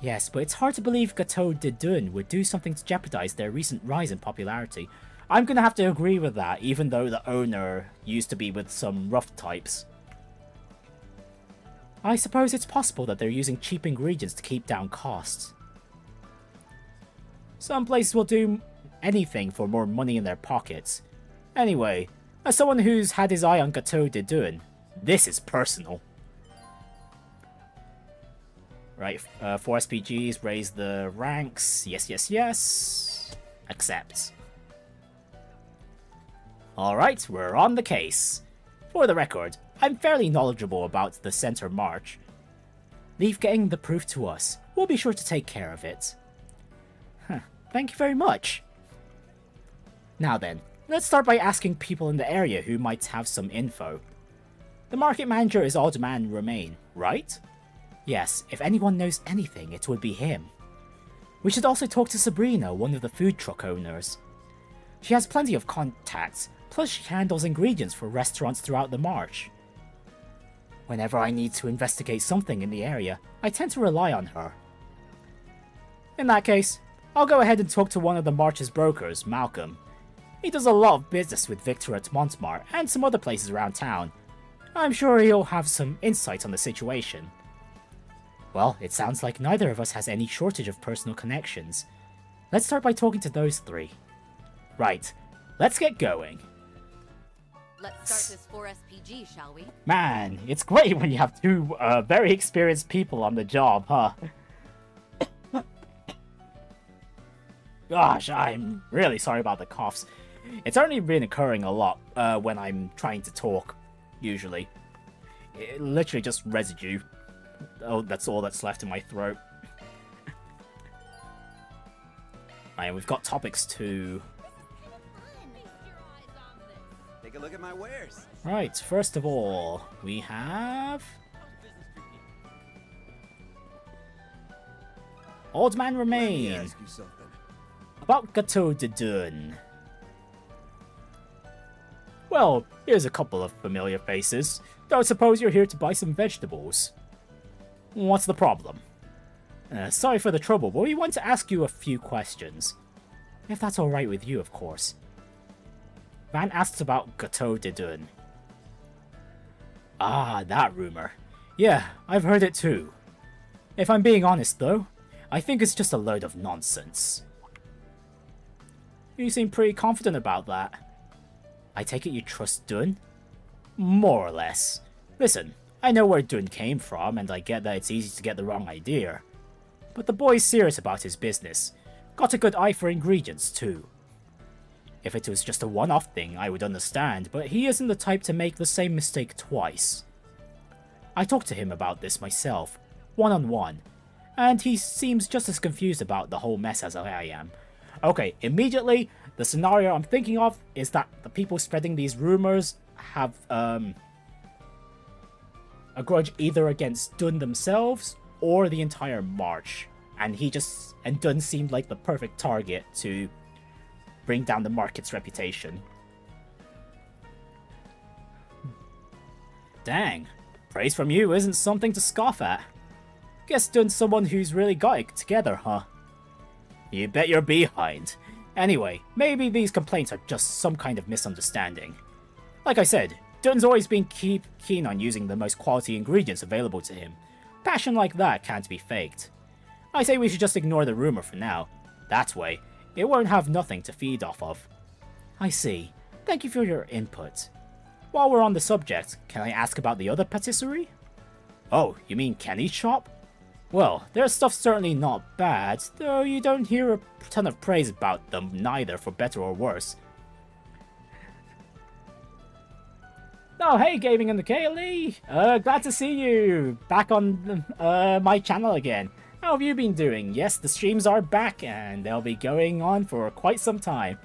Yes, but it's hard to believe Gâteau de Dune would do something to jeopardize their recent rise in popularity. I'm gonna have to agree with that, even though the owner used to be with some rough types. I suppose it's possible that they're using cheap ingredients to keep down costs. Some places will do anything for more money in their pockets. Anyway, as someone who's had his eye on Gâteau de Dune, this is personal. Right, 4 SPGs, raise the ranks. Yes, yes, yes. Accept. Alright, we're on the case. For the record, I'm fairly knowledgeable about the Center March. Leave getting the proof to us. We'll be sure to take care of it. Thank you very much. Now then, let's start by asking people in the area who might have some info. The market manager is Alderman Romaine, right? Yes, if anyone knows anything, it would be him. We should also talk to Sabrina, one of the food truck owners. She has plenty of contacts, plus she handles ingredients for restaurants throughout the march. Whenever I need to investigate something in the area, I tend to rely on her. In that case, I'll go ahead and talk to one of the March's brokers, Malcolm. He does a lot of business with Victor at Montmar and some other places around town. I'm sure he'll have some insight on the situation. Well, it sounds like neither of us has any shortage of personal connections. Let's start by talking to those three. Right, let's get going. Let's start this 4SPG, shall we? Man, it's great when you have two very experienced people on the job, huh? Gosh, I'm really sorry about the coughs. It's only been occurring a lot when I'm trying to talk, usually. It literally just residue. Oh, that's all that's left in my throat. And we've got topics too. Take a look at my wares. Right, first of all, we have... Old Man Remain. Let me ask you something. About Gateau de Dun. Well, here's a couple of familiar faces, though I suppose you're here to buy some vegetables. What's the problem? Sorry for the trouble, but we want to ask you a few questions. If that's alright with you, of course. Van asks about Gateau de Dun. Ah, that rumor. Yeah, I've heard it too. If I'm being honest though, I think it's just a load of nonsense. You seem pretty confident about that. I take it you trust Dun? More or less. Listen, I know where Dun came from, and I get that it's easy to get the wrong idea. But the boy's serious about his business. Got a good eye for ingredients, too. If it was just a one-off thing, I would understand, but he isn't the type to make the same mistake twice. I talked to him about this myself, one-on-one, and he seems just as confused about the whole mess as I am. Okay, immediately, the scenario I'm thinking of is that the people spreading these rumors have a grudge either against Dun themselves or the entire march, and Dun seemed like the perfect target to bring down the market's reputation. Dang, praise from you isn't something to scoff at. Guess Dun's someone who's really got it together, huh? You bet your behind. Anyway, maybe these complaints are just some kind of misunderstanding. Like I said, Dun's always been keen on using the most quality ingredients available to him. Passion like that can't be faked. I say we should just ignore the rumor for now. That way, it won't have nothing to feed off of. I see. Thank you for your input. While we're on the subject, can I ask about the other pâtisserie? Oh, you mean Kenny's shop? Well, their stuff's certainly not bad, though you don't hear a ton of praise about them neither, for better or worse. Oh, hey, Gaming in the Kaylee! Glad to see you back on my channel again. How have you been doing? Yes, the streams are back, and they'll be going on for quite some time.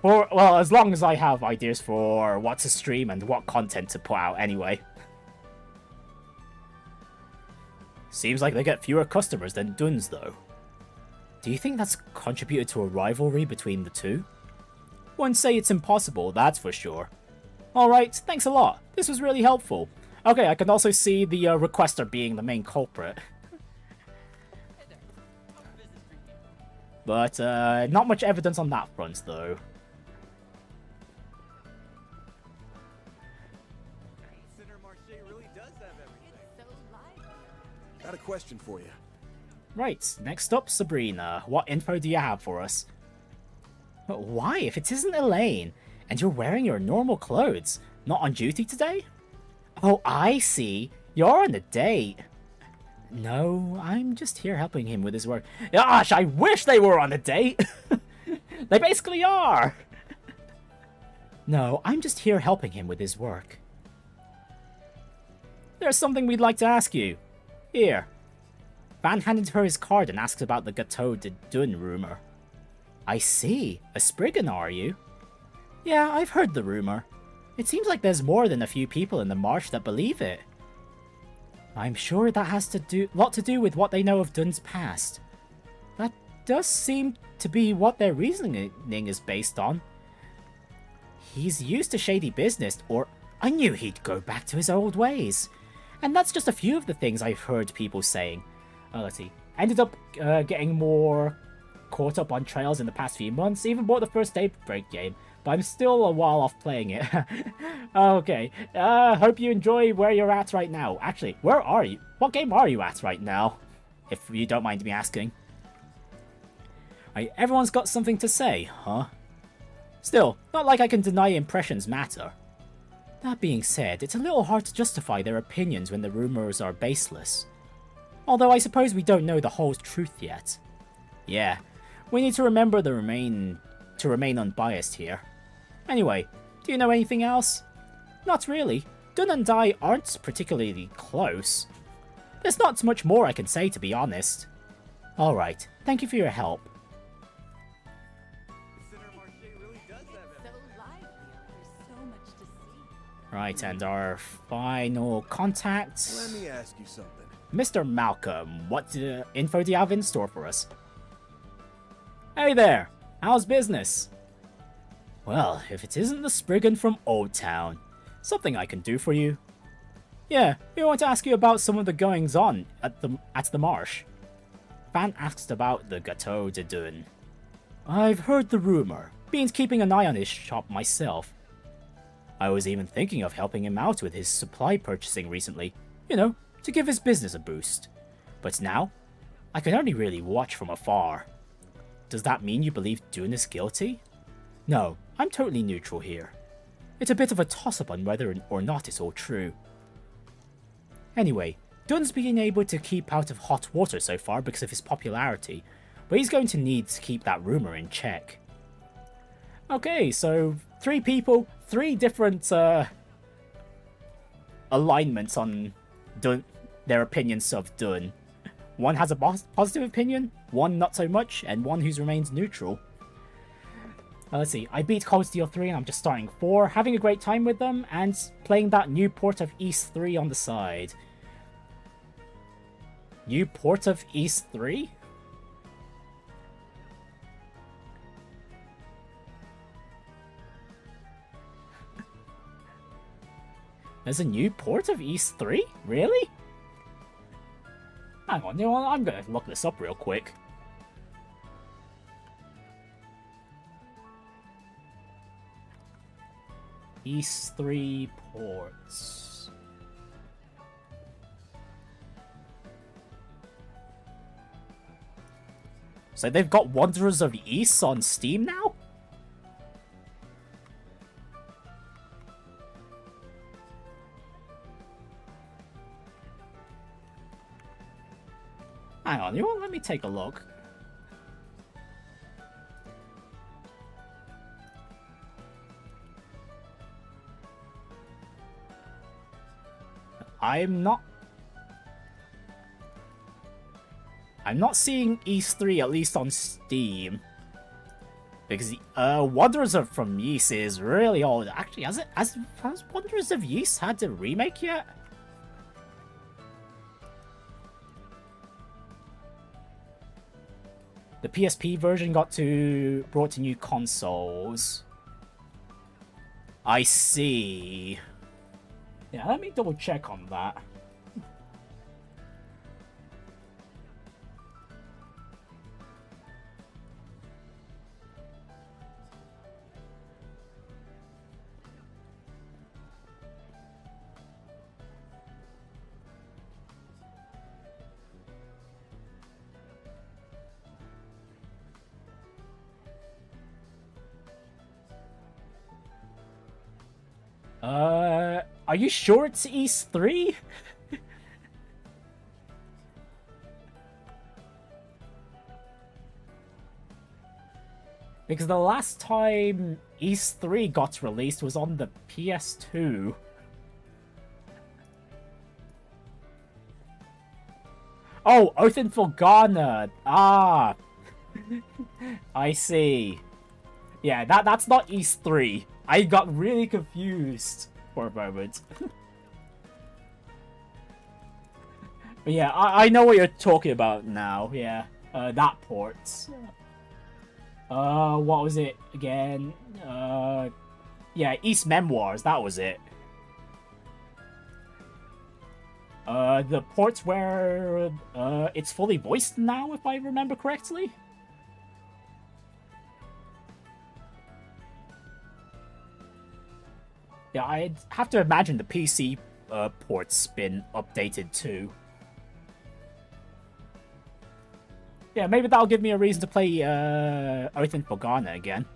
Well, as long as I have ideas for what to stream and what content to put out anyway. Seems like they get fewer customers than Dun's, though. Do you think that's contributed to a rivalry between the two? Wouldn't say it's impossible, that's for sure. Alright, thanks a lot. This was really helpful. Okay, I can also see the requester being the main culprit. But, not much evidence on that front, though. Got a question for you. Right, next up, Sabrina. What info do you have for us? But why, if it isn't Elaine, and you're wearing your normal clothes? Not on duty today? Oh, I see. You're on a date. No, I'm just here helping him with his work. Gosh, I wish they were on a date! They basically are! No, I'm just here helping him with his work. There's something we'd like to ask you. Here. Van handed her his card and asked about the Gateau de Dun rumor. I see. A Spriggan, are you? Yeah, I've heard the rumor. It seems like there's more than a few people in the marsh that believe it. I'm sure that has a lot to do with what they know of Dun's past. That does seem to be what their reasoning is based on. He's used to shady business, or I knew he'd go back to his old ways. And that's just a few of the things I've heard people saying. Let's see. ended up getting more caught up on Trails in the past few months, even bought the first Daybreak game, but I'm still a while off playing it. Okay, hope you enjoy where you're at right now. Actually, where are you? What game are you at right now? If you don't mind me asking. Right, everyone's got something to say, huh? Still, not like I can deny impressions matter. That being said, it's a little hard to justify their opinions when the rumors are baseless. Although I suppose we don't know the whole truth yet. Yeah, we need to remember to remain unbiased here. Anyway, do you know anything else? Not really. Dun and I aren't particularly close. There's not much more I can say, to be honest. Alright, thank you for your help. Right, and our final contact. Let me ask you something. Mr. Malcolm, what info do you have in store for us? Hey there, how's business? Well, if it isn't the Spriggan from Old Town, something I can do for you. Yeah, we want to ask you about some of the goings-on at the Marsh. Fan asked about the Gâteau de Dune. I've heard the rumor, been keeping an eye on his shop myself. I was even thinking of helping him out with his supply purchasing recently, you know, to give his business a boost. But now, I can only really watch from afar. Does that mean you believe Dune is guilty? No, I'm totally neutral here. It's a bit of a toss-up on whether or not it's all true. Anyway, Dune's been able to keep out of hot water so far because of his popularity, but he's going to need to keep that rumor in check. Okay, so 3 people, 3 different alignments on Dune, their opinions of Dune. One has a positive opinion, one not so much, and one who's remains neutral. Let's see, I beat Cold Steel 3 and I'm just starting 4, having a great time with them, and playing that new Port of East 3 on the side. New Port of East 3? There's a new Port of East 3? Really? Hang on, you know what? I'm gonna look this up real quick. East 3 ports. So they've got Wanderers of East on Steam now? Hang on, you know what? Let me take a look. I'm not seeing East 3, at least on Steam. Because Wanderers from Ys is really old. Actually, has Wanderers of Ys had a remake yet? The PSP version brought to new consoles. I see. Yeah, let me double check on that. Are you sure it's East 3? Because the last time East 3 got released was on the PS2. Oh, Oath in Fulgana. Ah. I see. Yeah, that's not East 3. I got really confused for a moment. But yeah, I know what you're talking about now. Yeah, that port. What was it again? Yeah, East Memoirs. That was it. The ports where it's fully voiced now, if I remember correctly. Yeah, I'd have to imagine the PC port's been updated too. Yeah, maybe that'll give me a reason to play Oath in Forgana again.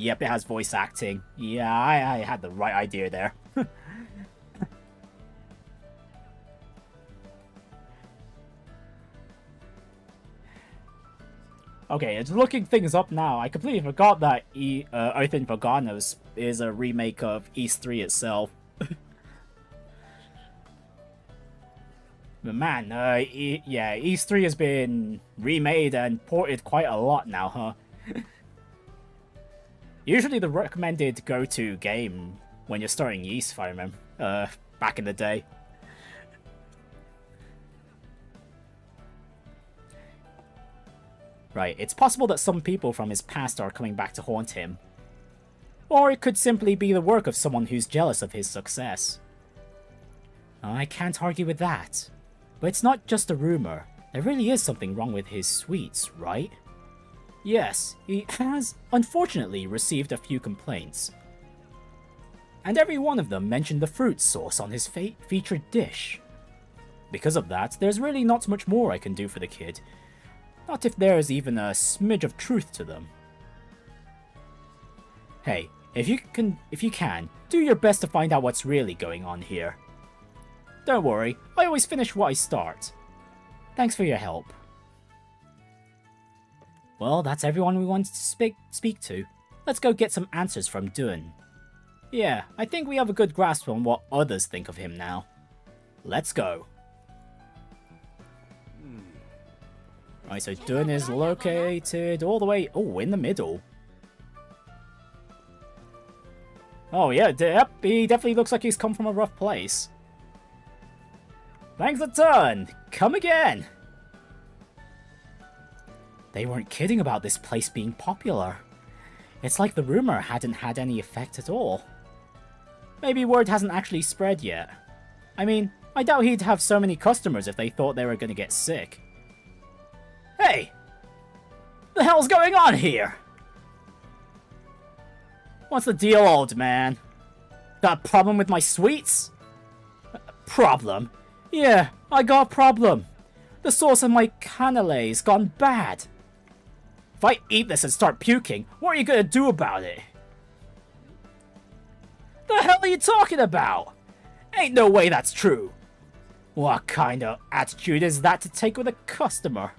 Yep, it has voice acting. Yeah, I had the right idea there. Okay, it's looking things up now. I completely forgot that Oath in Forgana is a remake of East 3 itself. But man, yeah, East 3 has been remade and ported quite a lot now, huh? Usually the recommended go-to game when you're starting Ys, if I remember, back in the day. Right, it's possible that some people from his past are coming back to haunt him. Or it could simply be the work of someone who's jealous of his success. I can't argue with that. But it's not just a rumor. There really is something wrong with his sweets, right? Yes, he has, unfortunately, received a few complaints. And every one of them mentioned the fruit sauce on his featured dish. Because of that, there's really not much more I can do for the kid. Not if there's even a smidge of truth to them. Hey, if you can, do your best to find out what's really going on here. Don't worry, I always finish what I start. Thanks for your help. Well, that's everyone we wanted to speak to. Let's go get some answers from Dun. Yeah, I think we have a good grasp on what others think of him now. Let's go. Right, so Dun is located all the way... Oh, in the middle. Oh yeah, yep, he definitely looks like he's come from a rough place. Thanks a ton! Come again! They weren't kidding about this place being popular. It's like the rumor hadn't had any effect at all. Maybe word hasn't actually spread yet. I mean, I doubt he'd have so many customers if they thought they were gonna get sick. Hey! The hell's going on here? What's the deal, old man? Got a problem with my sweets? Problem? Yeah, I got a problem. The sauce in my cannelé's gone bad. If I eat this and start puking, what are you gonna do about it? The hell are you talking about? Ain't no way that's true. What kind of attitude is that to take with a customer?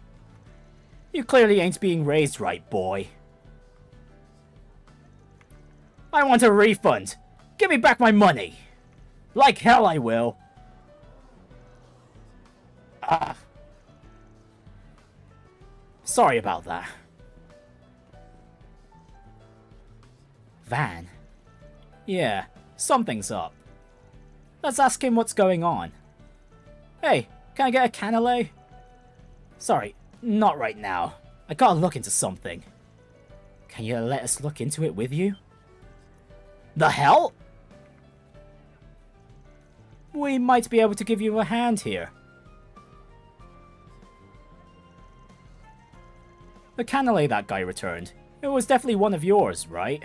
You clearly ain't being raised right, boy. I want a refund. Give me back my money. Like hell I will. Sorry about that. Van? Yeah, something's up. Let's ask him what's going on. Hey, can I get a cannelé? Sorry, not right now. I gotta look into something. Can you let us look into it with you? The hell? We might be able to give you a hand here. The cannelé that guy returned. It was definitely one of yours, right?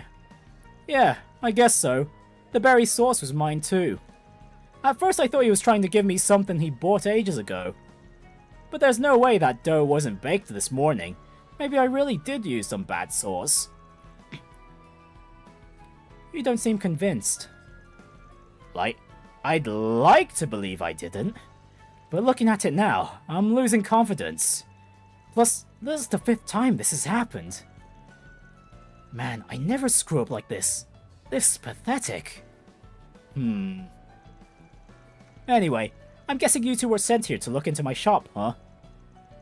Yeah, I guess so. The berry sauce was mine too. At first I thought he was trying to give me something he bought ages ago. But there's no way that dough wasn't baked this morning. Maybe I really did use some bad sauce. You don't seem convinced. Like, I'd like to believe I didn't. But looking at it now, I'm losing confidence. Plus, this is the 5th time this has happened. Man, I never screw up like this. This is pathetic. Anyway, I'm guessing you two were sent here to look into my shop, huh?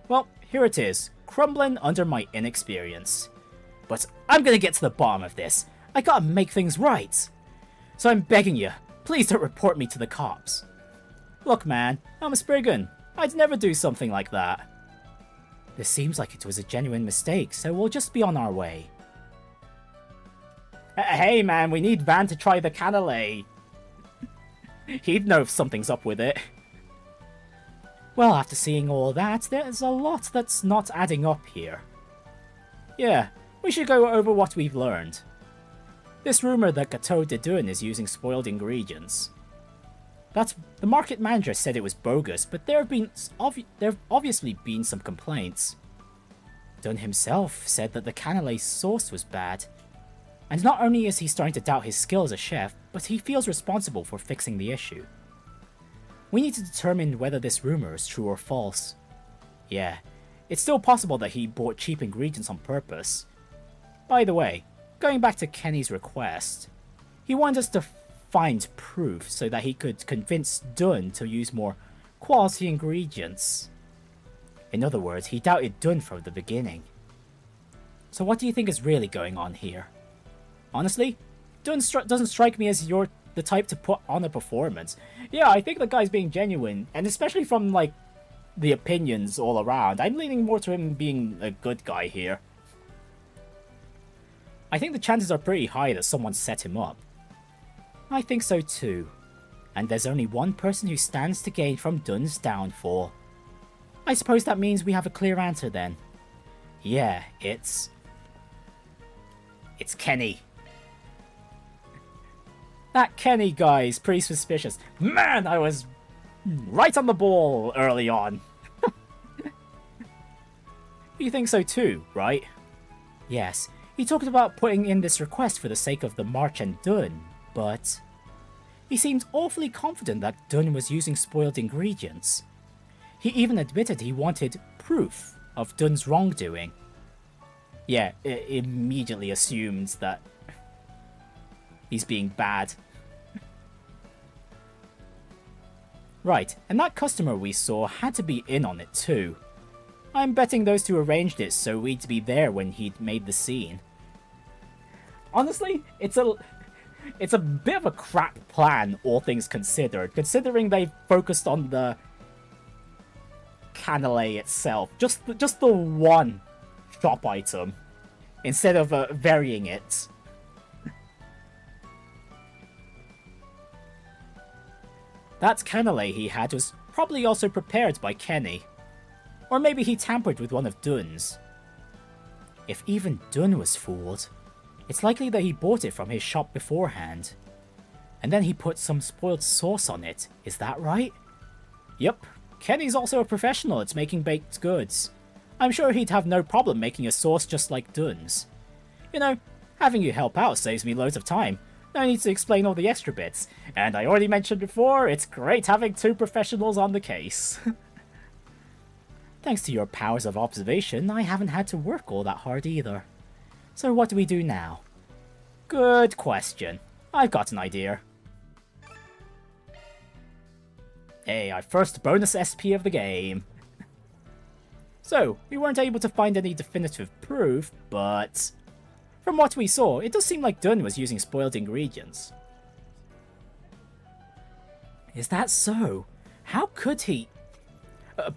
Well, here it is, crumbling under my inexperience. But I'm gonna get to the bottom of this. I gotta make things right. So I'm begging you, please don't report me to the cops. Look man, I'm a Spriggan. I'd never do something like that. This seems like it was a genuine mistake, so we'll just be on our way. Hey man, we need Van to try the cannelé. He'd know if something's up with it. Well, after seeing all that, there's a lot that's not adding up here. Yeah, we should go over what we've learned. This rumor that Gateau de Dun is using spoiled ingredients. The market manager said it was bogus, but there have obviously been some complaints. Dun himself said that the cannelé sauce was bad. And not only is he starting to doubt his skill as a chef, but he feels responsible for fixing the issue. We need to determine whether this rumor is true or false. Yeah, it's still possible that he bought cheap ingredients on purpose. By the way, going back to Kenny's request, he wanted us to find proof so that he could convince Dun to use more quality ingredients. In other words, he doubted Dun from the beginning. So what do you think is really going on here? Honestly, Dun doesn't strike me as you're the type to put on a performance. Yeah, I think the guy's being genuine, and especially from, like, the opinions all around, I'm leaning more to him being a good guy here. I think the chances are pretty high that someone set him up. I think so too. And there's only one person who stands to gain from Dun's downfall. I suppose that means we have a clear answer then. Yeah, it's Kenny. That Kenny guy is pretty suspicious. Man, I was right on the ball early on. You think so too, right? Yes, he talked about putting in this request for the sake of the March and Dun, but he seemed awfully confident that Dun was using spoiled ingredients. He even admitted he wanted proof of Dun's wrongdoing. Yeah, it immediately assumed that he's being bad. Right, and that customer we saw had to be in on it too. I'm betting those two arranged it so we'd be there when he'd made the scene. Honestly, it's a bit of a crap plan, all things considered, considering they focused on the cannelé itself, just the one shop item, instead of varying it. That cannelé he had was probably also prepared by Kenny. Or maybe he tampered with one of Dun's. If even Dun was fooled, it's likely that he bought it from his shop beforehand. And then he put some spoiled sauce on it, is that right? Yup, Kenny's also a professional at making baked goods. I'm sure he'd have no problem making a sauce just like Dun's. You know, having you help out saves me loads of time. No need to explain all the extra bits. And I already mentioned before, it's great having two professionals on the case. Thanks to your powers of observation, I haven't had to work all that hard either. So what do we do now? Good question. I've got an idea. Hey, our first bonus SP of the game. So, we weren't able to find any definitive proof, but from what we saw, it does seem like Dun was using spoiled ingredients. Is that so? How could he?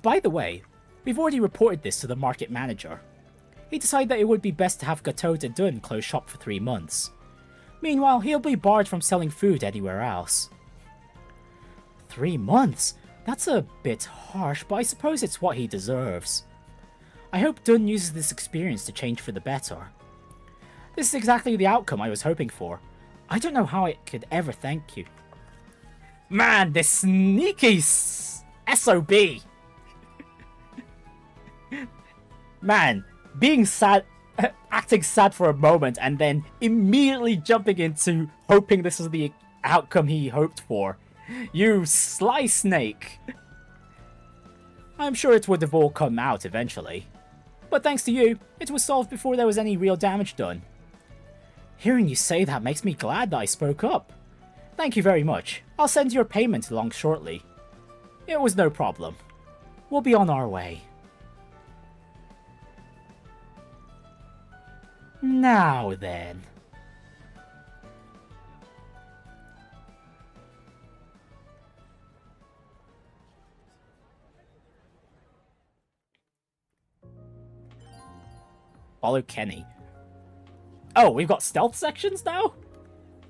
By the way, we've already reported this to the market manager. He decided that it would be best to have Gateau de Dun close shop for 3 months. Meanwhile, he'll be barred from selling food anywhere else. 3 months? That's a bit harsh, but I suppose it's what he deserves. I hope Dun uses this experience to change for the better. This is exactly the outcome I was hoping for. I don't know how I could ever thank you. Man, this sneaky SOB! Man, being sad, acting sad for a moment and then immediately jumping into hoping this is the outcome he hoped for. You sly snake! I'm sure it would have all come out eventually. But thanks to you, it was solved before there was any real damage done. Hearing you say that makes me glad that I spoke up. Thank you very much. I'll send your payment along shortly. It was no problem. We'll be on our way. Now then. Follow Kenny. Oh, we've got stealth sections now?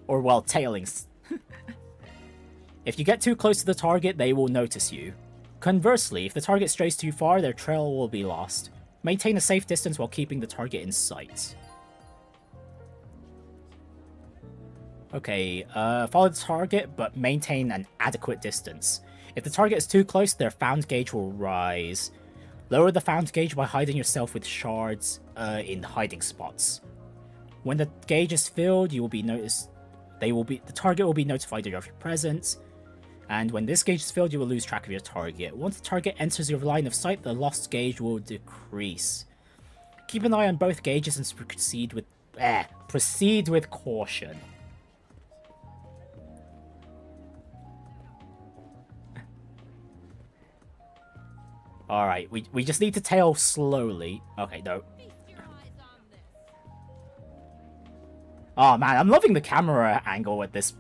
Or, well, tailings. If you get too close to the target, they will notice you. Conversely, if the target strays too far, their trail will be lost. Maintain a safe distance while keeping the target in sight. Okay, follow the target, but maintain an adequate distance. If the target is too close, their found gauge will rise. Lower the found gauge by hiding yourself with shards in hiding spots. When the gauge is filled, you will be noticed. The target will be notified of your presence. And when this gauge is filled, you will lose track of your target. Once the target enters your line of sight, the lost gauge will decrease. Keep an eye on both gauges and proceed with caution. Alright, we just need to tail slowly. Okay, no. Oh man, I'm loving the camera angle at this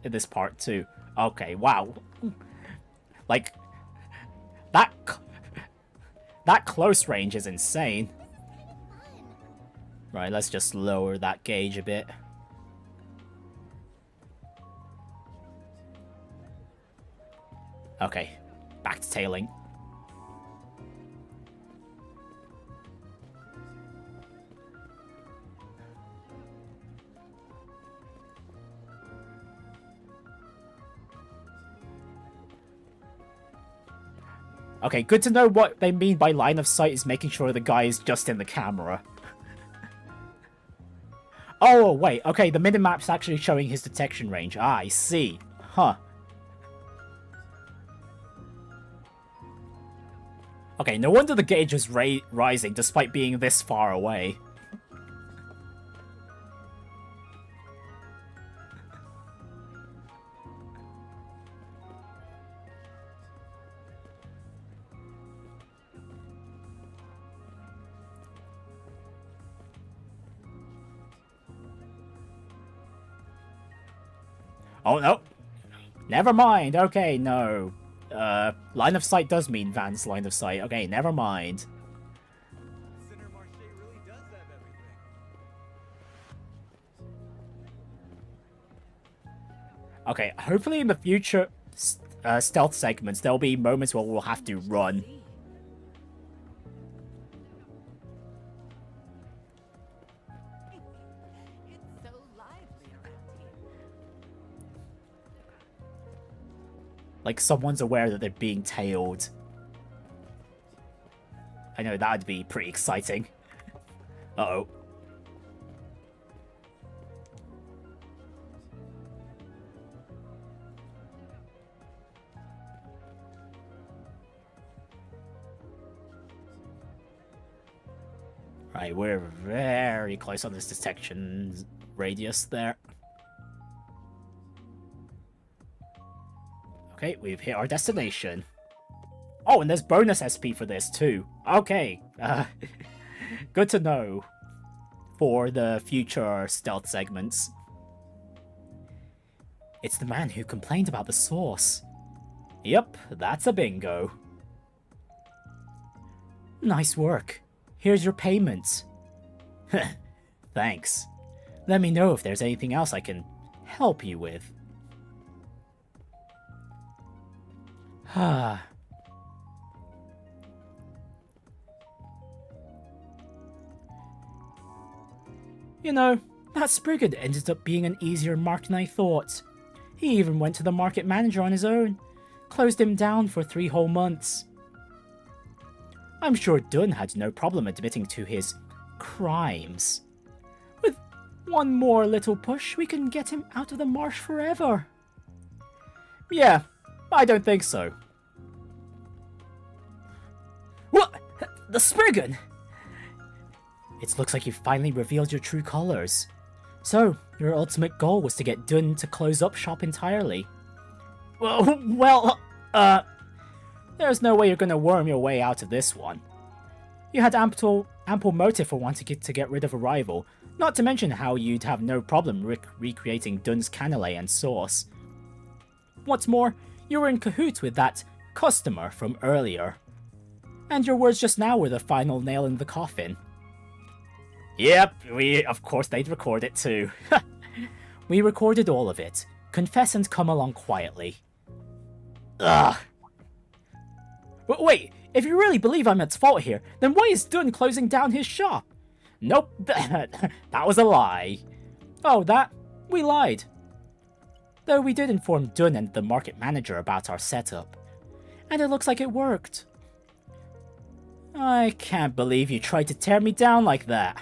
in this part too. Okay, wow. Like that close range is insane. Right, let's just lower that gauge a bit. Okay, back to tailing. Okay, good to know what they mean by line of sight is making sure the guy is just in the camera. Oh, wait, okay, the minimap's actually showing his detection range. Ah, I see. Huh. Okay, no wonder the gauge is rising despite being this far away. Oh, no. Never mind. Okay, no. Line of sight does mean Van's line of sight. Okay, never mind. Okay, hopefully in the future stealth segments, there'll be moments where we'll have to run. Like, someone's aware that they're being tailed. I know, that'd be pretty exciting. Uh-oh. Right, we're very close on this detection radius there. Okay, we've hit our destination. Oh, and there's bonus SP for this too. Okay, good to know for the future stealth segments. It's the man who complained about the sauce. Yep, that's a bingo. Nice work. Here's your payment. Thanks. Let me know if there's anything else I can help you with. You know, that Spriggan ended up being an easier mark than I thought. He even went to the market manager on his own. Closed him down for 3 whole months. I'm sure Dunn had no problem admitting to his crimes. With one more little push, we can get him out of the marsh forever. Yeah, I don't think so. What? The Spriggan? It looks like you finally revealed your true colors. So, your ultimate goal was to get Dun to close up shop entirely. Well, there's no way you're gonna worm your way out of this one. You had ample motive for wanting to get rid of a rival, not to mention how you'd have no problem recreating Dun's cannelé and sauce. What's more, you were in cahoots with that customer from earlier. And your words just now were the final nail in the coffin. Yep, of course they'd record it too. We recorded all of it. Confess and come along quietly. Ugh. But wait, if you really believe I'm at fault here, then why is Dun closing down his shop? Nope, that was a lie. Oh, we lied. Though we did inform Dun and the market manager about our setup. And it looks like it worked. I can't believe you tried to tear me down like that.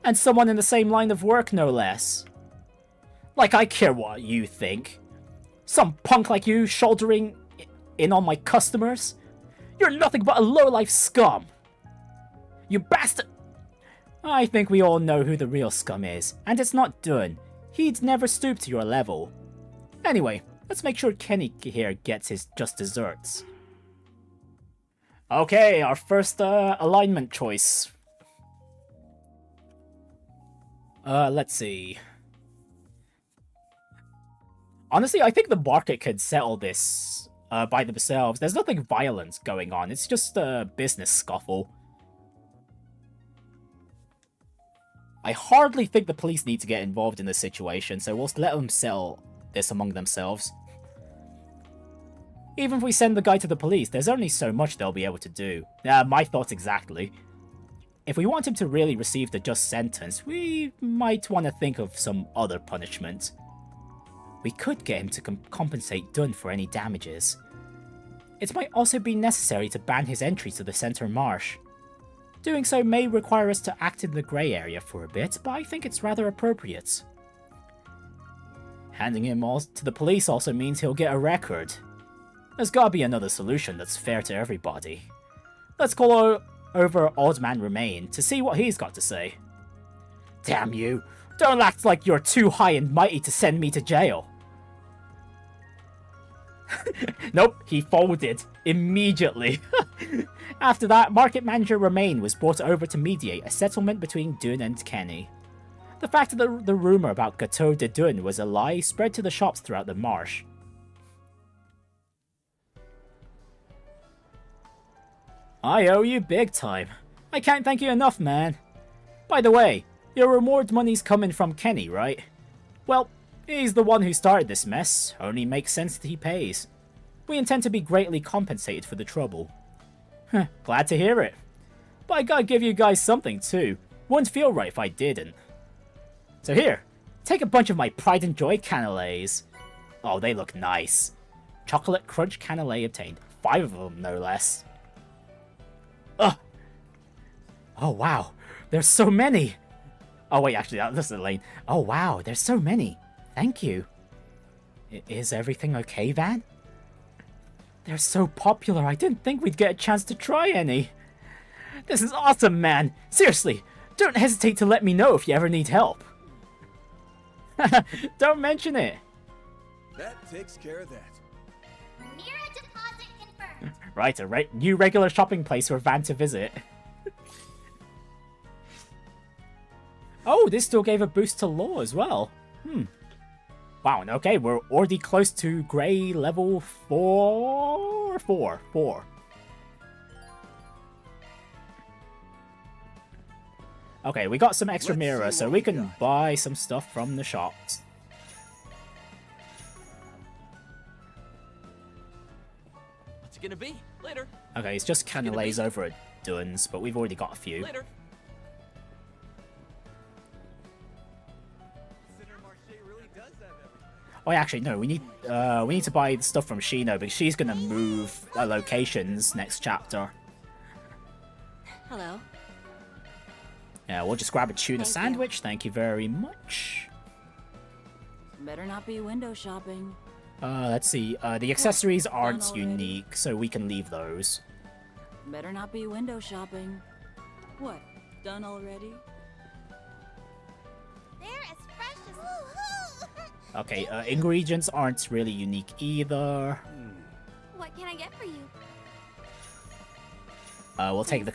And someone in the same line of work, no less. Like I care what you think. Some punk like you shouldering in on my customers? You're nothing but a low-life scum. You bastard! I think we all know who the real scum is, and it's not Dun. He'd never stoop to your level. Anyway, let's make sure Kenny here gets his just desserts. Okay, our first alignment choice. Let's see. Honestly, I think the market could settle this by themselves. There's nothing violent going on. It's just a business scuffle. I hardly think the police need to get involved in this situation, so we'll let them settle this among themselves. Even if we send the guy to the police, there's only so much they'll be able to do. My thoughts exactly. If we want him to really receive the just sentence, we might want to think of some other punishment. We could get him to compensate Dun for any damages. It might also be necessary to ban his entry to the Center Marsh. Doing so may require us to act in the grey area for a bit, but I think it's rather appropriate. Handing him all to the police also means he'll get a record. There's gotta be another solution that's fair to everybody. Let's call over Old Man Remain to see what he's got to say. Damn you! Don't act like you're too high and mighty to send me to jail! Nope, he folded immediately. After that, Market Manager Remain was brought over to mediate a settlement between Dun and Kenny. The fact that the rumour about Gateau de Dun was a lie spread to the shops throughout the marsh. I owe you big time. I can't thank you enough, man. By the way, your reward money's coming from Kenny, right? Well, he's the one who started this mess. Only makes sense that he pays. We intend to be greatly compensated for the trouble. Glad to hear it. But I gotta give you guys something too. Wouldn't feel right if I didn't. So here, take a bunch of my pride and joy cannelés. Oh, they look nice. Chocolate crunch cannelé obtained. 5 of them, no less. Ugh. Oh wow, there's so many. Oh wait, actually, that's Elaine. Oh wow, there's so many. Thank you. Is everything okay, Van? They're so popular, I didn't think we'd get a chance to try any. This is awesome, man. Seriously, don't hesitate to let me know if you ever need help. Don't mention it. That takes care of that. Mirror deposit confirmed. Right, a new regular shopping place for Van to visit. Oh, this still gave a boost to law as well. Wow, okay, we're already close to Grey level 4. Okay, we got some extra mirror, so we can buy some stuff from the shops. What's it gonna be? Later. Okay, it's just cannelés over at Dun's, but we've already got a few. Later. Oh, actually, no. We need to buy stuff from Shino, but she's gonna move locations next chapter. Hello. Yeah, we'll just grab a tuna sandwich. Thank you very much. Better not be window shopping. Let's see. The accessories aren't unique, so we can leave those. Better not be window shopping. What? Done already? They're as fresh as... Okay, ingredients aren't really unique either. What can I get for you? We'll take the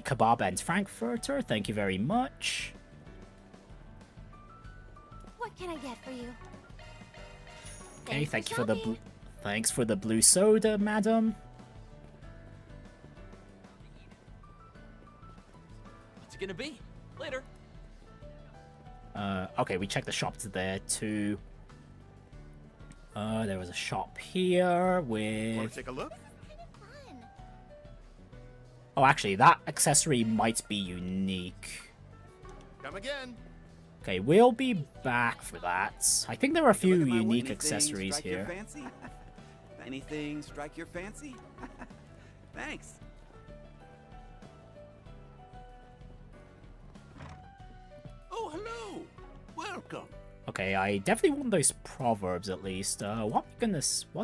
kebab and frankfurter. Thank you very much. What can I get for you? Okay, thank you for the thanks for the blue soda, madam. What's it gonna be? Later. Okay, we checked the shops there too. There was a shop here with... Want to take a look? Oh, actually, that accessory might be unique. Come again. Okay, we'll be back for that. I think there are a few unique accessories here. Anything strike your fancy? Thanks. Oh, hello. Welcome. Okay, I definitely want those proverbs at least. What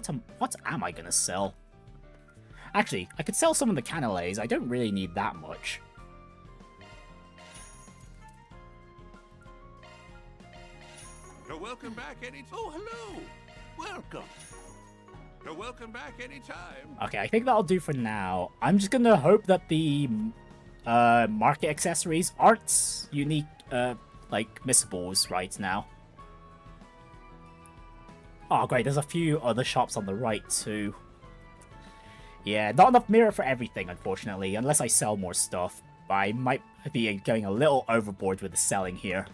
am I gonna sell? Actually, I could sell some of the canelays. I don't really need that much. You're welcome back any... Oh, hello. Welcome. You're welcome back anytime. Okay, I think that'll do for now. I'm just gonna hope that the market accessories aren't unique, like missables right now. Oh, great, there's a few other shops on the right too. Yeah, not enough mirror for everything, unfortunately, unless I sell more stuff. I might be going a little overboard with the selling here.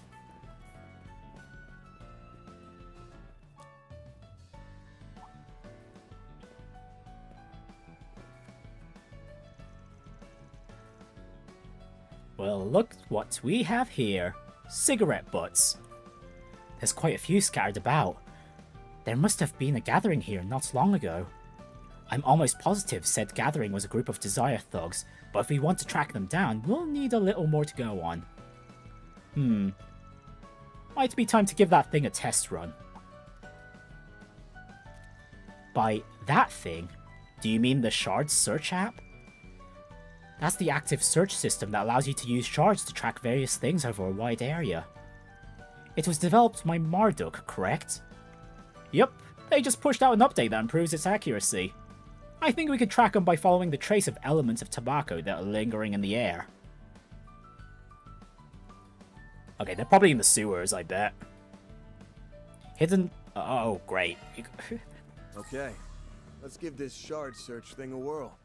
Well, look what we have here. Cigarette butts. There's quite a few scattered about. There must have been a gathering here not long ago. I'm almost positive said gathering was a group of Desire thugs, but if we want to track them down, we'll need a little more to go on. Might be time to give that thing a test run. By that thing, do you mean the Shards search app? That's the active search system that allows you to use shards to track various things over a wide area. It was developed by Marduk, correct? Yep, they just pushed out an update that improves its accuracy. I think we could track them by following the trace of elements of tobacco that are lingering in the air. Okay, they're probably in the sewers, I bet. Hidden... Oh, great. Okay, let's give this shard search thing a whirl.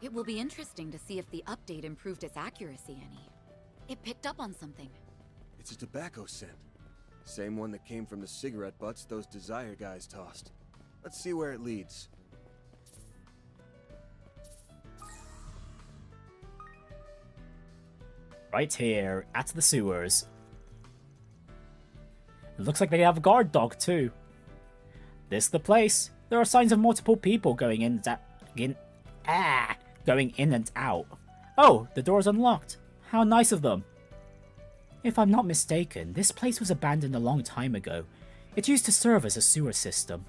It will be interesting to see if the update improved its accuracy any. It picked up on something. It's a tobacco scent. Same one that came from the cigarette butts those Desire guys tossed. Let's see where it leads. Right here, at the sewers. It looks like they have a guard dog too. This the place. There are signs of multiple people going in and out. Oh, the door's unlocked. How nice of them. If I'm not mistaken, this place was abandoned a long time ago. It used to serve as a sewer system.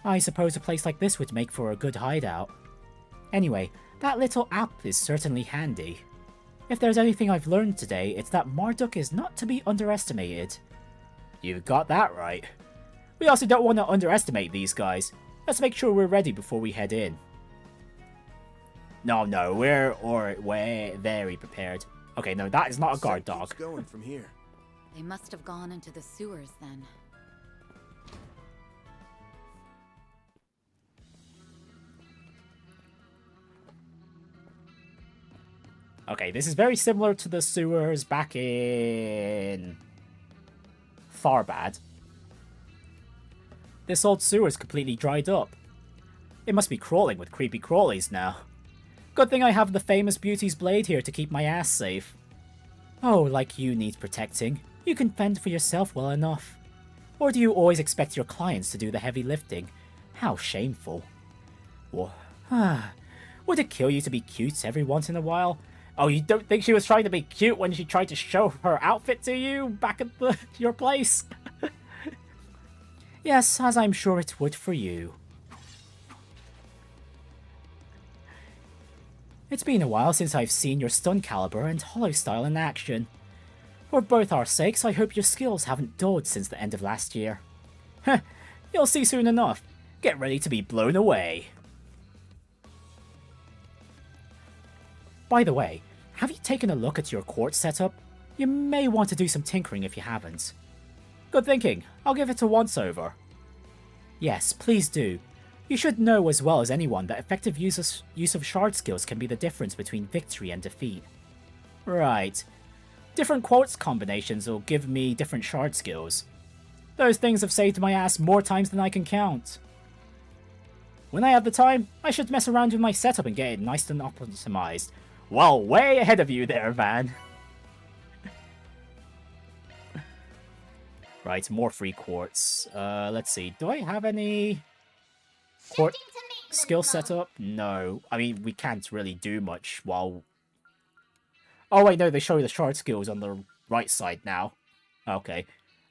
I suppose a place like this would make for a good hideout. Anyway, that little app is certainly handy. If there's anything I've learned today, it's that Marduk is not to be underestimated. You've got that right. We also don't want to underestimate these guys. Let's make sure we're ready before we head in. No, we're very prepared. Okay, no, that is not a guard dog. Going from here. They must have gone into the sewers then. Okay, this is very similar to the sewers back in Tharbad. This old sewer is completely dried up. It must be crawling with creepy crawlies now. Good thing I have the famous Beauty's Blade here to keep my ass safe. Oh, like you need protecting. You can fend for yourself well enough. Or do you always expect your clients to do the heavy lifting? How shameful. Would it kill you to be cute every once in a while? Oh, you don't think she was trying to be cute when she tried to show her outfit to you back at your place? Yes, as I'm sure it would for you. It's been a while since I've seen your stun caliber and hollow style in action. For both our sakes, I hope your skills haven't dulled since the end of last year. Heh, you'll see soon enough. Get ready to be blown away. By the way, have you taken a look at your quartz setup? You may want to do some tinkering if you haven't. Good thinking. I'll give it a once-over. Yes, please do. You should know as well as anyone that effective use of shard skills can be the difference between victory and defeat. Right. Different quartz combinations will give me different shard skills. Those things have saved my ass more times than I can count. When I have the time, I should mess around with my setup and get it nice and optimized. Well, way ahead of you there, Van. Right, more free quartz. Let's see. Do I have any quartz skill setup? No. I mean, we can't really do much while... Oh, wait, no, they show the shard skills on the right side now. Okay.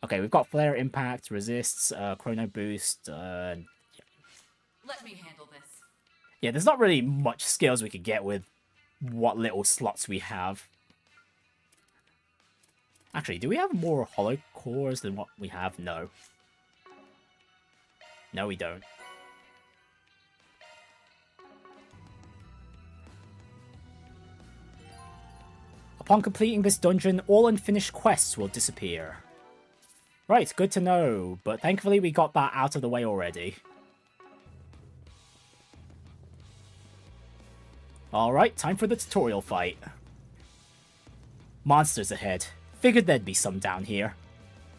Okay, we've got Flare, Impact, Resists, Chrono Boost, Let me handle this. Yeah, there's not really much skills we could get with what little slots we have. Actually, do we have more hollow cores than what we have? No. No, we don't. Upon completing this dungeon, all unfinished quests will disappear. Right, good to know, but thankfully we got that out of the way already. Alright, time for the tutorial fight. Monsters ahead. Figured there'd be some down here.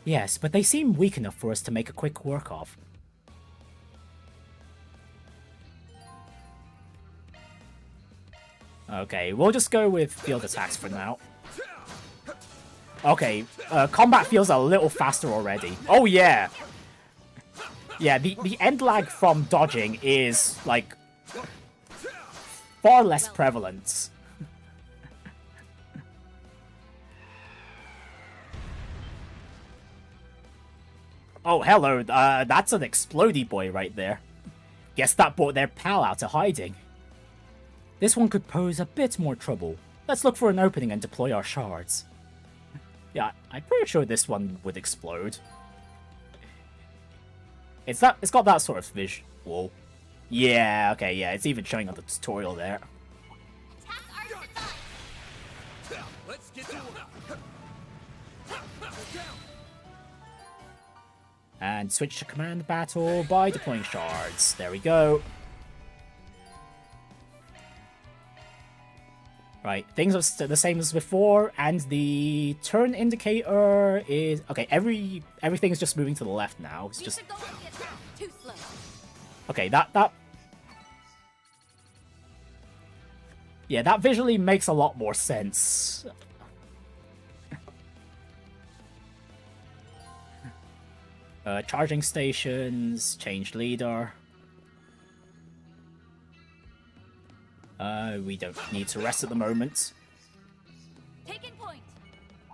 Yes, but they seem weak enough for us to make a quick work of. Okay, we'll just go with field attacks for now. Okay, combat feels a little faster already. Oh yeah! Yeah, the end lag from dodging is, like, far less prevalent. Oh, hello, that's an explodey boy right there. Guess that brought their pal out of hiding. This one could pose a bit more trouble. Let's look for an opening and deploy our shards. Yeah, I'm pretty sure this one would explode. It's got that sort of visual. Yeah, okay, yeah, it's even showing on the tutorial there. Let's get to it. And switch to command battle by deploying shards. There we go. Right, things are the same as before, and the turn indicator is... Okay, everything is just moving to the left now. It's just... Okay, that... Yeah, that visually makes a lot more sense. Charging stations, change leader. We don't need to rest at the moment.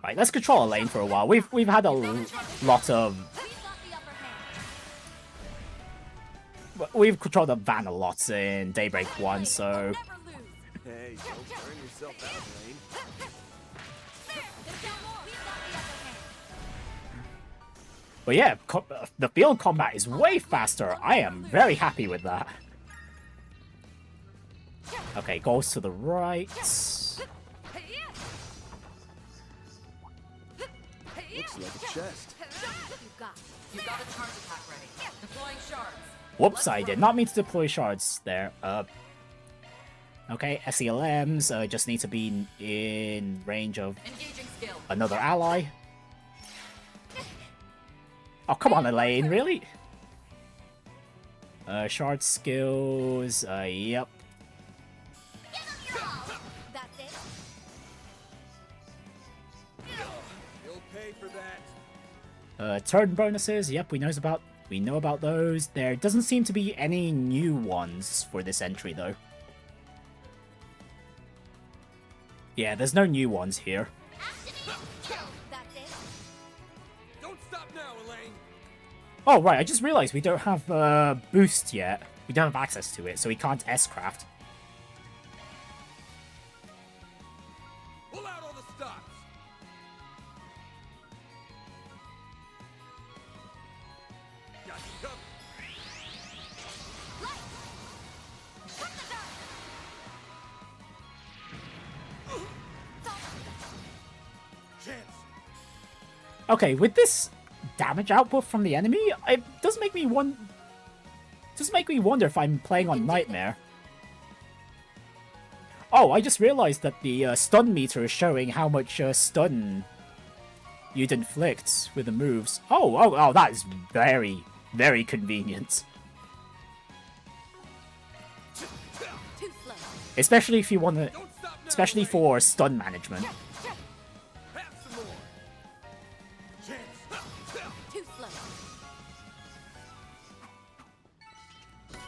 Right, let's control a lane for a while. We've had a lot of... We've controlled a van a lot in Daybreak 1, so... Hey, don't burn yourself out, Lane. But yeah, the field combat is way faster. I am very happy with that. Okay, goes to the right. Looks like a chest. You got a charge attack ready. Deploying shards. Whoops, I did not mean to deploy shards there. Okay, SELMs just need to be in range of another ally. Oh, come on, Elaine, really? Shard skills, yep. You'll pay for that. Turn bonuses, yep, we know about those. There doesn't seem to be any new ones for this entry, though. Yeah, there's no new ones here. Oh, right, I just realized we don't have boost yet. We don't have access to it, so we can't S-craft. stops. Got you covered. Okay, with this damage output from the enemy, it does make me wonder if I'm playing on Nightmare. Oh, I just realized that the stun meter is showing how much stun you'd inflict with the moves. Oh, that is very, very convenient. Especially if you want to, especially for stun management.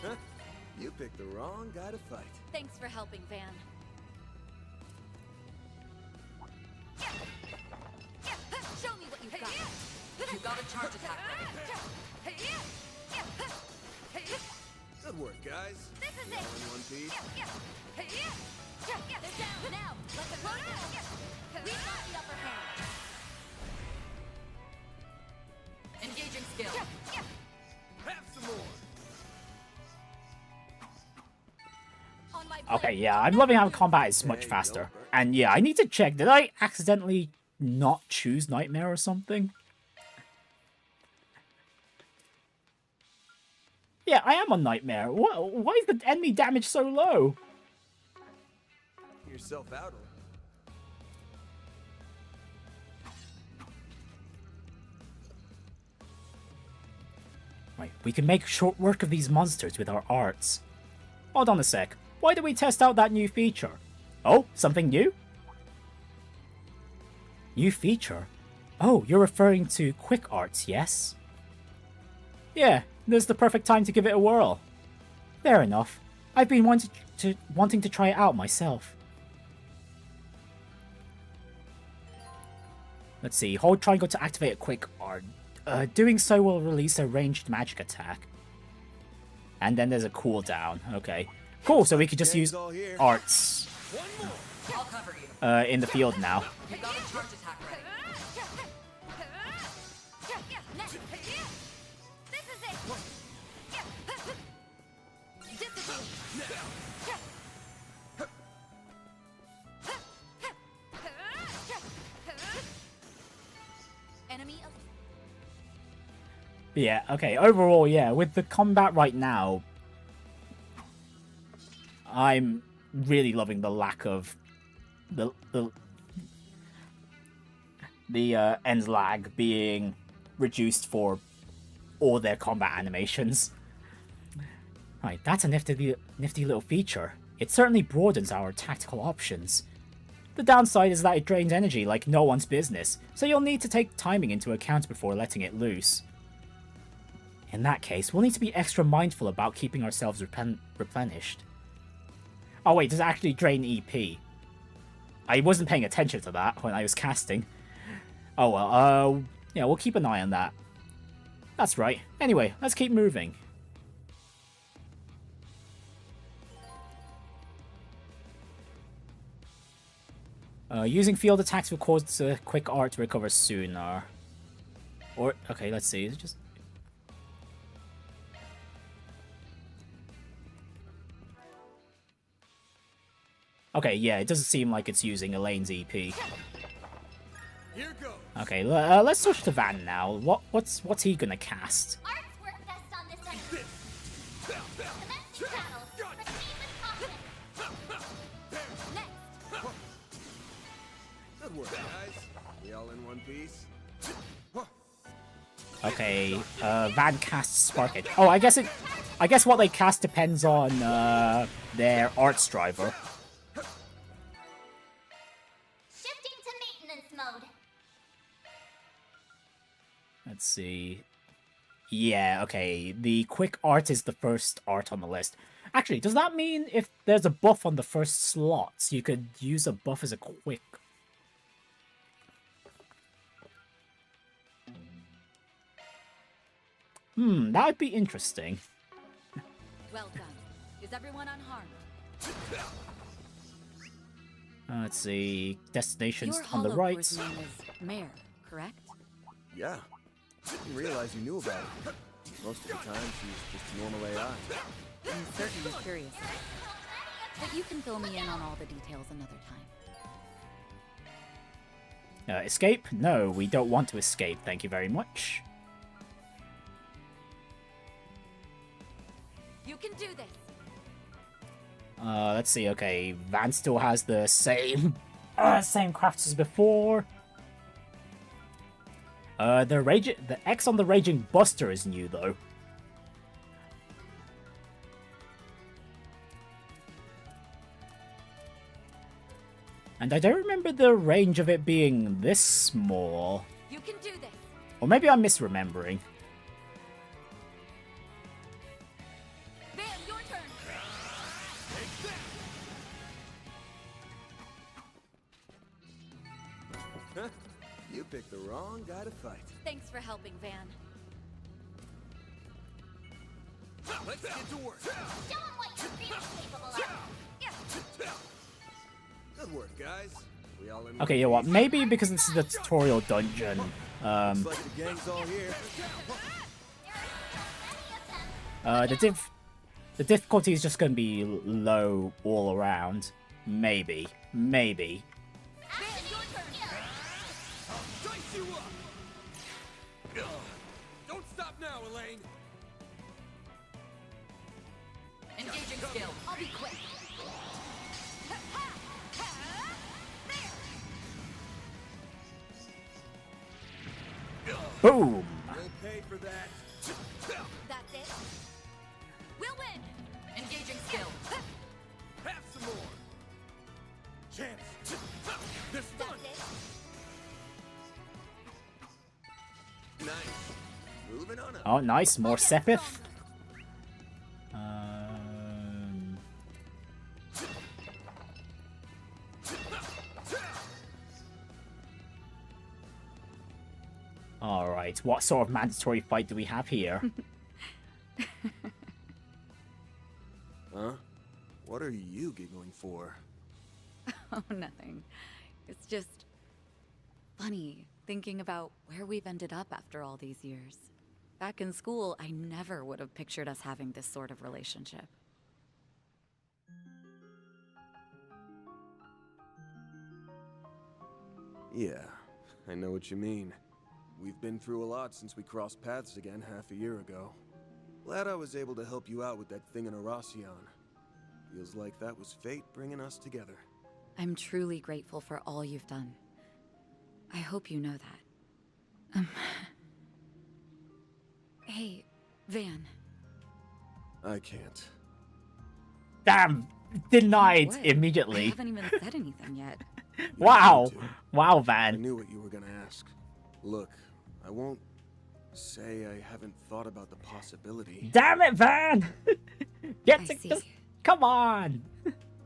Huh? You picked the wrong guy to fight. Thanks for helping, Van. Show me what you've got. You've got a charge attack ready. Good work, guys. This is You all in one piece. They're down now. Let them run. We've got the upper hand. Engaging skill. Have some more. Okay, yeah, I'm loving how combat is much faster. And yeah, I need to check, did I accidentally not choose Nightmare or something? Yeah, I am on Nightmare. Why is the enemy damage so low? Yourself out. Right, we can make short work of these monsters with our arts. Hold on a sec. Why do we test out that new feature? Oh, something new? New feature? Oh, you're referring to quick arts, yes? Yeah, this is the perfect time to give it a whirl. Fair enough. I've been wanting to try it out myself. Let's see, hold triangle to activate a quick art. Doing so will release a ranged magic attack. And then there's a cooldown. Okay. Cool, so we could just use arts I'll cover you. in the field now. You've got a charge attack ready. Yeah, okay, overall, yeah, with the combat right now, I'm really loving the lack of the end lag being reduced for all their combat animations. Right, that's a nifty little feature. It certainly broadens our tactical options. The downside is that it drains energy like no one's business, so you'll need to take timing into account before letting it loose. In that case, we'll need to be extra mindful about keeping ourselves replenished. Oh wait, does it actually drain EP? I wasn't paying attention to that when I was casting. Oh well, yeah, we'll keep an eye on that. That's right. Anyway, let's keep moving. Using field attacks will cause the quick art to recover sooner. Or, okay, let's see, is it just... Okay, yeah, it doesn't seem like it's using Elaine's EP. Here goes. Okay, let's switch to Van now. What's he gonna cast? Arts work best on this enemy. Commencing battle. Proceed with caution. Next. Good work, guys. We all in one piece? Okay, Van casts Spark Edge. Oh, I guess what they cast depends on their arts driver. Shifting to maintenance mode. Let's see. Yeah, okay. The quick art is the first art on the list. Actually, does that mean if there's a buff on the first slots, you could use a buff as a quick? That would be interesting. Well done. Is everyone unharmed? Let's see. Destinations Your on the Hollow right. Boar's name is Mare, correct? Yeah. Didn't realize you knew about it. Most of the time, she's just normal AI. I'm certainly curious about it. But you can fill me in on all the details another time. Escape? No, we don't want to escape, thank you very much. You can do this. Let's see, okay, Van still has the same same crafts as before. The X on the Raging Buster is new though. And I don't remember the range of it being this small. You can do this. Or maybe I'm misremembering. Van, your turn. Huh? You picked the wrong guy to fight. Thanks for helping, Van. Let's get to work. Show 'em what you're really capable of. Good work, guys. We all in Okay, you know what? Maybe because this is the tutorial dungeon. Looks like the gang's all here. The difficulty is just going to be low all around. Maybe. Maybe. Dice you up! Don't stop now, Elaine! Engaging skill. I'll be quick. Boom! You'll pay for that. That's it. We'll win. Engaging skill. Have some more! Chance! They're stunned! Nice. Moving on up. Oh, nice. More Sepith. Alright, what sort of mandatory fight do we have here? Huh? What are you giggling for? Oh, nothing. It's just funny thinking about where we've ended up after all these years. Back in school, I never would have pictured us having this sort of relationship. Yeah, I know what you mean. We've been through a lot since we crossed paths again half a year ago. Glad I was able to help you out with that thing in Aracion. Feels like that was fate bringing us together. I'm truly grateful for all you've done. I hope you know that. Hey, Van. I can't. Damn! Denied What? immediately. I haven't even said anything yet. Wow! Wow, I Van. knew what you were gonna ask. Look, I won't say I haven't thought about the possibility. Damn it, Van! Get to see. just come on!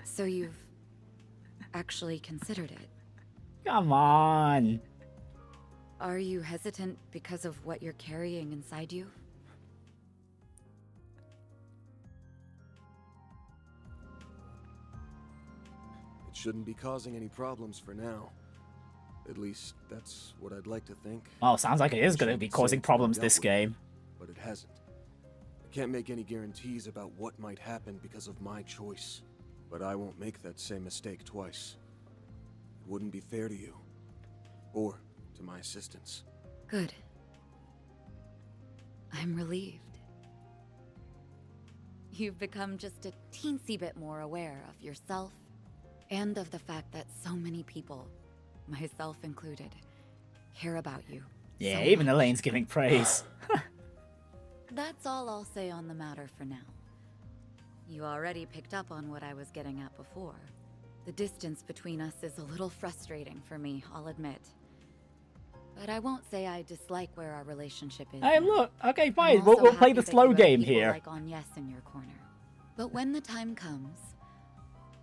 So you've actually considered it. Come on! Are you hesitant because of what you're carrying inside you? It shouldn't be causing any problems for now. At least, that's what I'd like to think. Well, sounds like it is going to be Shouldn't causing say it's problems been this dealt game. with, but it hasn't. I can't make any guarantees about what might happen because of my choice. But I won't make that same mistake twice. It wouldn't be fair to you. Or to my assistants. Good. I'm relieved. You've become just a teensy bit more aware of yourself and of the fact that so many people, myself included, care about you. Yeah, so even much. Elaine's giving praise. That's all I'll say on the matter for now. You already picked up on what I was getting at before. The distance between us is a little frustrating for me, I'll admit. But I won't say I dislike where our relationship is. Hey, now. look. Okay, I'm fine. also We'll play happy the that slow you have game people here. like Agnes in your corner. But when the time comes,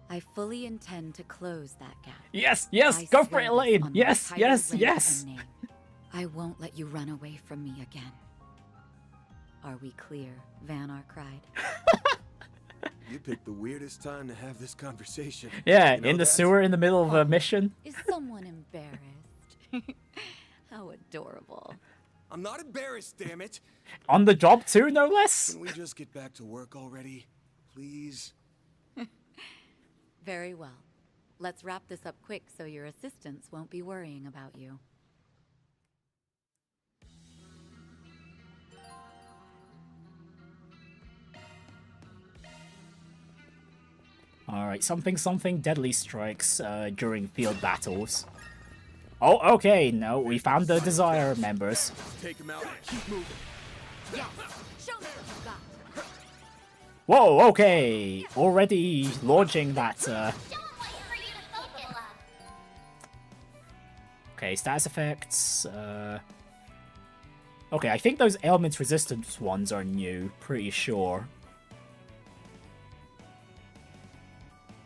I fully intend to close that gap. Yes, yes, I go for swear it, this Elaine. on my Yes, title, yes, rank, yes. and name. I won't let you run away from me again. Are we clear? Van Arkwright. You picked the weirdest time to have this conversation. Yeah, You know in the that? sewer in the middle of a mission. Is someone embarrassed? How adorable. I'm not embarrassed, damn it. On the job too, no less. Can we just get back to work already? Please? Very well. Let's wrap this up quick so your assistants won't be worrying about you. Alright, something deadly strikes during field battles. Oh, okay, no, we found the Desire members. Take him out and keep moving. Yes, show me what you've got. Whoa, okay, already launching that. Okay, status effects. Okay, I think those ailment resistance ones are new, pretty sure.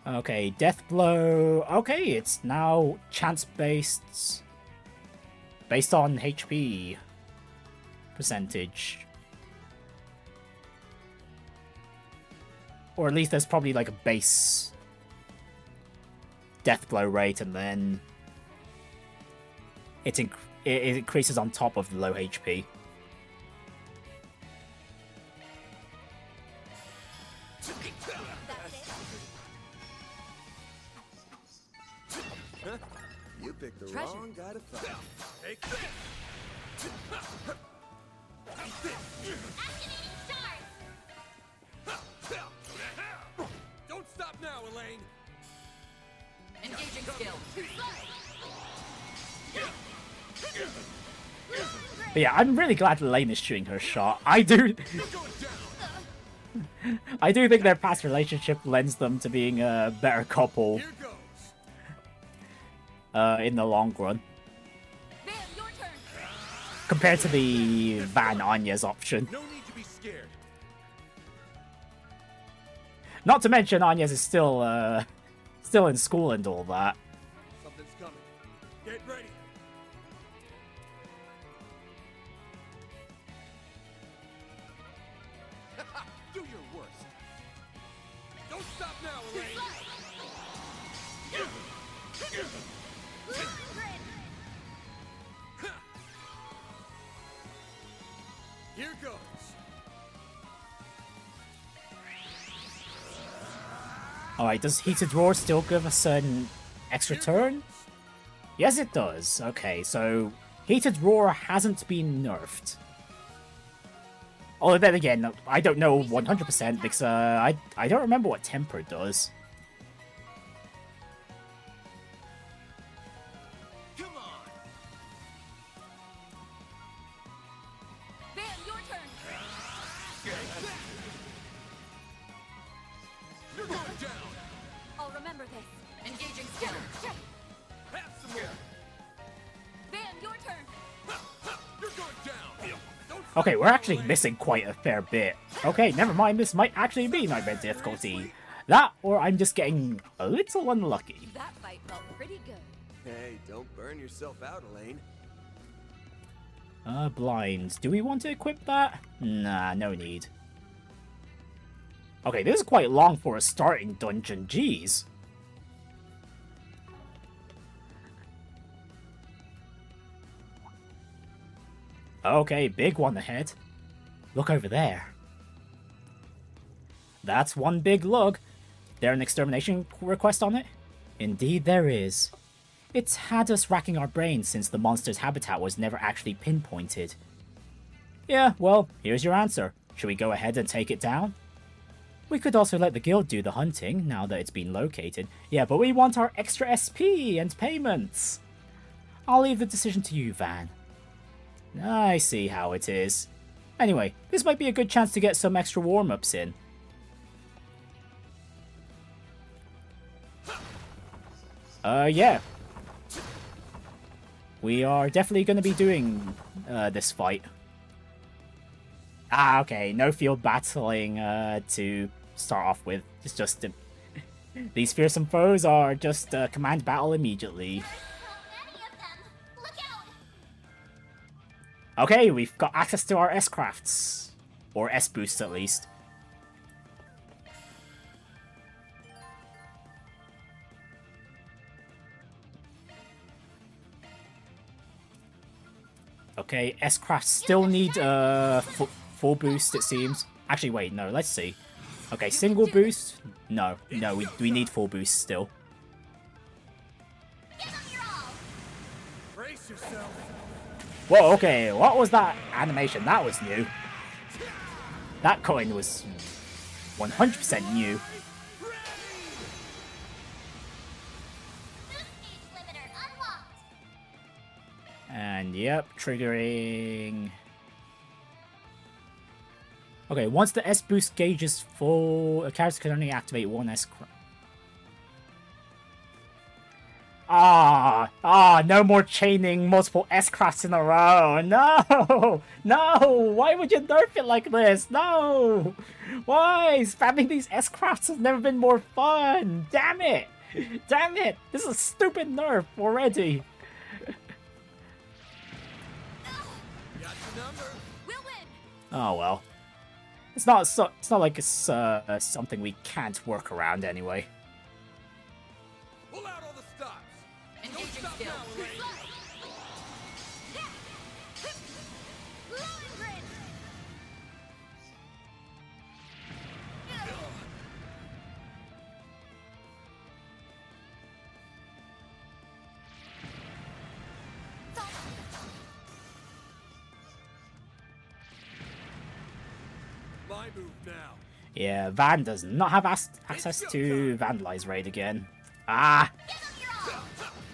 Okay, Death Blow. Okay, it's now chance-based. Based on HP percentage. Or at least there's probably like a base Death Blow rate, and then it increases on top of the low HP. You picked the Treasure. wrong guy to fight. Take this! Don't stop now, Elaine. Engaging skill. But yeah, I'm really glad Elaine is shooting her shot. I do think their past relationship lends them to being a better couple in the long run. Van, your turn. Compared to the Van Anya's option. No need to be scared. Not to mention Anya's is still in school and all that. Something's coming. Get ready. Do your worst. Don't stop now, Elaine. Here goes. Alright, does Heated Roar still give us an extra turn? Yes, it does. Okay, so Heated Roar hasn't been nerfed. Although then again, I don't know 100% because I don't remember what Temper does. Come on. Van, your turn. You're going down. I'll remember this. Engaging skill. Have some more. Van, your turn. You're going down. Don't Okay, we're actually missing quite a fair bit. Okay, never mind, this might actually be Nightmare difficulty. That, or I'm just getting a little unlucky. That fight felt pretty good. Hey, don't burn yourself out, Elaine. Blinds. Do we want to equip that? Nah, no need. Okay, this is quite long for a starting dungeon, jeez. Okay, big one ahead. Look over there. That's one big lug. There an extermination request on it? Indeed there is. It's had us racking our brains since the monster's habitat was never actually pinpointed. Yeah, well, here's your answer. Should we go ahead and take it down? We could also let the guild do the hunting, now that it's been located. Yeah, but we want our extra SP and payments. I'll leave the decision to you, Van. I see how it is. Anyway, this might be a good chance to get some extra warm-ups in. Yeah. We are definitely going to be doing this fight. Ah, okay, no field battling to start off with. It's just... these fearsome foes are just command battle immediately. Okay, we've got access to our S-crafts. Or S-boosts, at least. Okay, S-Craft still need full boost, it seems. Actually, wait, no, let's see. Okay, single boost? No, we need full boost still. Brace yourself. Whoa, okay, what was that animation? That was new. That coin was 100% new. And yep, triggering. Okay, once the S boost gauge is full, a character can only activate one S. No more chaining multiple S-Crafts in a row. No! No! Why would you nerf it like this? No! Why? Spamming these S-Crafts has never been more fun! Damn it! Damn it! This is a stupid nerf already! Oh well. It's not like it's something we can't work around anyway. Pull out all the stops. Engaging Don't stop skill. now, Elaine. My move now. Yeah, Van does not have access to Vandalize Raid again. Ah!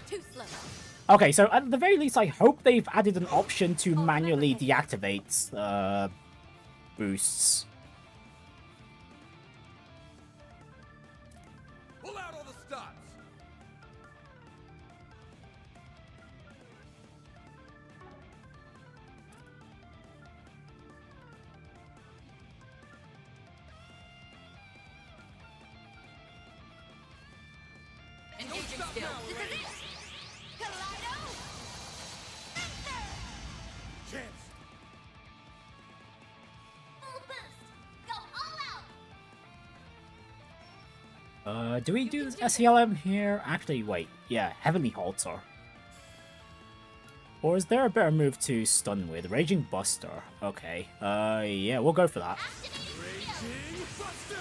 Too slow. Okay, so at the very least, I hope they've added an option to manually deactivate boosts. Pull out all the stops. Engaging Stop skill. now, This is Elaine. it! Kaleido! Chance. Full boost! Go all out! Do we do SELM here? Actually, wait. Yeah, Heavenly Halter. Or is there a better move to stun with? Raging Buster. Okay. Yeah, we'll go for that. Raging Buster.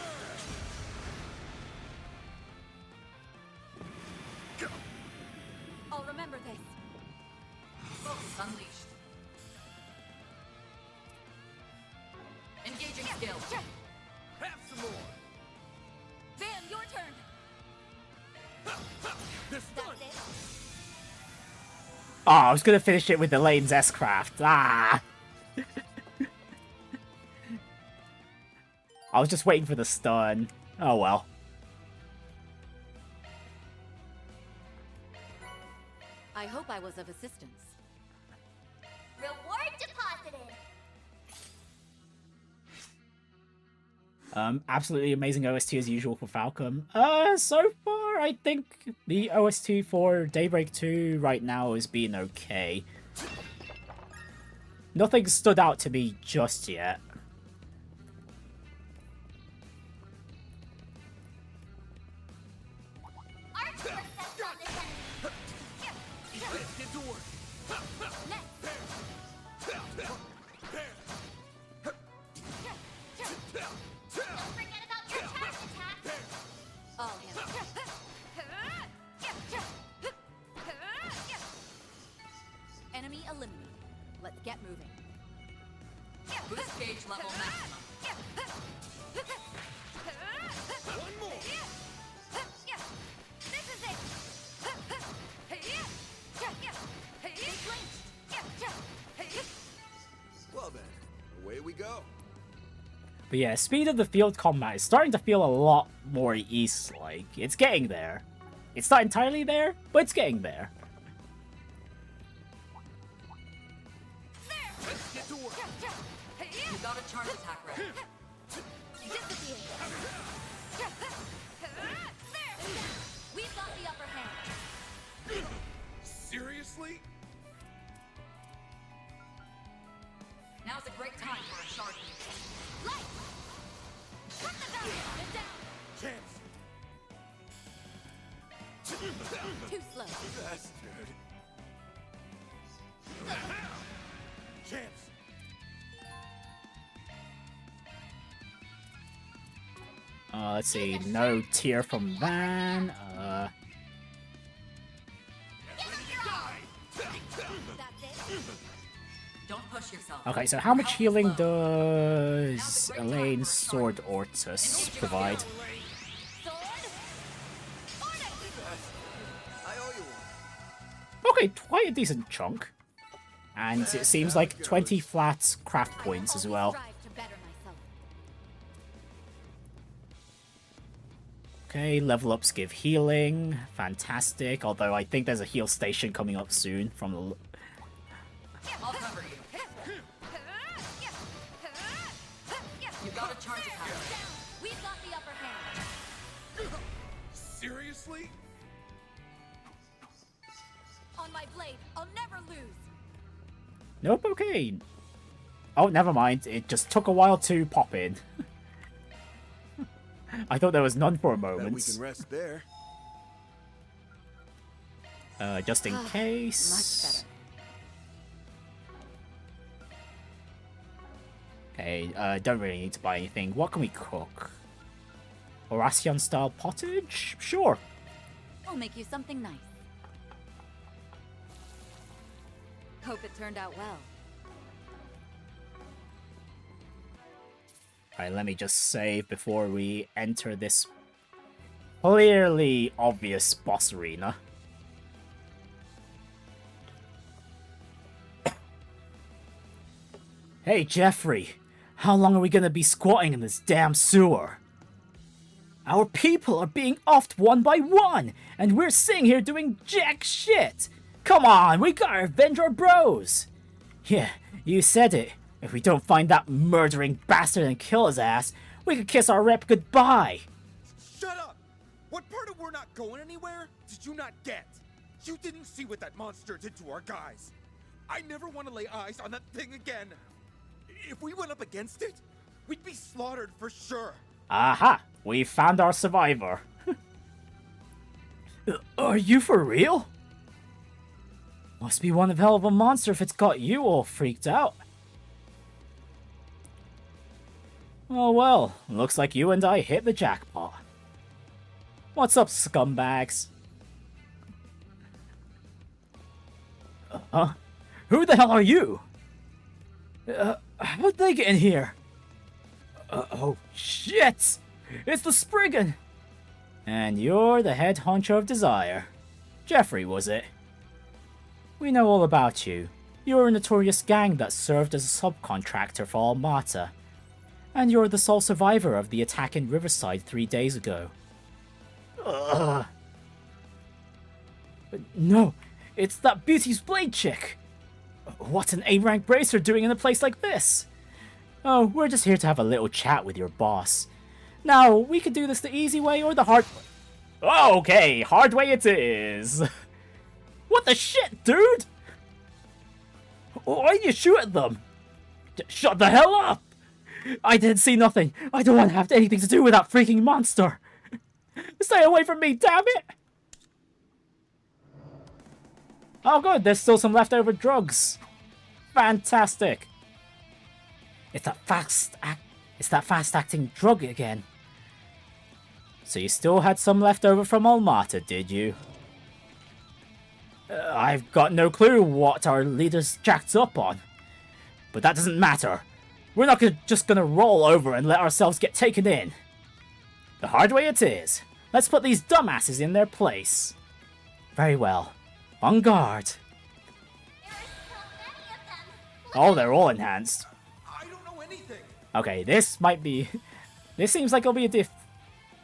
I'll remember this. Focus unleashed. Engaging skill. Have some more. Van, your turn. They're stunned. That's it. Oh, I was gonna finish it with Elaine's S-Craft. Ah! I was just waiting for the stun. Oh well. I hope I was of assistance. Reward deposited! Absolutely amazing OST as usual for Falcom. So far, I think the OST for Daybreak 2 right now is being okay. Nothing stood out to me just yet. Archer steps on this enemy! Let's get to work. Don't forget about your charge attack! I'll handle it. Enemy eliminated. Let's get moving. Boost gauge level maximum. One more. This is it! Well then, away we go. But yeah, speed of the field combat is starting to feel a lot more East-like. It's getting there. It's not entirely there, but it's getting there. Let's get to work. You got a charge attack ready. Disappear! We've got the upper hand! Seriously? Now's a great time for a shard. Light! Cut the value! Get down! Chance. Too slow. Bastard. let's see. No tear from Van. Don't push yourself. Okay, so how much healing does Elaine's Sword Ortus provide? Okay, quite a decent chunk. And it seems like 20 flat craft points as well. Okay, level ups give healing. Fantastic. Although I think there's a heal station coming up soon from the... I'll cover you. You got a charge attack. We've got the upper hand. Seriously? On my blade, I'll never lose. Nope, okay. Oh, never mind. It just took a while to pop in. I thought there was none for a moment. Bet we can rest there. Just in case. Much better. Okay, don't really need to buy anything. What can we cook? Horacian style pottage? Sure. I'll make you something nice. Hope it turned out well. Alright, let me just save before we enter this clearly obvious boss arena. Hey, Jeffrey, how long are we gonna be squatting in this damn sewer? Our people are being offed one by one, and we're sitting here doing jack shit! Come on, we gotta avenge our bros! Yeah, you said it. If we don't find that murdering bastard and kill his ass, we could kiss our rep goodbye! Shut up! What part of we're not going anywhere did you not get? You didn't see what that monster did to our guys. I never want to lay eyes on that thing again. If we went up against it, we'd be slaughtered for sure. Aha! We found our survivor. Are you for real? Must be one hell of a monster if it's got you all freaked out. Oh well, looks like you and I hit the jackpot. What's up, scumbags? Huh? Who the hell are you? How'd they get in here? Oh shit! It's the Spriggan! And you're the head honcho of Desire. Jeffrey, was it? We know all about you. You're a notorious gang that served as a subcontractor for Almata. And you're the sole survivor of the attack in Riverside 3 days ago. Ugh. No, it's that Beauty's Blade chick! What's an A-rank bracer doing in a place like this? Oh, we're just here to have a little chat with your boss. Now, we could do this the easy way or the hard... Okay, hard way it is! What the shit, dude? Why did you shoot at them? Shut the hell up! I didn't see nothing. I don't want to have anything to do with that freaking monster. Stay away from me, damn it! Oh good, there's still some leftover drugs. Fantastic. It's that fast-acting drug again. So you still had some left over from Almata, did you? I've got no clue what our leader's jacked up on. But that doesn't matter. We're not just gonna roll over and let ourselves get taken in. The hard way it is. Let's put these dumbasses in their place. Very well. On guard. Oh, they're all enhanced. I don't know anything. Okay, this might be... This seems like it'll be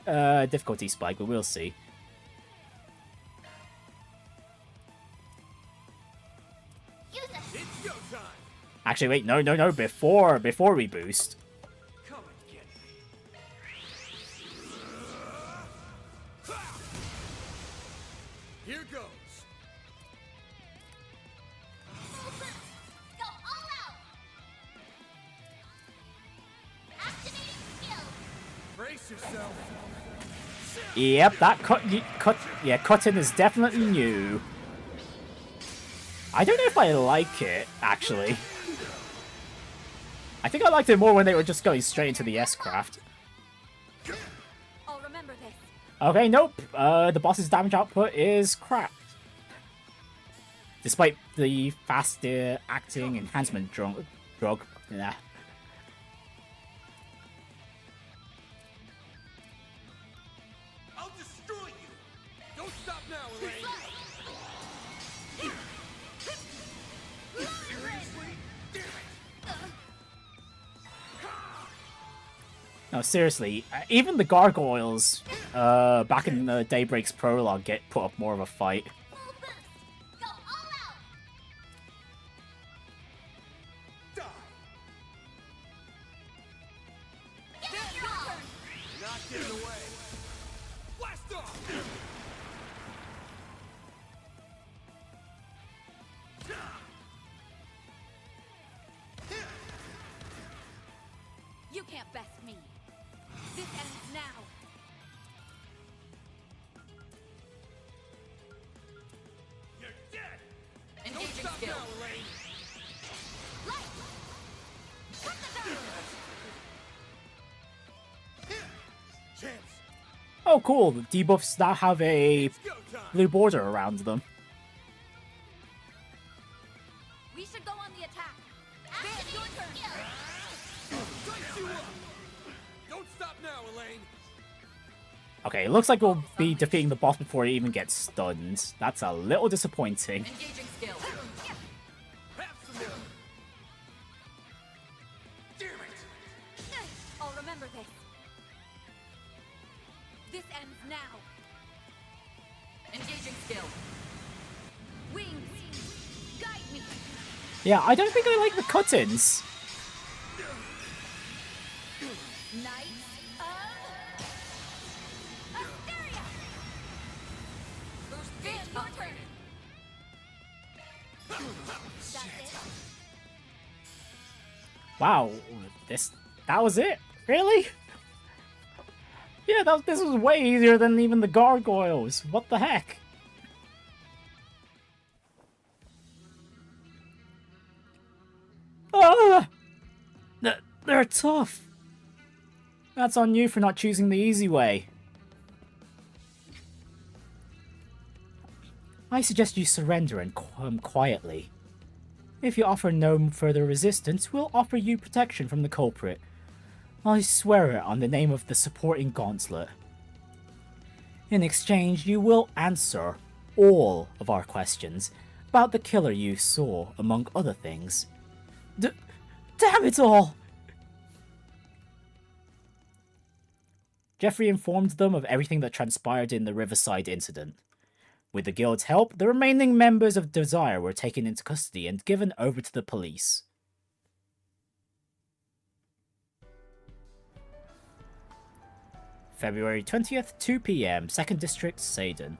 a difficulty spike, but we'll see. It's go time. Actually, wait, no, before we boost. Come and get me. Here goes. Go all out. Activating skill. Brace yourself. Yep, that cut-in is definitely new. I don't know if I like it, actually. I think I liked it more when they were just going straight into the S-craft. I'll Okay, nope. The boss's damage output is crap. Despite the faster acting enhancement drug. Nah. I'll destroy you! Don't stop now, Elaine! Seriously? Damn it! No, seriously, even the gargoyles back in the Daybreak's prologue get put up more of a fight. Not getting away! Blast off! You can't best me. This ends now. You're dead! Engaging Don't stop skill. now, Elaine! Chance! Oh, cool. The debuffs now have a blue border around them. We should go on the attack. Van, your turn. Dice you up! Don't stop now, Elaine! Okay, it looks like we'll be defeating the boss before he even gets stunned. That's a little disappointing. Engaging skill. Have some more! Damn it! I'll remember this. This ends now. Engaging skill. Wings, guide me. Yeah, I don't think I like the cut-ins. Knights of Asteria. First Van, your turn. That's it. Wow, that was it? Really? Yeah, this was way easier than even the gargoyles. What the heck? Ah! They're tough. That's on you for not choosing the easy way. I suggest you surrender and come quietly. If you offer no further resistance, we'll offer you protection from the culprit. I swear it on the name of the supporting gauntlet. In exchange, you will answer all of our questions about the killer you saw, among other things. Damn it all! Jeffrey informed them of everything that transpired in the Riverside incident. With the guild's help, the remaining members of Desire were taken into custody and given over to the police. February 20th, 2 PM, 2nd District, Seyden.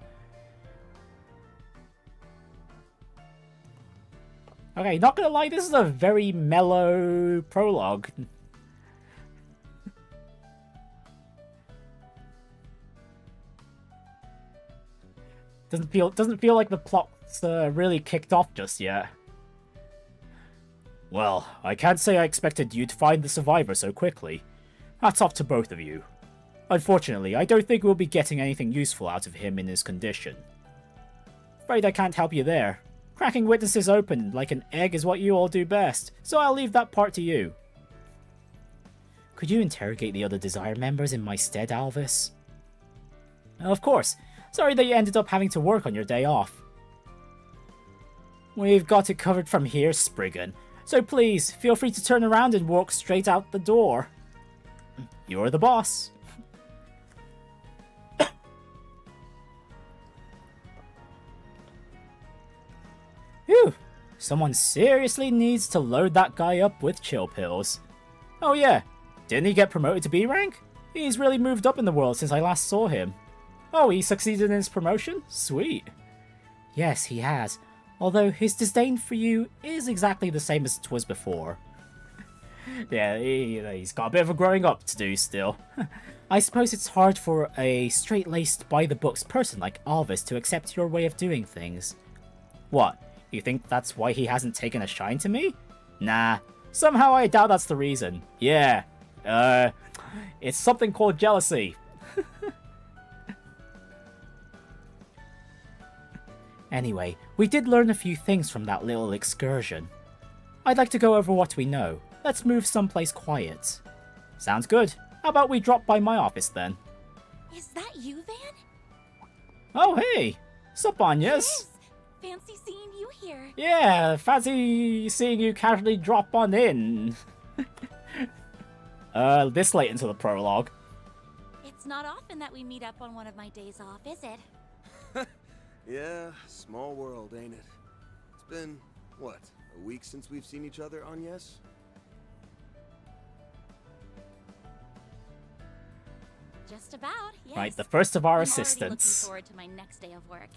Okay, not gonna lie, this is a very mellow prologue. Doesn't feel like the plot's really kicked off just yet. Well, I can't say I expected you to find the survivor so quickly. Hats off to both of you. Unfortunately, I don't think we'll be getting anything useful out of him in his condition. Afraid I can't help you there. Cracking witnesses open like an egg is what you all do best, so I'll leave that part to you. Could you interrogate the other Desire members in my stead, Alvis? Of course. Sorry that you ended up having to work on your day off. We've got it covered from here, Spriggan, so please, feel free to turn around and walk straight out the door. You're the boss. Phew, someone seriously needs to load that guy up with chill pills. Oh yeah, didn't he get promoted to B rank? He's really moved up in the world since I last saw him. Oh, he succeeded in his promotion? Sweet. Yes, he has. Although his disdain for you is exactly the same as it was before. Yeah, he's got a bit of a growing up to do still. I suppose it's hard for a straight-laced, by-the-books person like Alvis to accept your way of doing things. What, you think that's why he hasn't taken a shine to me? Nah, somehow I doubt that's the reason. Yeah, it's something called jealousy. Anyway, we did learn a few things from that little excursion. I'd like to go over what we know. Let's move someplace quiet. Sounds good. How about we drop by my office then? Is that you, Van? Oh, hey! Sup, Anyas? Yes. Fancy seeing you here. Yeah, fancy seeing you casually drop on in. This late into the prologue. It's not often that we meet up on one of my days off, is it? Yeah, small world, ain't it? It's been, what, a week since we've seen each other, Anyas? Just about, yes. Right, the first of our I'm assistants. already looking forward to my next day of work.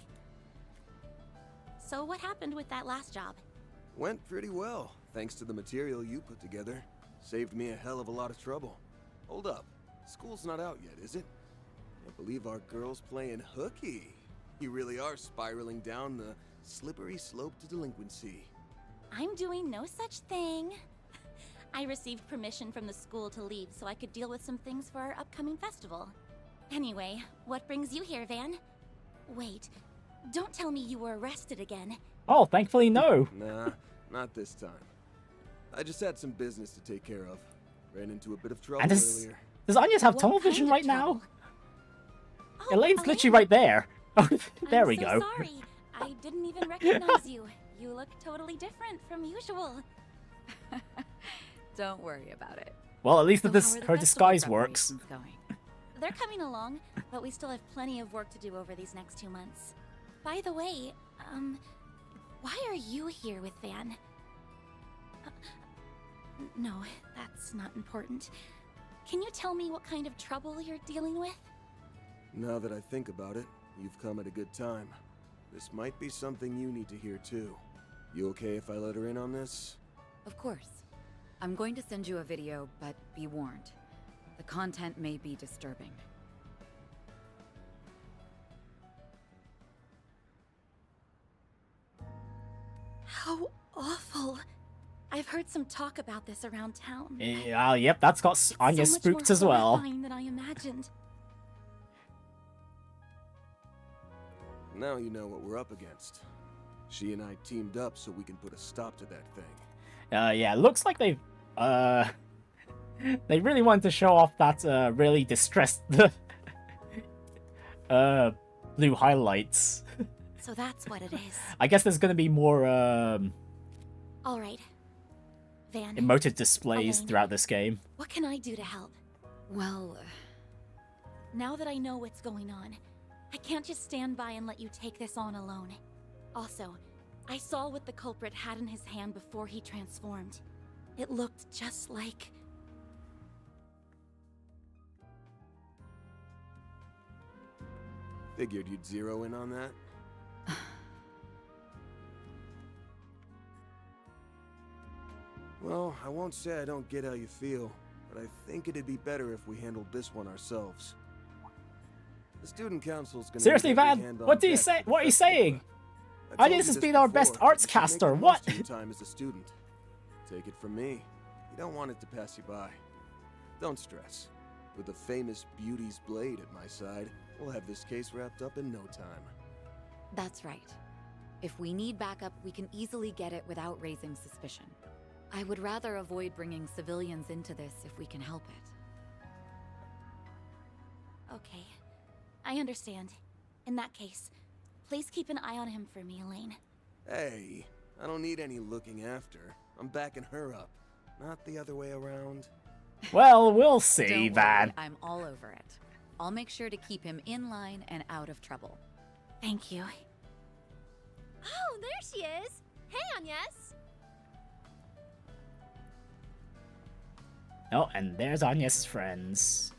So what happened with that last job? Went pretty well, thanks to the material you put together. Saved me a hell of a lot of trouble. Hold up, school's not out yet, is it? Can't believe our girl's playing hooky. You really are spiraling down the slippery slope to delinquency. I'm doing no such thing. I received permission from the school to leave so I could deal with some things for our upcoming festival. Anyway, what brings you here, Van? Wait, don't tell me you were arrested again. Oh, thankfully no. Nah, not this time. I just had some business to take care of. Ran into a bit of trouble And does earlier. Anyas have What tunnel kind vision of right trouble? now? Oh, Elaine's literally Elaine. right there. Oh, there I'm we so go. Sorry. I didn't even recognize you. You look totally different from usual. Don't worry about it. Well, at least So her how are the festival disguise works. preparations going? They're coming along, but we still have plenty of work to do over these next 2 months. By the way, why are you here with Van? No, that's not important. Can you tell me what kind of trouble you're dealing with? Now that I think about it, you've come at a good time. This might be something you need to hear too. You okay if I let her in on this? Of course. I'm going to send you a video, but be warned. The content may be disturbing. How awful. I've heard some talk about this around town. Yeah, yep, that's got Anya so much spooked more as well. horrifying than I imagined. Now you know what we're up against. She and I teamed up so we can put a stop to that thing. Yeah, looks like they've, they really wanted to show off that, really distressed, blue highlights. So that's what it is. I guess there's gonna be more, All right. Van, emotive displays Elaine, throughout this game. what can I do to help? Well, Now that I know what's going on, I can't just stand by and let you take this on alone. Also, I saw what the culprit had in his hand before he transformed. It looked just like... Figured you'd zero in on that. Well, I won't say I don't get how you feel, but I think it'd be better if we handled this one ourselves. The student council's gonna Seriously, need every Van, hand on what do you deck say? for What are you the festival. saying? I told Onias you has this been our best before, arts you should make caster. the What? most of your time as a student. Take it from me. You don't want it to pass you by. Don't stress. With the famous Beauty's blade at my side, we'll have this case wrapped up in no time. that's right. If we need backup, we can easily get it without raising suspicion. I would rather avoid bringing civilians into this if we can help it. Okay, I understand. In that case, please keep an eye on him for me, Elaine. Hey, I don't need any looking after. I'm backing her up, not the other way around. Well, we'll see, Don't Van. worry, I'm all over it. I'll make sure to keep him in line and out of trouble. Thank you. Oh, there she is! Hey, Agnes! Oh, and there's Anya's friends.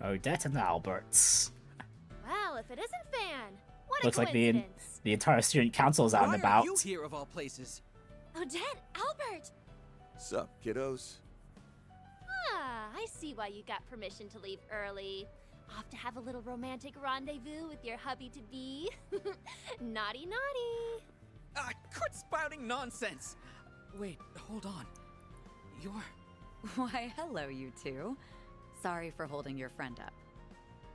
Odette and Alberts. Well, if it isn't Van, what Looks a like coincidence! the entire student council is out and about. you here of all places? Odette, Albert! Sup, kiddos? Ah, I see why you got permission to leave early. Off to have a little romantic rendezvous with your hubby-to-be. Naughty, naughty! Quit spouting nonsense! Wait, hold on. You're... Why, hello, you two. Sorry for holding your friend up.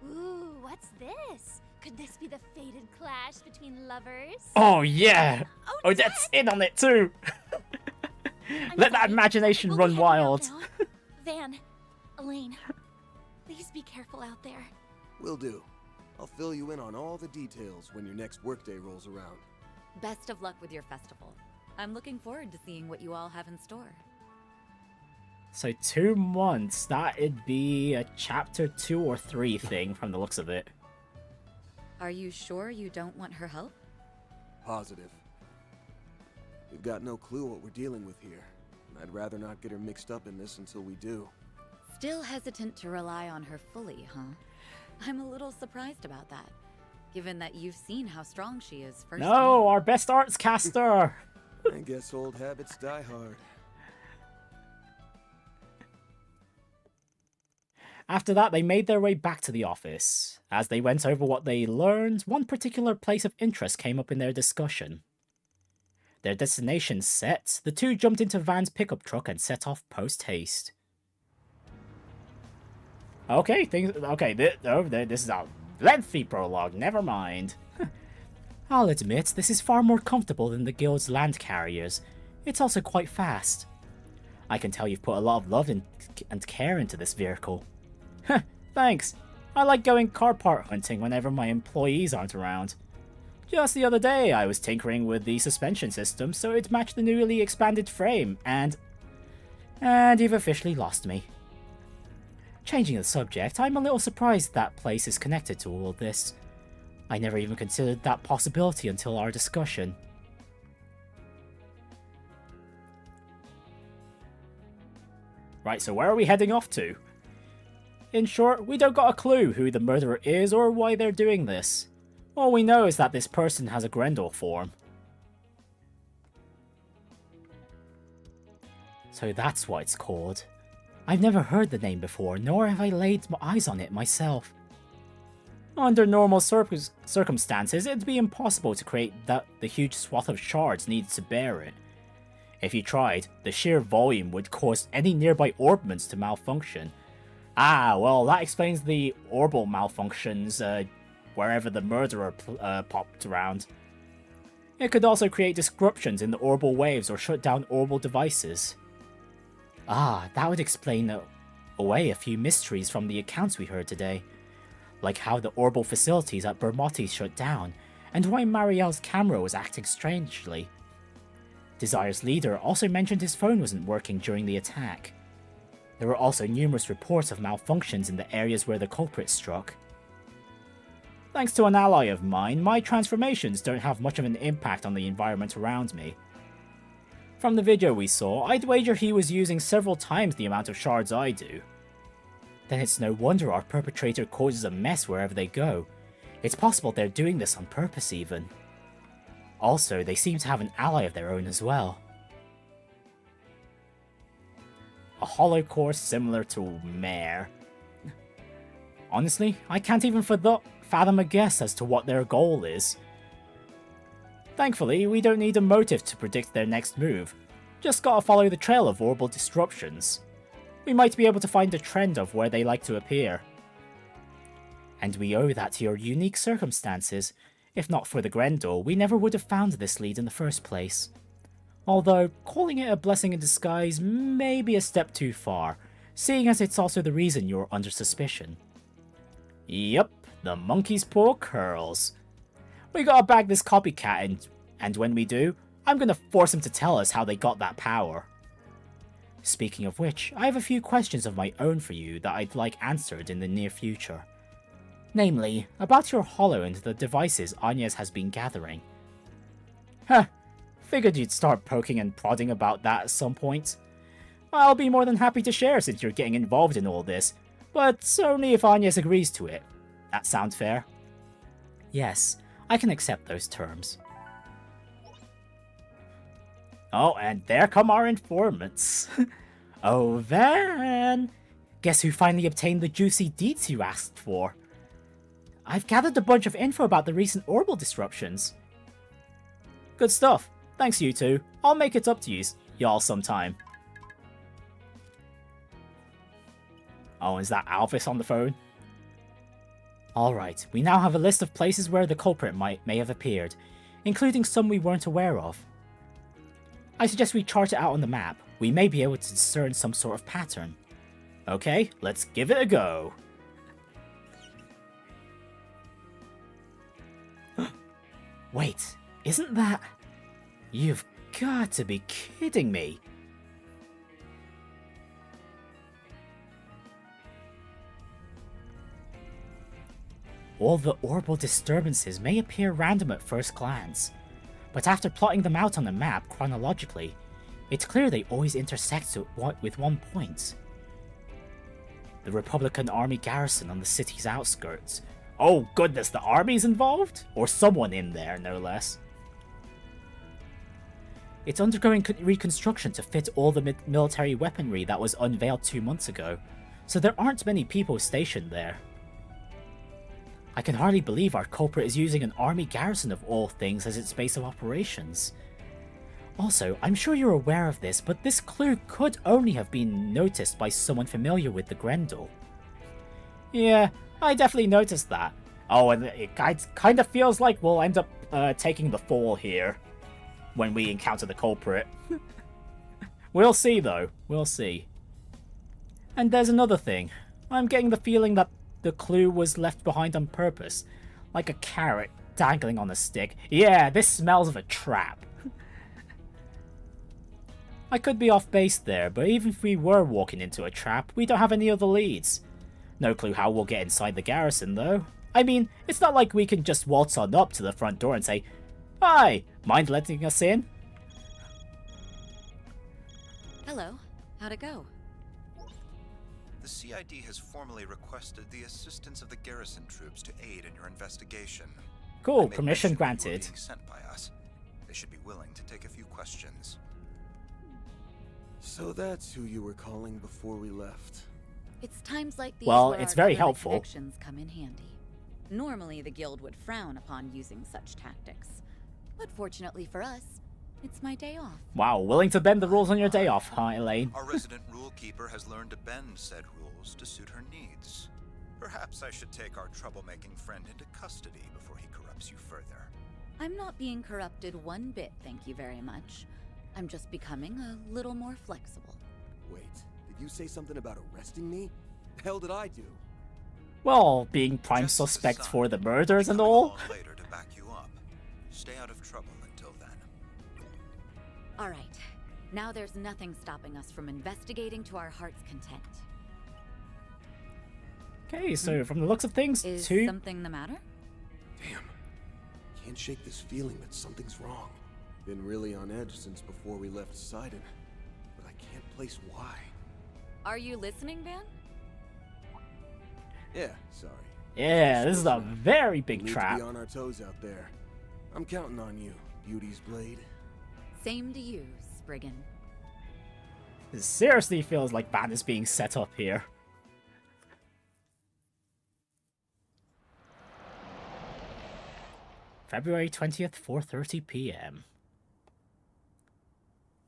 Ooh, what's this? Could this be the fated clash between lovers? Oh yeah! Oh, Odette's in on it too! Let that imagination We'll run be heading out wild. now. Van, Elaine, please be careful out there. Will do. I'll fill you in on all the details when your next workday rolls around. Best of luck with your festival. I'm looking forward to seeing what you all have in store. So 2 months, that'd be a chapter 2 or 3 thing from the looks of it. Are you sure you don't want her help? Positive. We've got no clue what we're dealing with here, and I'd rather not get her mixed up in this until we do. Still hesitant to rely on her fully, huh? I'm a little surprised about that, given that you've seen how strong she is firsthand. No, our best arts caster! I guess old habits die hard. After that, they made their way back to the office. As they went over what they learned, one particular place of interest came up in their discussion. Their destination set, the two jumped into Van's pickup truck and set off post-haste. Okay, this is a lengthy prologue, never mind. I'll admit, this is far more comfortable than the guild's land carriers. It's also quite fast. I can tell you've put a lot of love and care into this vehicle. Thanks. I like going car part hunting whenever my employees aren't around. Just the other day, I was tinkering with the suspension system so it matched the newly expanded frame, and you've officially lost me. Changing the subject, I'm a little surprised that place is connected to all of this. I never even considered that possibility until our discussion. Right, so where are we heading off to? In short, we don't got a clue who the murderer is or why they're doing this. All we know is that this person has a Grendel form. So that's what it's called. I've never heard the name before, nor have I laid my eyes on it myself. Under normal circumstances, it'd be impossible to create the huge swath of shards needed to bear it. If you tried, the sheer volume would cause any nearby orbments to malfunction. Ah, well, that explains the orbal malfunctions wherever the murderer popped around. It could also create disruptions in the orbal waves or shut down orbal devices. Ah, that would explain away a few mysteries from the accounts we heard today. Like how the orbal facilities at Bermotti shut down, and why Marielle's camera was acting strangely. Desire's leader also mentioned his phone wasn't working during the attack. There were also numerous reports of malfunctions in the areas where the culprit struck. Thanks to an ally of mine, my transformations don't have much of an impact on the environment around me. From the video we saw, I'd wager he was using several times the amount of shards I do. Then it's no wonder our perpetrator causes a mess wherever they go. It's possible they're doing this on purpose even. Also, they seem to have an ally of their own as well. A hollow core similar to Mare. Honestly, I can't even fathom a guess as to what their goal is. Thankfully, we don't need a motive to predict their next move. Just gotta follow the trail of orbal disruptions. We might be able to find a trend of where they like to appear. And we owe that to your unique circumstances. If not for the Grendel, we never would have found this lead in the first place. Although, calling it a blessing in disguise may be a step too far, seeing as it's also the reason you're under suspicion. Yep, the monkey's paw curls. We gotta bag this copycat, and when we do, I'm gonna force him to tell us how they got that power. Speaking of which, I have a few questions of my own for you that I'd like answered in the near future. Namely, about your hollow and the devices Agnes has been gathering. Huh, figured you'd start poking and prodding about that at some point. I'll be more than happy to share since you're getting involved in all this, but only if Agnes agrees to it. That sound fair? Yes, I can accept those terms. Oh, and there come our informants. Oh, Van! Guess who finally obtained the juicy deets you asked for? I've gathered a bunch of info about the recent orbal disruptions. Good stuff. Thanks, you two. I'll make it up to y'all sometime. Oh, is that Alvis on the phone? Alright, we now have a list of places where the culprit may have appeared, including some we weren't aware of. I suggest we chart it out on the map. We may be able to discern some sort of pattern. Okay, let's give it a go. Wait, isn't that... You've got to be kidding me. All the orbital disturbances may appear random at first glance, but after plotting them out on the map chronologically, it's clear they always intersect with one point. The Republican army garrison on the city's outskirts. Oh goodness, the army's involved? Or someone in there, no less. It's undergoing reconstruction to fit all the military weaponry that was unveiled 2 months ago, so there aren't many people stationed there. I can hardly believe our culprit is using an army garrison of all things as its base of operations. Also, I'm sure you're aware of this, but this clue could only have been noticed by someone familiar with the Grendel. Yeah, I definitely noticed that. Oh, and it kind of feels like we'll end up taking the fall here when we encounter the culprit. We'll see, though. We'll see. And there's another thing. I'm getting the feeling that the clue was left behind on purpose, like a carrot dangling on a stick. Yeah, this smells of a trap. I could be off base there, but even if we were walking into a trap, we don't have any other leads. No clue how we'll get inside the garrison, though. I mean, it's not like we can just waltz on up to the front door and say, "Hi, mind letting us in?" Hello, how'd it go? The CID has formally requested the assistance of the garrison troops to aid in your investigation. Cool, permission granted. Being sent by us. They should be willing to take a few questions. So that's who you were calling before we left. It's times like these well, where it's our very government helpful. Connections come in handy. Normally, the guild would frown upon using such tactics, but fortunately for us, it's my day off. Wow, willing to bend the rules on your day off, huh, Elaine? Our resident rule keeper has learned to bend said rules to suit her needs. Perhaps I should take our troublemaking friend into custody before he corrupts you further. I'm not being corrupted one bit, thank you very much. I'm just becoming a little more flexible. Wait, did you say something about arresting me? The hell did I do? Well, being prime suspect for the murders and all. Later to back you up. Stay out of trouble until then. All right. Now there's nothing stopping us from investigating to our heart's content. Okay, so from the looks of things, Is two... something the matter? Damn. Can't shake this feeling that something's wrong. Been really on edge since before we left Sidon, but I can't place why. Are you listening, Van? Yeah, sorry. Yeah, this is a very big Need trap. to be on our toes out there. I'm counting on you, Beauty's Blade. Same to you, Spriggan. It seriously feels like Van is being set up here. February 20th, 4:30 p.m.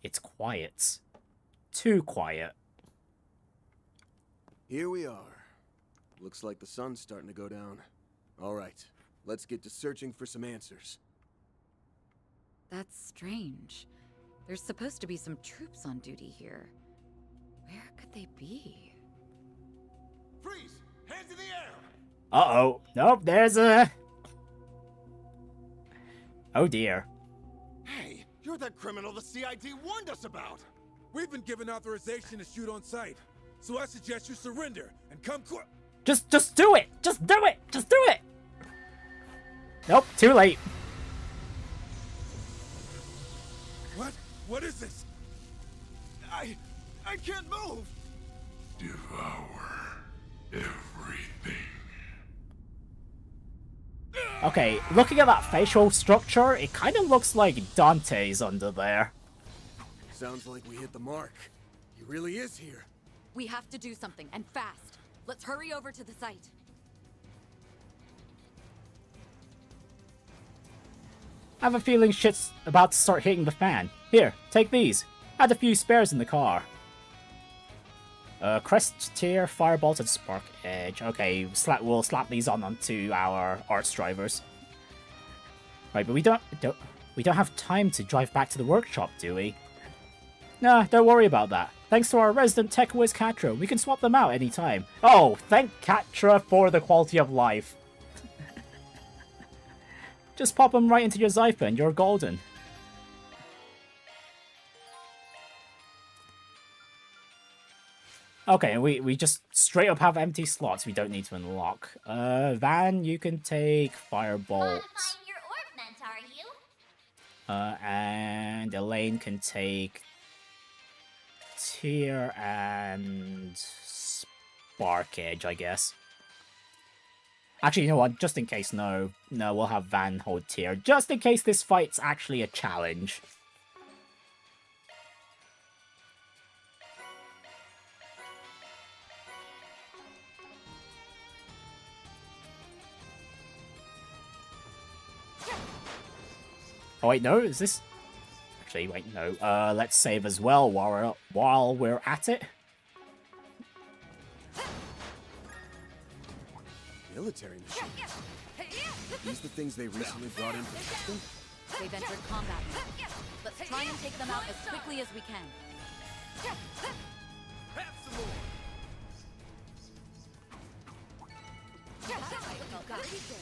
It's quiet. Too quiet. Here we are. Looks like the sun's starting to go down. All right, let's get to searching for some answers. That's strange. There's supposed to be some troops on duty here. Where could they be? Freeze! Hands in the air! Uh-oh. Nope, there's a... Oh dear. Hey, you're that criminal the CID warned us about! We've been given authorization to shoot on sight, so I suggest you surrender and come quick. Just do it! Just do it! Just do it! Nope, too late. What? What is this? I can't move! Devour everything. Okay, looking at that facial structure, it kind of looks like Dante's under there. Sounds like we hit the mark. He really is here. We have to do something, and fast. Let's hurry over to the site. I have a feeling shit's about to start hitting the fan. Here, take these. Add a few spares in the car. Crest tier, Firebolt, and Spark Edge. Okay, we'll slap these onto our Arts drivers. Right, but we don't have time to drive back to the workshop, do we? Nah, don't worry about that. Thanks to our resident tech whiz Catra, we can swap them out anytime. Oh, thank Catra for the quality of life. Just pop them right into your Zypher and you're golden. Okay, we just straight up have empty slots we don't need to unlock. Van, you can take Firebolt. Your ornament, are you? And Elaine can take Tier and Spark Edge, I guess. Actually, you know what? Just in case, no, we'll have Van hold Tier. Just in case this fight's actually a challenge. Oh wait, no, is this... Actually, wait, no. Let's save as well while we're at it. Military machines. These the things they recently brought in for testing? They've entered combat mode. Let's try and take them out as quickly as we can. Have some more.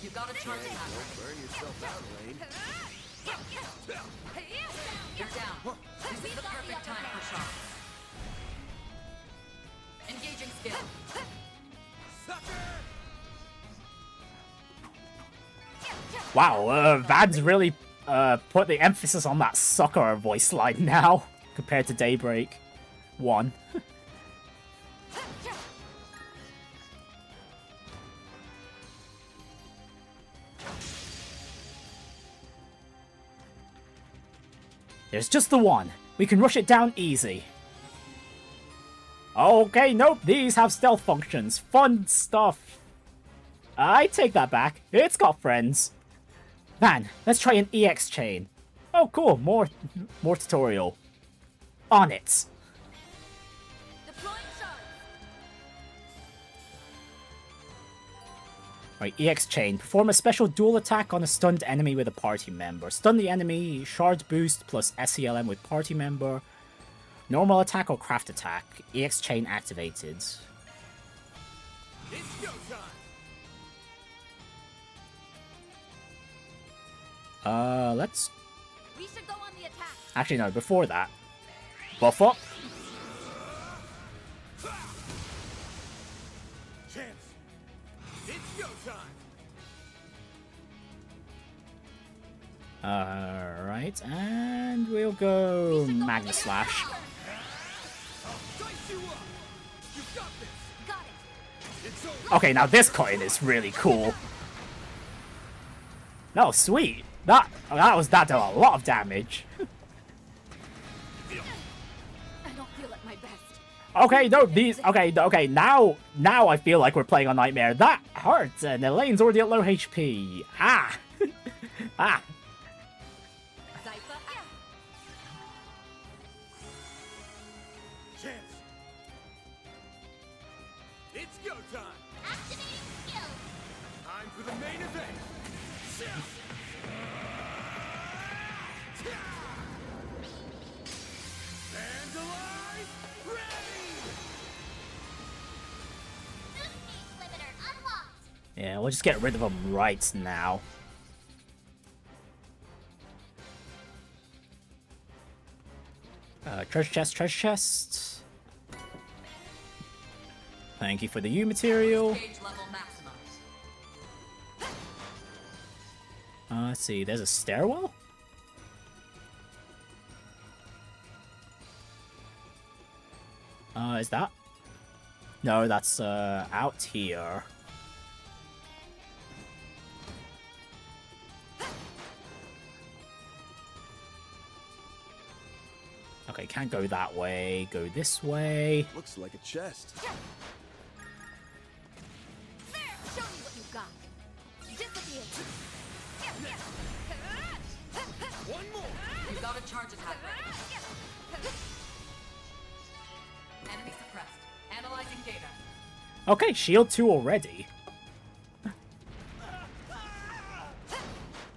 You got a charge Don't burn yourself out, Lane. You're down. This is the perfect time for shots. Engaging skill. Wow, Van's really put the emphasis on that sucker voice line now, compared to Daybreak 1. There's just the one. We can rush it down easy. Okay, nope, these have stealth functions. Fun stuff. I take that back. It's got friends. Van, let's try an EX chain. Oh, cool. More tutorial. On it. Right, EX chain. Perform a special dual attack on a stunned enemy with a party member. Stun the enemy, shard boost plus SELM with party member. Normal attack or craft attack. EX chain activated. It's go time. Let's... We should go on the attack. Actually, no, before that. Buff up. Chance. It's go time. Alright, and we'll go Magna Slash. Okay, now this coin is really cool. No, sweet. That did a lot of damage. I don't feel at my best. Okay, no, these... Okay, now I feel like we're playing on Nightmare. That hurts, and Elaine's already at low HP. Ah! Ah! Chance. It's go time. Activating skill. Time for the main event. Vandalize, ready! New stage limiter unlocked. Yeah, we'll just get rid of them right now. Treasure chest, treasure chest. Thank you for the U material. Let's see, there's a stairwell? Is that? No, that's out here. Okay, can't go that way. Go this way. Looks like a chest. There, show me what you got. Disappear. One more. You got a charge attack ready. Enemy suppressed. Analyze Analyzing data. Okay, shield 2 already.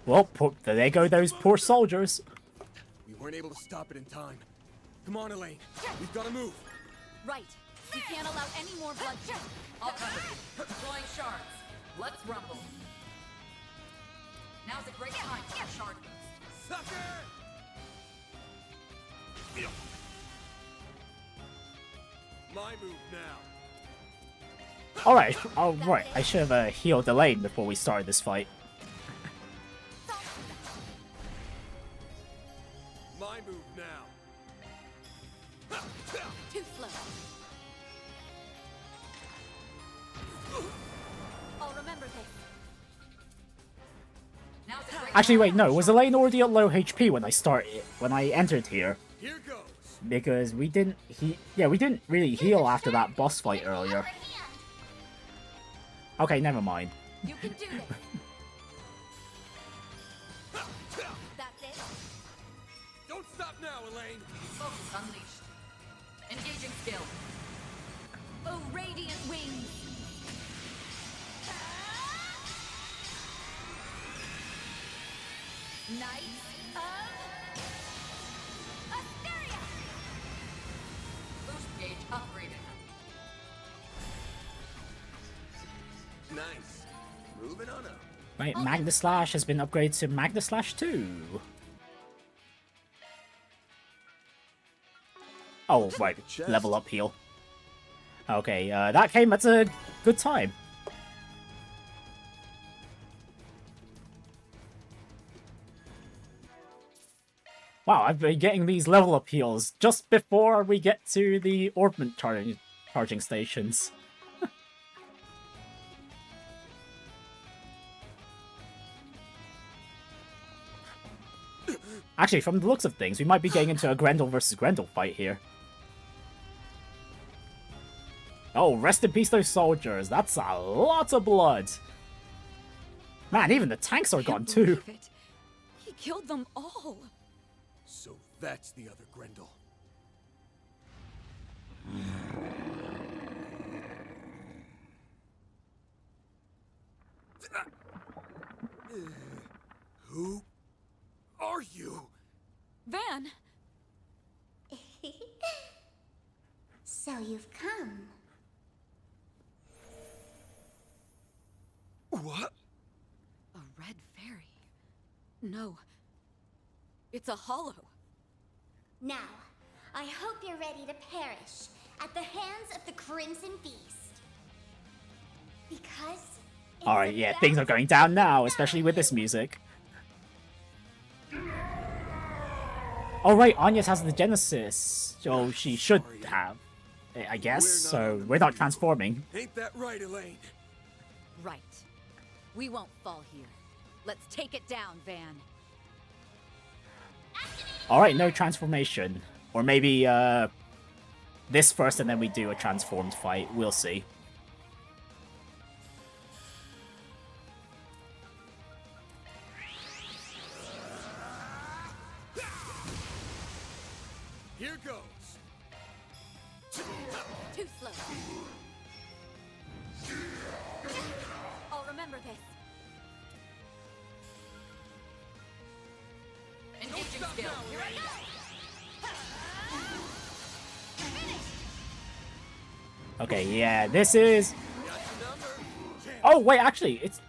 Well, there go those poor soldiers. We weren't able to stop it in time. Come on, Elaine. We've got to move. Right. We can't allow any more bloodshed. I'll cover you. Deploying shards. Let's rumble. Now's a great time for a shard boost. Sucker! My move now. Alright, right. I should have healed Elaine before we started this fight. My move now. Too slow. I'll remember this. Now's a great Actually, wait, no. Was Elaine already at low HP when I entered here? Here goes. Because we didn't we didn't really heal after that boss fight earlier. Okay, never mind. You can do this. That's it. Don't stop now, Elaine. Focus unleashed. Engaging skill. Oh, radiant wings. Knights of Asteria. Boost gauge upgraded. Nice. Moving on up. Right, Magna Slash has been upgraded to Magna Slash 2. Oh, right. Level up heal. Okay, that came at a good time. Wow, I've been getting these level up heals just before we get to the orbment charging stations. Actually, from the looks of things, we might be getting into a Grendel versus Grendel fight here. Oh, rest in peace those soldiers. That's a lot of blood. Man, even the tanks are gone too. He killed them all. So that's the other Grendel. Who are you? Van! So you've come. What? A red fairy. No. It's a hollow. Now, I hope you're ready to perish at the hands of the Crimson Beast. Because... Alright, yeah, things are going down now, especially with this music. Alright, Anya has the Genesis, so she should have, I guess, so we're not transforming. Ain't that right, Elaine? Right. We won't fall here. Let's take it down, Van. Alright, no transformation. Or maybe, this first and then we do a transformed fight. We'll see. Here goes. Too slow. I'll remember this. Engaging skill. Here I go. Okay, yeah, this is... Oh, wait, actually, it's...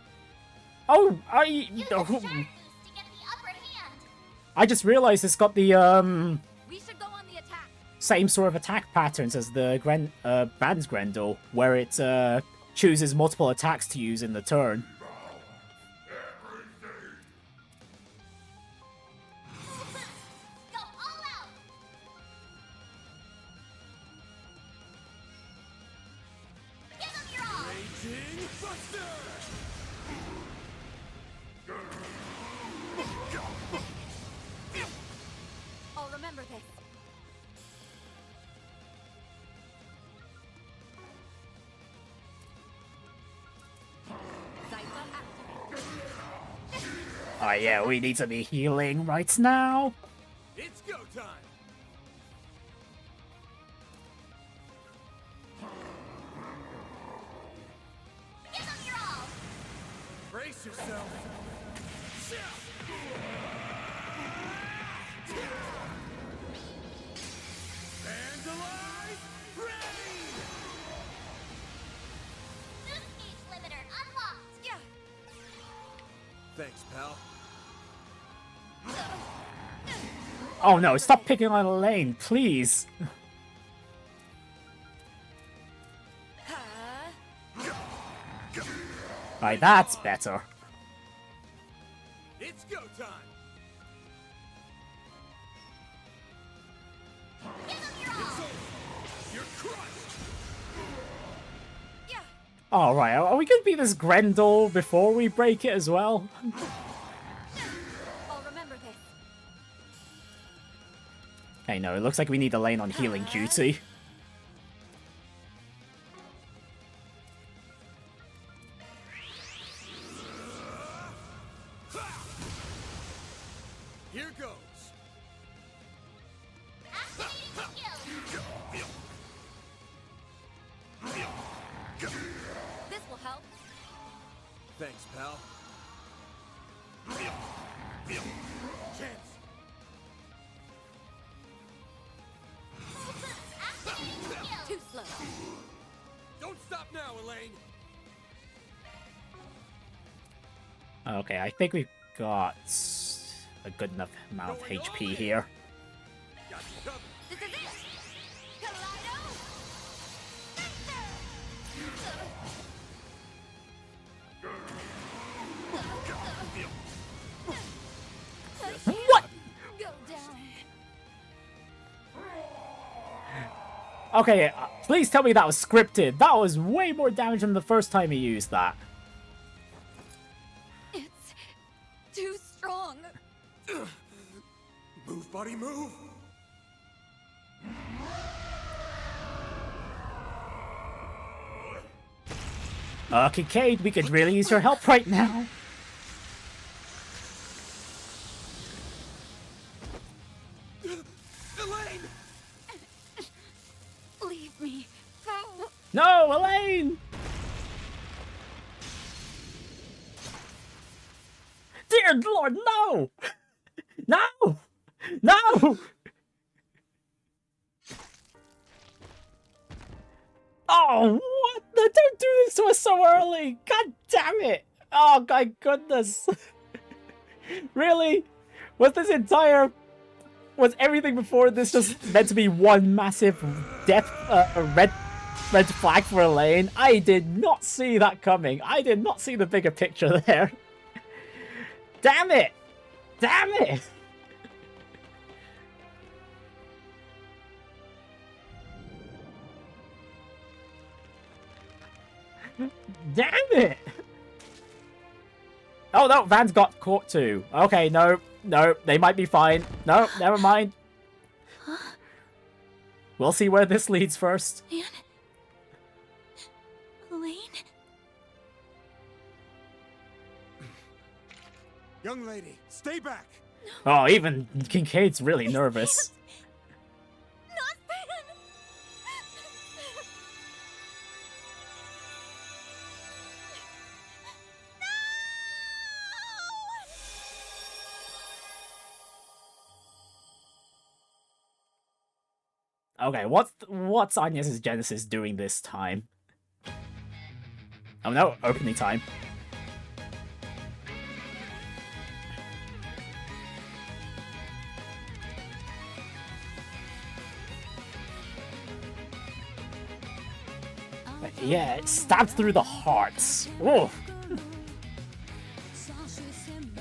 Oh, I just realized it's got the, We should go on the attack. same sort of attack patterns as the Van's Grendel, where it, chooses multiple attacks to use in the turn. I'll remember this. Oh yeah, we need to be healing right now. It's go time. Brace yourself. Vandalize, ready! New speech limiter unlocked! Yeah. Thanks, pal. Oh no, stop picking on Elaine, please. Right, that's better. It's go time. You're crushed. Alright, are we gonna beat this Grendel before we break it as well? I'll remember this. Hey, no, it looks like we need Elaine on healing duty. Here goes. This will help. Thanks, pal. Chance. Too slow. Don't stop now, Elaine. Okay, I think we've got a good enough amount of HP here. Got you covered. This is it. Kaleido. What? Go down. Okay, please tell me that was scripted. That was way more damage than the first time he used that. It's too strong. Move, buddy, move. Kincaid, we could really use your help right now. Elaine! Leave me. Oh. No, Elaine! Dear Lord, no! No! No! Oh, what? Don't do this to us so early! God damn it! Oh, my goodness! Really? Was everything before this just meant to be one massive red flag for Elaine? I did not see that coming. I did not see the bigger picture there. Damn it! Damn it! Damn it! Oh no, Van's got caught too. Okay, no, they might be fine. No, never mind. We'll see where this leads first. Man. Elaine? Young lady, stay back. Oh, even Kincaid's really nervous. Not Van! Okay, what's Agnes' Genesis doing this time? Oh no, opening time. Yeah, it stabbed through the hearts. Oh,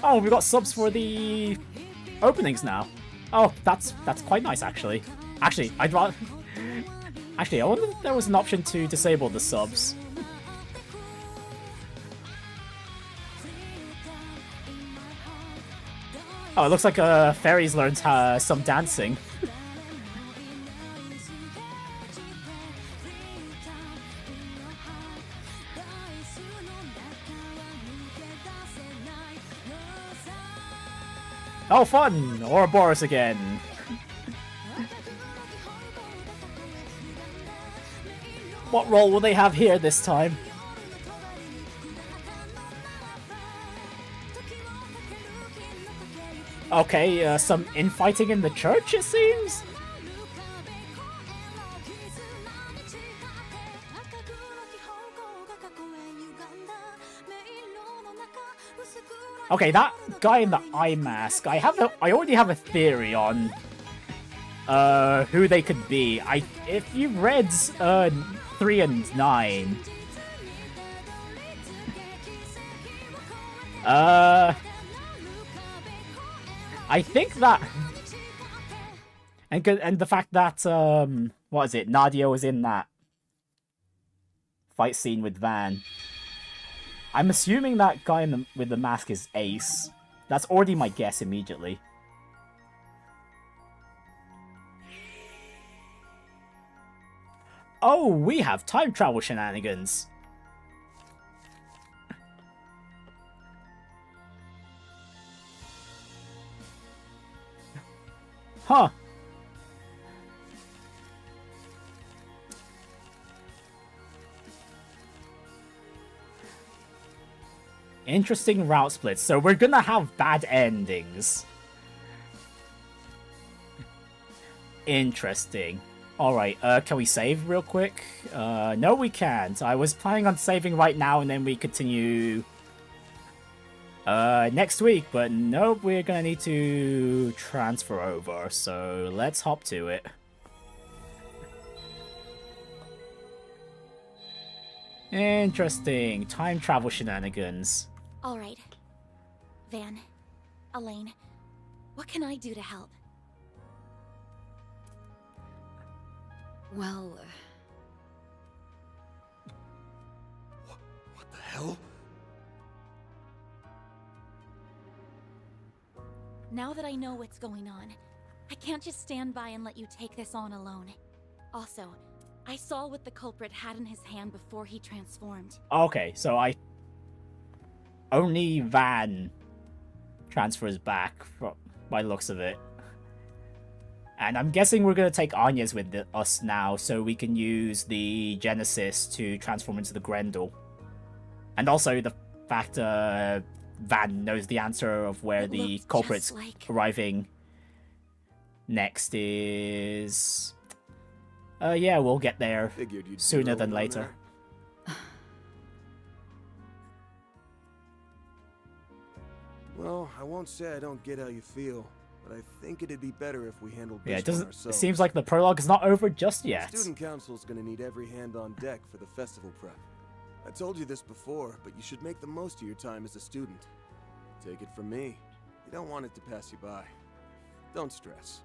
oh, we got subs for the openings now. Oh, that's quite nice actually. Actually, I'd rather. Actually, I wonder if there was an option to disable the subs. Oh, it looks like Fairies learned some dancing. Oh, fun! Ouroboros again. What role will they have here this time? Okay, some infighting in the church, it seems? Okay, that guy in the eye mask, I already have a theory on who they could be. If you've read 3 and 9, I think that, and the fact that what is it? Nadia was in that fight scene with Van. I'm assuming that guy with the mask is Ace. That's already my guess immediately. Oh, we have time travel shenanigans. Huh. Interesting route splits. So we're gonna have bad endings. Interesting. Alright, can we save real quick? No we can't. I was planning on saving right now and then we continue next week, but nope, we're gonna need to transfer over, so let's hop to it. Interesting. Time travel shenanigans. All right. Van, Elaine, what can I do to help? Well... What the hell? Now that I know what's going on, I can't just stand by and let you take this on alone. Also, I saw what the culprit had in his hand before he transformed. Okay, so only Van transfers back, by the looks of it. And I'm guessing we're going to take Anya's with us now, so we can use the Genesis to transform into the Grendel. And also the fact Van knows the answer of where the culprit's arriving next is... yeah, we'll get there sooner than later. Well, I won't say I don't get how you feel, but I think it'd be better if we handled this Yeah, ourselves. it seems like the prologue is not over just yet. The student council's gonna need every hand on deck for the festival prep. I told you this before, but you should make the most of your time as a student. Take it from me, you don't want it to pass you by. Don't stress.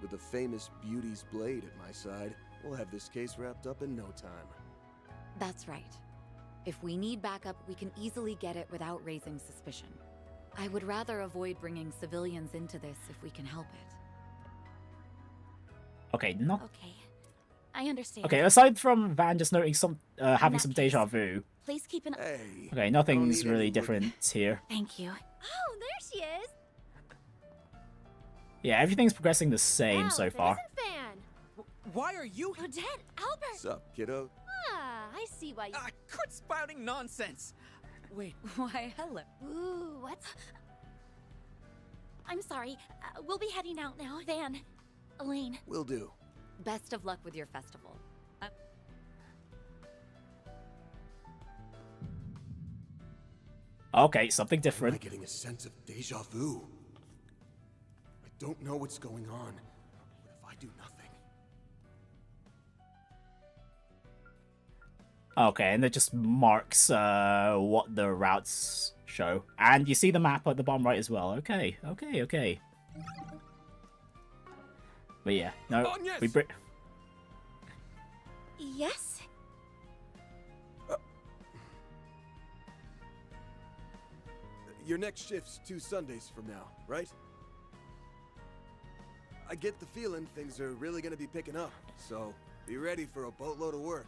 With the famous Beauty's blade at my side, we'll have this case wrapped up in no time. That's right. If we need backup, we can easily get it without raising suspicion. I would rather avoid bringing civilians into this if we can help it. Okay, not... Okay, I understand. Okay, aside from Van just noting having some deja vu. Please keep an eye. Okay, nothing's really different here. Thank you. Oh, there she is. Yeah, everything's progressing the same so far. Why are you dead, Albert? Sup, kiddo? Ah, I see why you... quit spouting nonsense! Wait. Why, hello. Ooh, what's... I'm sorry. We'll be heading out now. Van, Elaine. Will do. Best of luck with your festival. Okay, something different. I'm getting a sense of deja vu. I don't know what's going on. What if I do nothing? Okay, and it just marks what the routes show. And you see the map at the bottom right as well. Okay. But yeah, no, Yes? Your next shift's 2 Sundays from now, right? I get the feeling things are really gonna be picking up, so be ready for a boatload of work.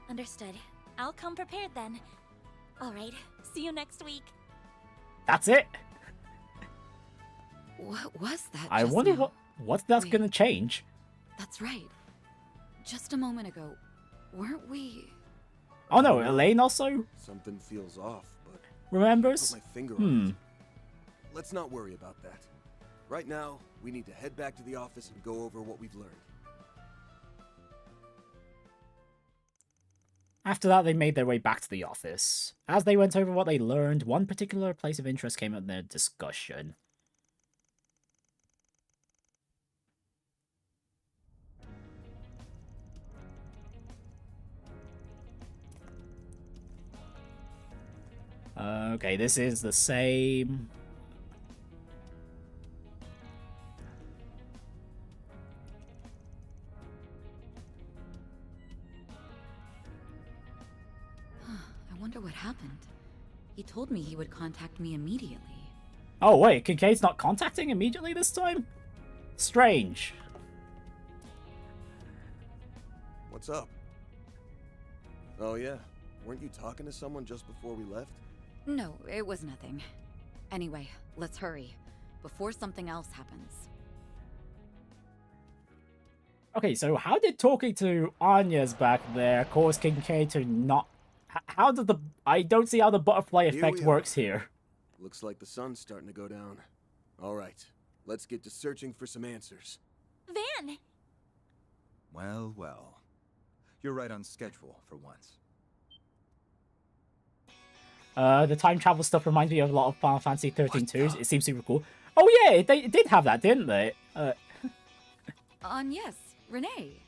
Understood. I'll come prepared then. All right, see you next week. That's it. What was that? I wonder what that's gonna change. That's right. Just a moment ago, weren't we... Oh no, Elaine also something feels off, but remembers? I put my finger on it. let's not worry about that. Right now, we need to head back to the office and go over what we've learned. After that, they made their way back to the office. As they went over what they learned, one particular place of interest came up in their discussion. Okay, this is the same. I wonder what happened. He told me he would contact me immediately. Oh wait, Kincaid's not contacting immediately this time? Strange. What's up? Oh yeah, weren't you talking to someone just before we left? No, it was nothing. Anyway, let's hurry, before something else happens. Okay, so how did talking to Anya's back there cause Kincaid to not... How did the... I don't see how the butterfly effect works here. Looks like the sun's starting to go down. Alright, let's get to searching for some answers. Van! Well, well. You're right on schedule for once. The time travel stuff reminds me of a lot of Final Fantasy 13 2s. It seems super cool. Oh yeah, they did have that, didn't they? Yes, Renee.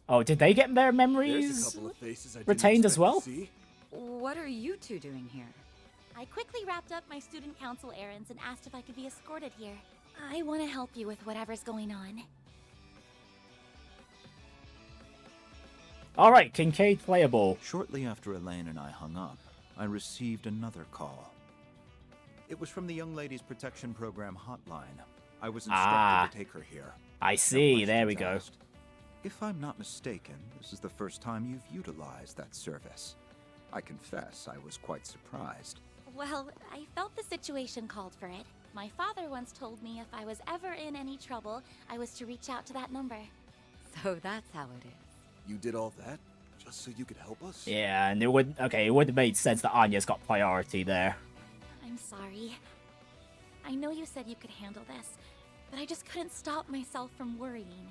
Oh, did they get their memories retained as well? What are you two doing here? I quickly wrapped up my student council errands and asked if I could be escorted here. I want to help you with whatever's going on. Alright, Kincaid playable. Shortly after Elaine and I hung up, I received another call. It was from the Young Ladies Protection Program hotline. I was instructed to take her here. I see, there we go. If I'm not mistaken, this is the first time you've utilized that service. I confess I was quite surprised. Well, I felt the situation called for it. My father once told me if I was ever in any trouble, I was to reach out to that number. So that's how it is. You did all that just so you could help us? Yeah, and it would have made sense that Anya's got priority there. I'm sorry. I know you said you could handle this, but I just couldn't stop myself from worrying.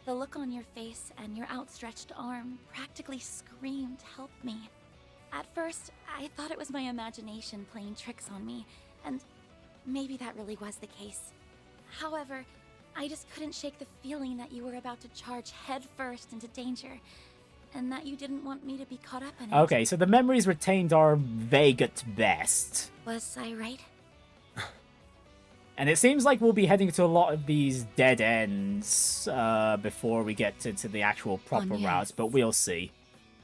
The look on your face and your outstretched arm practically screamed, "Help me." At first, I thought it was my imagination playing tricks on me, and maybe that really was the case. However, I just couldn't shake the feeling that you were about to charge headfirst into danger, and that you didn't want me to be caught up in it. Okay, so the memories retained are vague at best. Was I right? And it seems like we'll be heading to a lot of these dead ends before we get to the actual proper routes, but we'll see.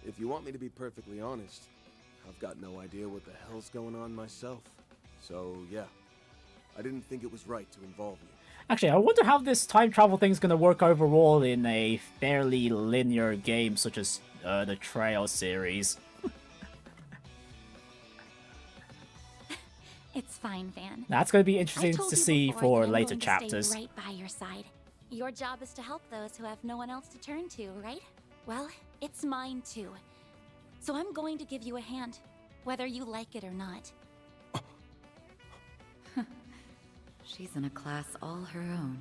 If you want me to be perfectly honest, I've got no idea what the hell's going on myself. So, yeah, I didn't think it was right to involve you. Actually, I wonder how this time travel thing's going to work overall in a fairly linear game such as the Trail series. It's fine, Van. That's going to be interesting to see for later chapters. Stay right by your side. Your job is to help those who have no one else to turn to, right? Well, it's mine too. So I'm going to give you a hand, whether you like it or not. She's in a class all her own.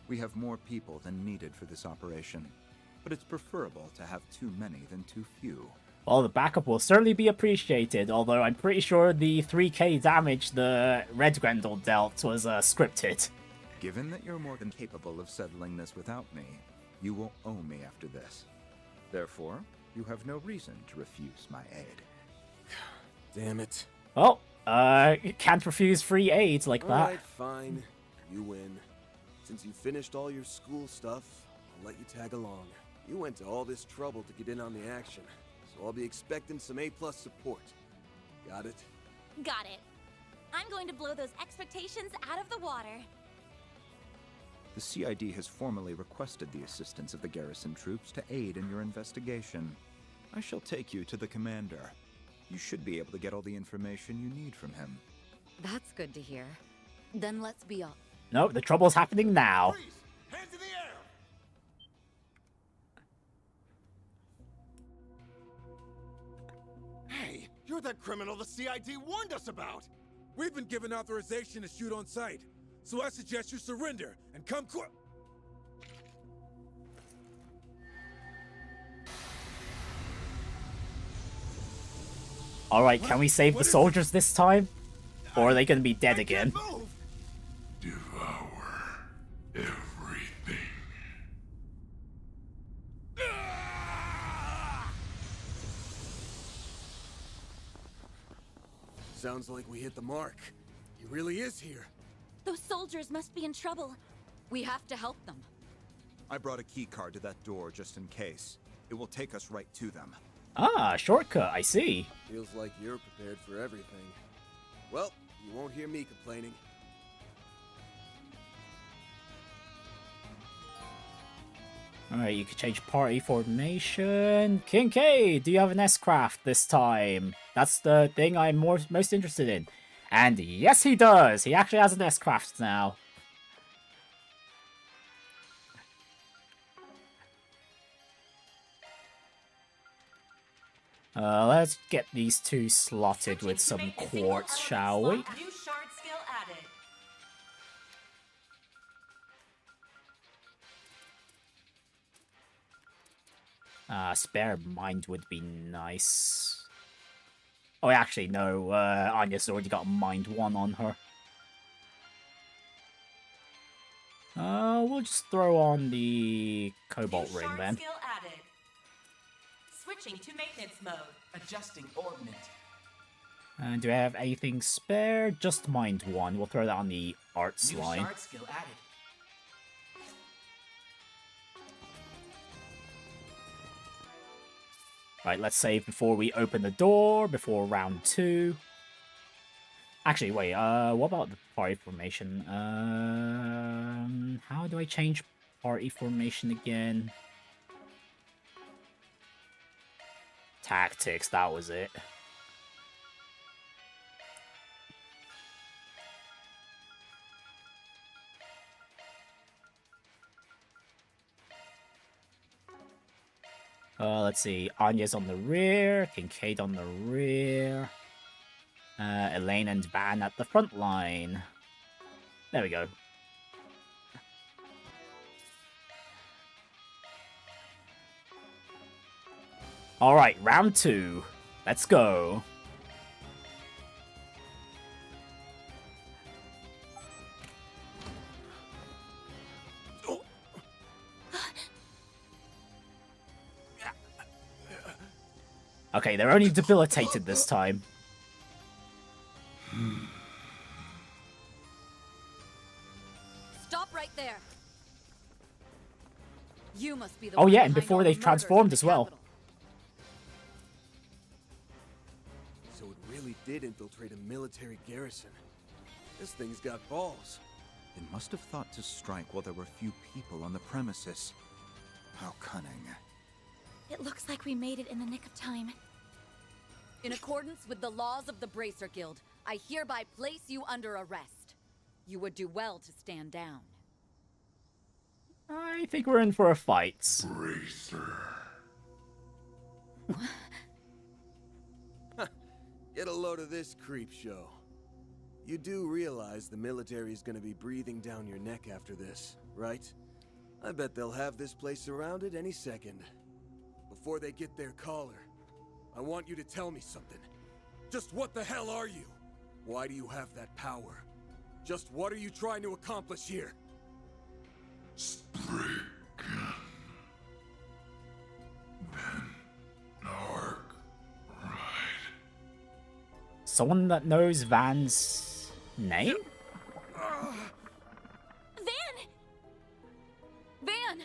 We have more people than needed for this operation, but it's preferable to have too many than too few. Well, the backup will certainly be appreciated, although I'm pretty sure the 3k damage the Red Grendel dealt was scripted. Given that you're more than capable of settling this without me, you will owe me after this. Therefore, you have no reason to refuse my aid. Damn it. Well, can't refuse free aids like that. Alright, fine. You win. Since you finished all your school stuff, I'll let you tag along. You went to all this trouble to get in on the action, so I'll be expecting some A+ support. Got it? Got it. I'm going to blow those expectations out of the water. The CID has formally requested the assistance of the garrison troops to aid in your investigation. I shall take you to the commander. You should be able to get all the information you need from him. That's good to hear. Then let's be off. No, the trouble's happening now. Freeze! Hands in the air! Hey, you're that criminal the CID warned us about! We've been given authorization to shoot on sight, so I suggest you surrender and come quick. Alright, can we save the soldiers this time? Or are they gonna be dead again? Devour everything. Sounds like we hit the mark. He really is here. Those soldiers must be in trouble. We have to help them. I brought a key card to that door just in case. It will take us right to them. Ah, shortcut, I see. Feels like you're prepared for everything. Well, you won't hear me complaining. Alright, you can change party formation. Kincaid, do you have an S-Craft this time? That's the thing I'm most interested in. And yes, he does! He actually has an S-Craft now. Let's get these two slotted with some quartz, shall we? New shard skill added. Spare mind would be nice. Oh, actually, no. Anya's already got mind 1 on her. We'll just throw on the Cobalt Ring then. Skill added. Switching to maintenance mode. Adjusting orbment. And do I have anything spare? Just mind 1. We'll throw that on the arts New line. shard skill added. Right, let's save before we open the door, before round 2. Actually, wait, what about the party formation? How do I change party formation again? Tactics, that was it. Let's see. Anya's on the rear, Kincaid on the rear, Elaine and Van at the front line. There we go. Alright, round 2. Let's go. Okay, they're only debilitated this time. Stop right there. You must be the Oh one yeah, and behind before all they've the transformed murders as in the well. capital. So it really did infiltrate a military garrison. This thing's got balls. They must have thought to strike while there were few people on the premises. How cunning. It looks like we made it in the nick of time. In accordance with the laws of the Bracer Guild, I hereby place you under arrest. You would do well to stand down. I think we're in for a fight. Bracer. Get a load of this creep show. You do realize the military's gonna be breathing down your neck after this, right? I bet they'll have this place surrounded any second. Before they get their collar, I want you to tell me something. Just what the hell are you? Why do you have that power? Just what are you trying to accomplish here? Spriggan. Van Someone that knows Van's name? Van! Van!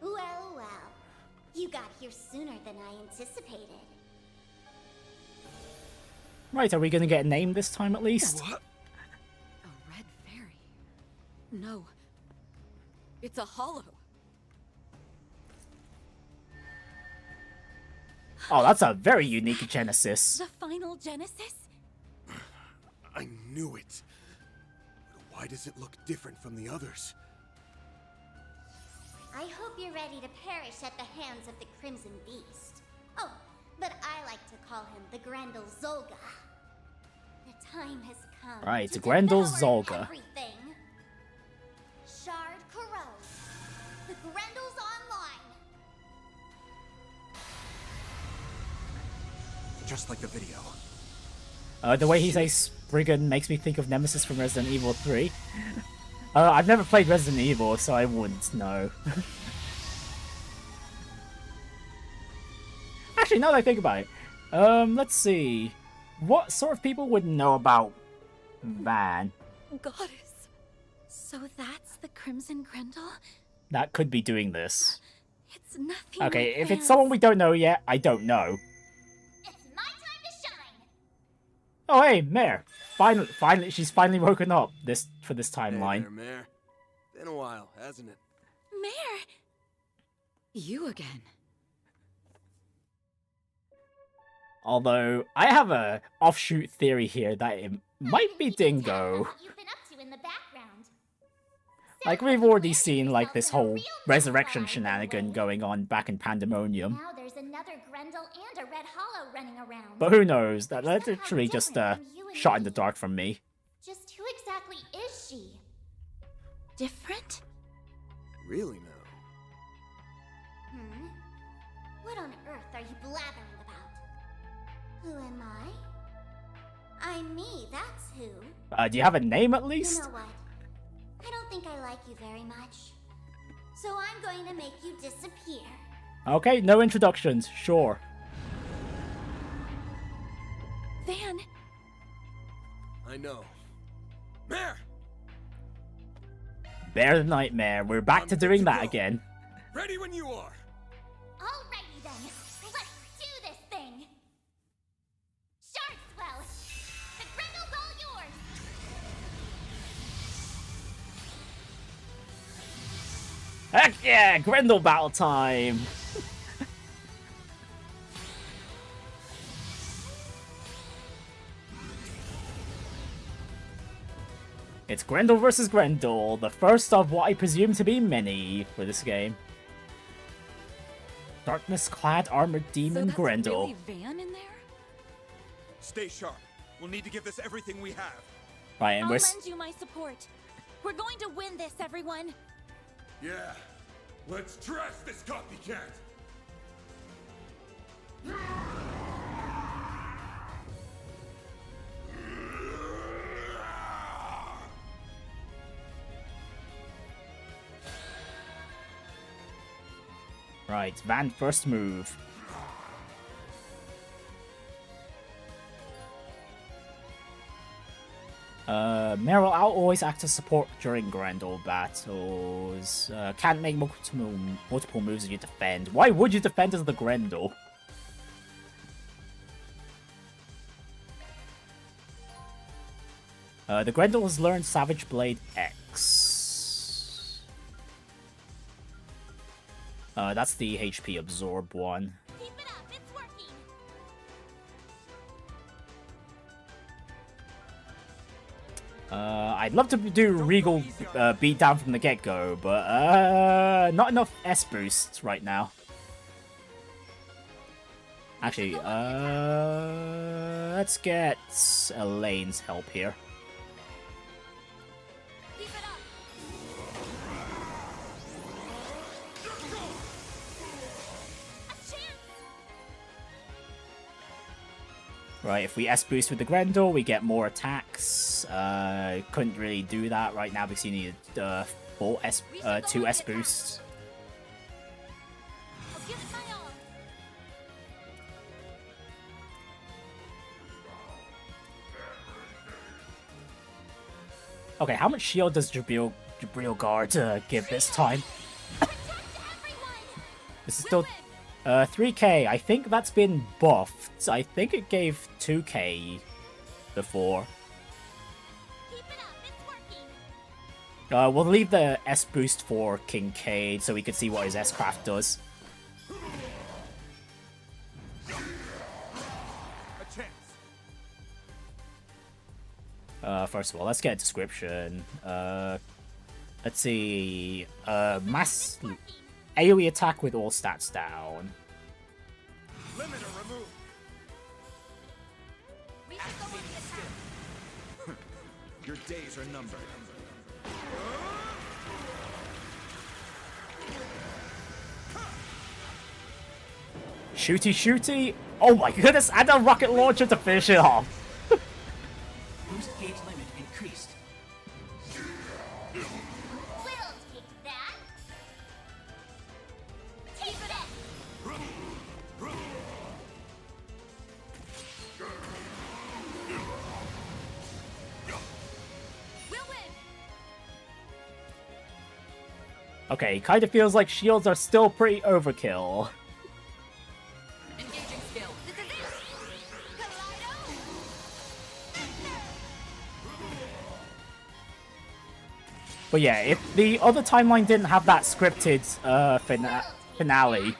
Well, well. You got here sooner than I anticipated. Right, are we gonna get a name this time at least? A red fairy? No. It's a hollow. Oh, that's a very unique Genesis. The final Genesis? I knew it. But why does it look different from the others? I hope you're ready to perish at the hands of the Crimson Beast. Oh, but I like to call him the Grendel Zolga. The time has come. Right, to Grendel devour Zolga. everything. Shard Corrode. The Grendel's online. Just like the video. The way he says Spriggan makes me think of Nemesis from Resident Evil 3. I've never played Resident Evil, so I wouldn't know. Actually, now that I think about it, let's see. What sort of people would know about Van? Goddess. So that's the Crimson Grendel? That could be doing this. It's nothing. Okay, like if fans. it's someone we don't know yet, I don't know. Oh hey, Mare! Finally, she's finally woken up for this timeline. Hey there, Mare. Been a while, hasn't it? Mare! You again. Although, I have a offshoot theory here that it might be Dingo. What you've been up to in the background. Like, we've already seen, like, this whole resurrection shenanigan going on back in Pandemonium. Now there's another Grendel and a Red Hollow running around. But who knows? That's literally just a shot in the dark from me. Just who exactly is she? Different? Really now? What on earth are you blathering about? Who am I? I'm me, that's who. Do you have a name at least? You know what? I don't think I like you very much. So I'm going to make you disappear. Okay, no introductions, sure. Van! I know. Mare! Bear the Nightmare, we're back to doing that again. Ready when you are. Alrighty then, let's do this thing. Sharkswell, the Grendel's all yours. Heck yeah, Grendel battle time! It's Grendel versus Grendel, the first of what I presume to be many for this game. Darkness-clad armored demon So that's Grendel. really Van in there? Stay sharp. We'll need to give this everything we have. Right, and I'll we're lend you my support. We're going to win this, everyone. Yeah. Let's dress this copycat. Right, Van first move. Meryl, I'll always act as support during Grendel battles. Can't make multiple moves as you defend. Why would you defend as the Grendel? The Grendel has learned Savage Blade X. That's the HP absorb one. Keep it up, it's working. I'd love to do Regal beat down from the get-go, but not enough S boosts right now. Actually, let's get Elaine's help here. Right, if we S-boost with the Grendel, we get more attacks. Couldn't really do that right now because you need full two S-boosts. Okay, how much shield does Jabril Guard give this time? This is still 3k. I think that's been buffed. I think it gave 2k before. We'll leave the S boost for Kincaid so we can see what his S craft does. First of all, let's get a description. Let's see. Mass AoE attack with all stats down. Limiter removed. Your days are numbered. Shooty shooty! Oh my goodness, and a rocket launcher to finish it off! Boost gauge limit increased. We'll take that. Take that. We'll win. Okay, kind of feels like shields are still pretty overkill. Engaging skill. This is it. Kaleido. But yeah, if the other timeline didn't have that scripted finale,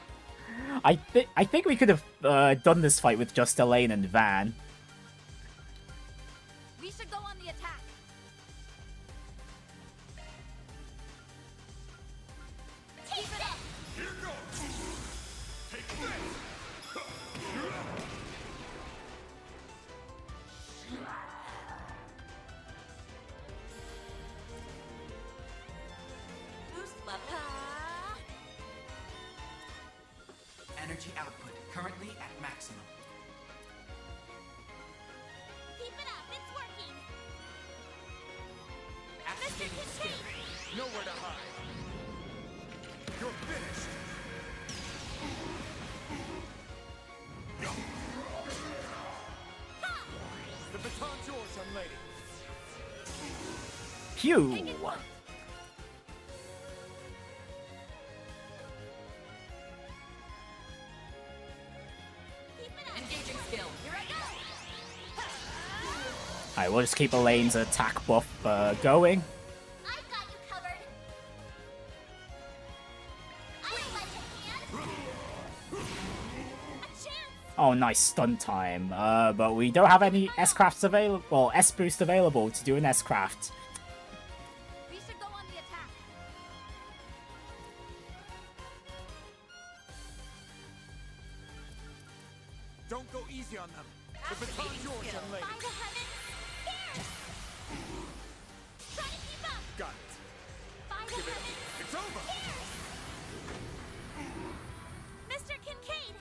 I think we could have done this fight with just Elaine and Van. We should go on the attack. Take that. Boost level. Energy output currently at maximum. Keep it up. It's working. Activating skill. Nowhere to hide. You're finished. The baton's yours, young lady. Pew! Engaging skill. Here I go. Alright, we'll just keep Elaine's attack buff going. I've got you covered. I'll lend a hand. A chance. Oh, nice stun time. But we don't have any S-crafts available, well, S-boost available to do an S-craft. We should go on the attack. Don't go easy on them. The baton's yours, young lady. By the heavens. Here. Try to keep up. Got it. By the Give it up. heavens. It's over. Mr. Kincaid.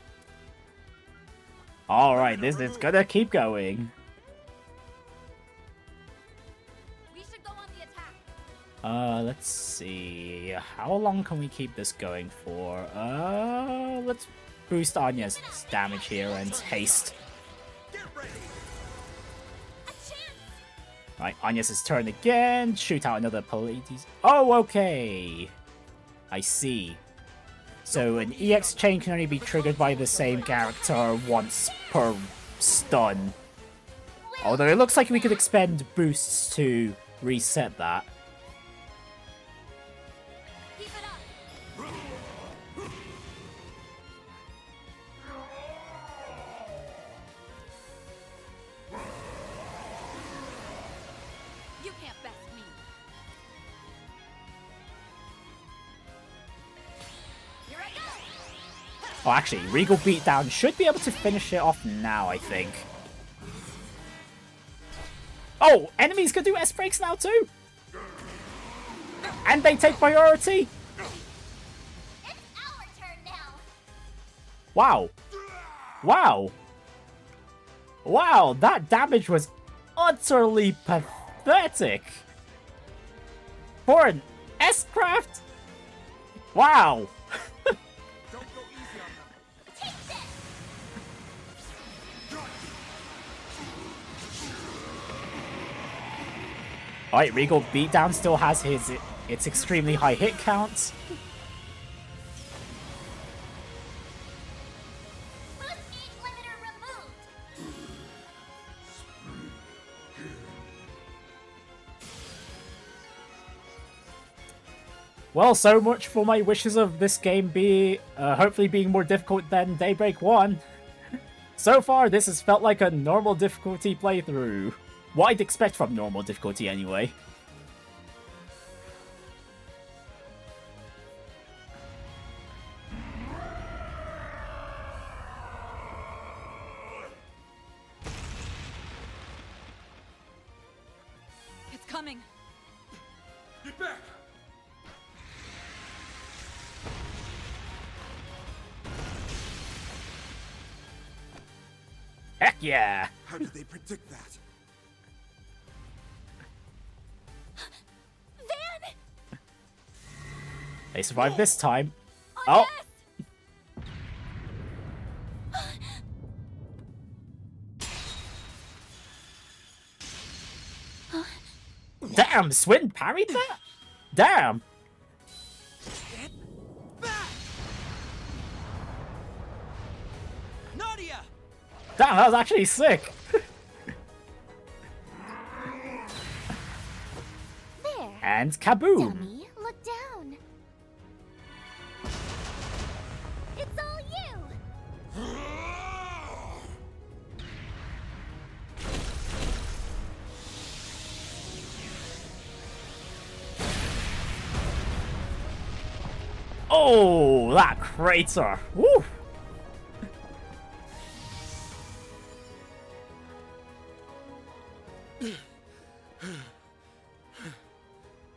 Alright, this is gonna keep going. We should go on the attack. Let's see. How long can we keep this going for? Let's boost Anya's damage here and haste. Get ready. A chance. Right, Anya's turn again. Shoot out another Pleiades. Oh, okay. I see. So an EX chain can only be triggered by the same character once per stun. Although it looks like we could expend boosts to reset that. Keep it up. You can't best me. Here I go. Oh, actually, Regal Beatdown should be able to finish it off now, I think. Oh, enemies can do S-breaks now too! And they take priority! It's our turn now. Wow. Wow. Wow, that damage was utterly pathetic. For an S-craft? Wow. Don't go easy on them. Take this. Alright, Regal Beatdown still has its extremely high hit counts. Boost gauge limiter removed. Well, so much for my wishes of this game hopefully being more difficult than Daybreak 1. So far, this has felt like a normal difficulty playthrough. What I'd expect from normal difficulty, anyway. coming. Get back! Heck yeah! How did they predict that? Van! They survived this time. Oh! Damn, Swin parried that? Damn! Nadia! Damn, that was actually sick! There. And kaboom! Dummy, look down. It's all you! Oh, that crater! Woo!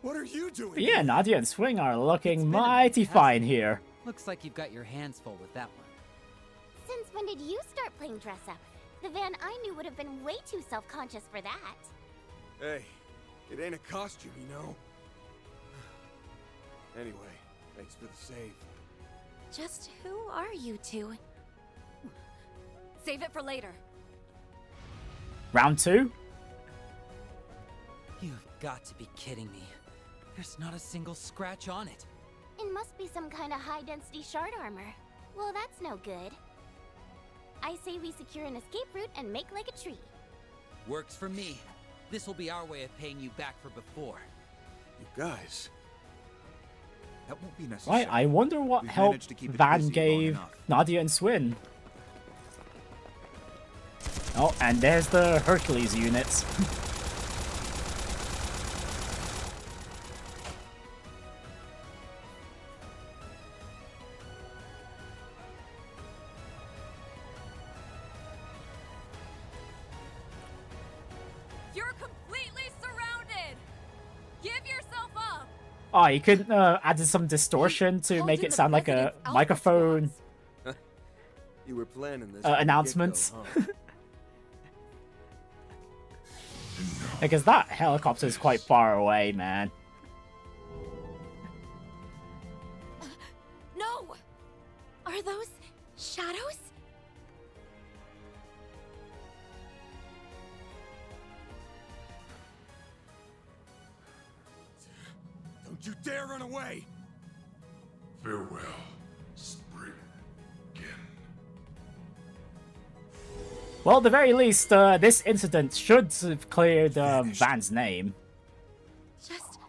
What are you doing? But yeah, Nadia and Swing are looking mighty fine here. Looks like you've got your hands full with that one. Since when did you start playing dress up? The Van I knew would have been way too self-conscious for that. Hey, it ain't a costume, you know? Anyway, thanks for the save. Just who are you two? Save it for later. Round 2? You've got to be kidding me. There's not a single scratch on it. It must be some kind of high-density shard armor. Well, that's no good. I say we secure an escape route and make like a tree. Works for me. This will be our way of paying you back for before. You guys. That won't be necessary. Right, I wonder what We've help managed to keep it Van busy long gave enough. Nadia and Swin. Oh, and there's the Hercules units. You're completely surrounded! Give yourself up! Oh, you couldn't added some distortion to make it sound like a microphone You were planning this. announcements. from the get-go, huh? Because that helicopter is quite far away, man. No! Are those shadows? Don't you dare run away! Farewell, Spriggan. Well, at the very least, this incident should have cleared Van's name. Just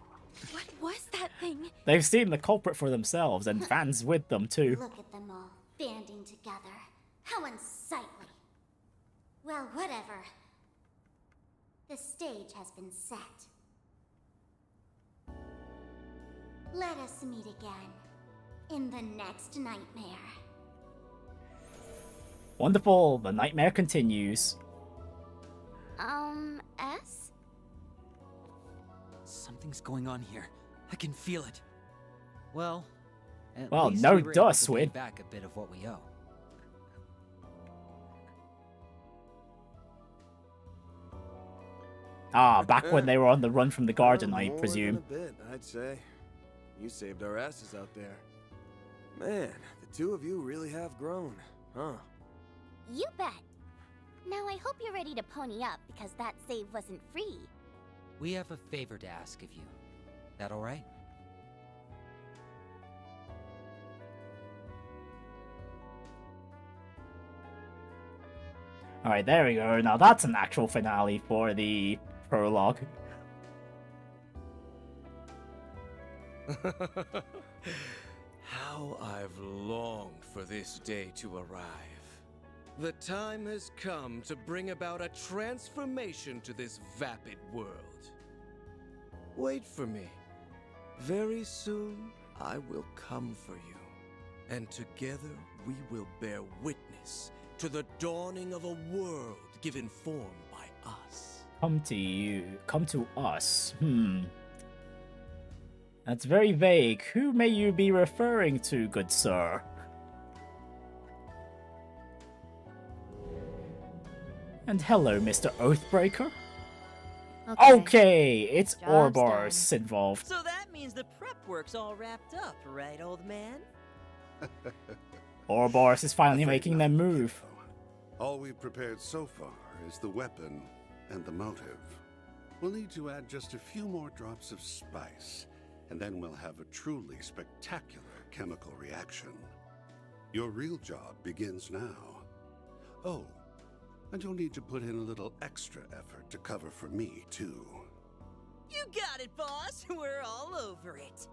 what was that thing? They've seen the culprit for themselves, and Van's with them too. Look at them all, banding together. How unsightly. Well, whatever. The stage has been set. Let us meet again in the next nightmare. Wonderful, the nightmare continues. S? Something's going on here. I can feel it. Well, at Well, least no we were duh, able to pay Swin. back a bit of what we owe. Ah, back when they were on the run from the garden, I More presume. than a bit, I'd say. You saved our asses out there. Man, the two of you really have grown, huh? You bet. Now I hope you're ready to pony up because that save wasn't free. We have a favor to ask of you. That all right? Alright, there we go. Now that's an actual finale for the prologue. How I've longed for this day to arrive. The time has come to bring about a transformation to this vapid world. Wait for me. Very soon, I will come for you. And together, we will bear witness to the dawning of a world given form by us. Come to you. Come to us. That's very vague. Who may you be referring to, good sir? And hello, Mr. Oathbreaker. Okay, it's Job's Ouroboros involved. So that means the prep work's all wrapped up, right, old man? Ouroboros is finally Afraid making their not, move. All we've prepared so far is the weapon and the motive. We'll need to add just a few more drops of spice, and then we'll have a truly spectacular chemical reaction. Your real job begins now. Oh, and you'll need to put in a little extra effort to cover for me, too. You got it, boss. We're all over it.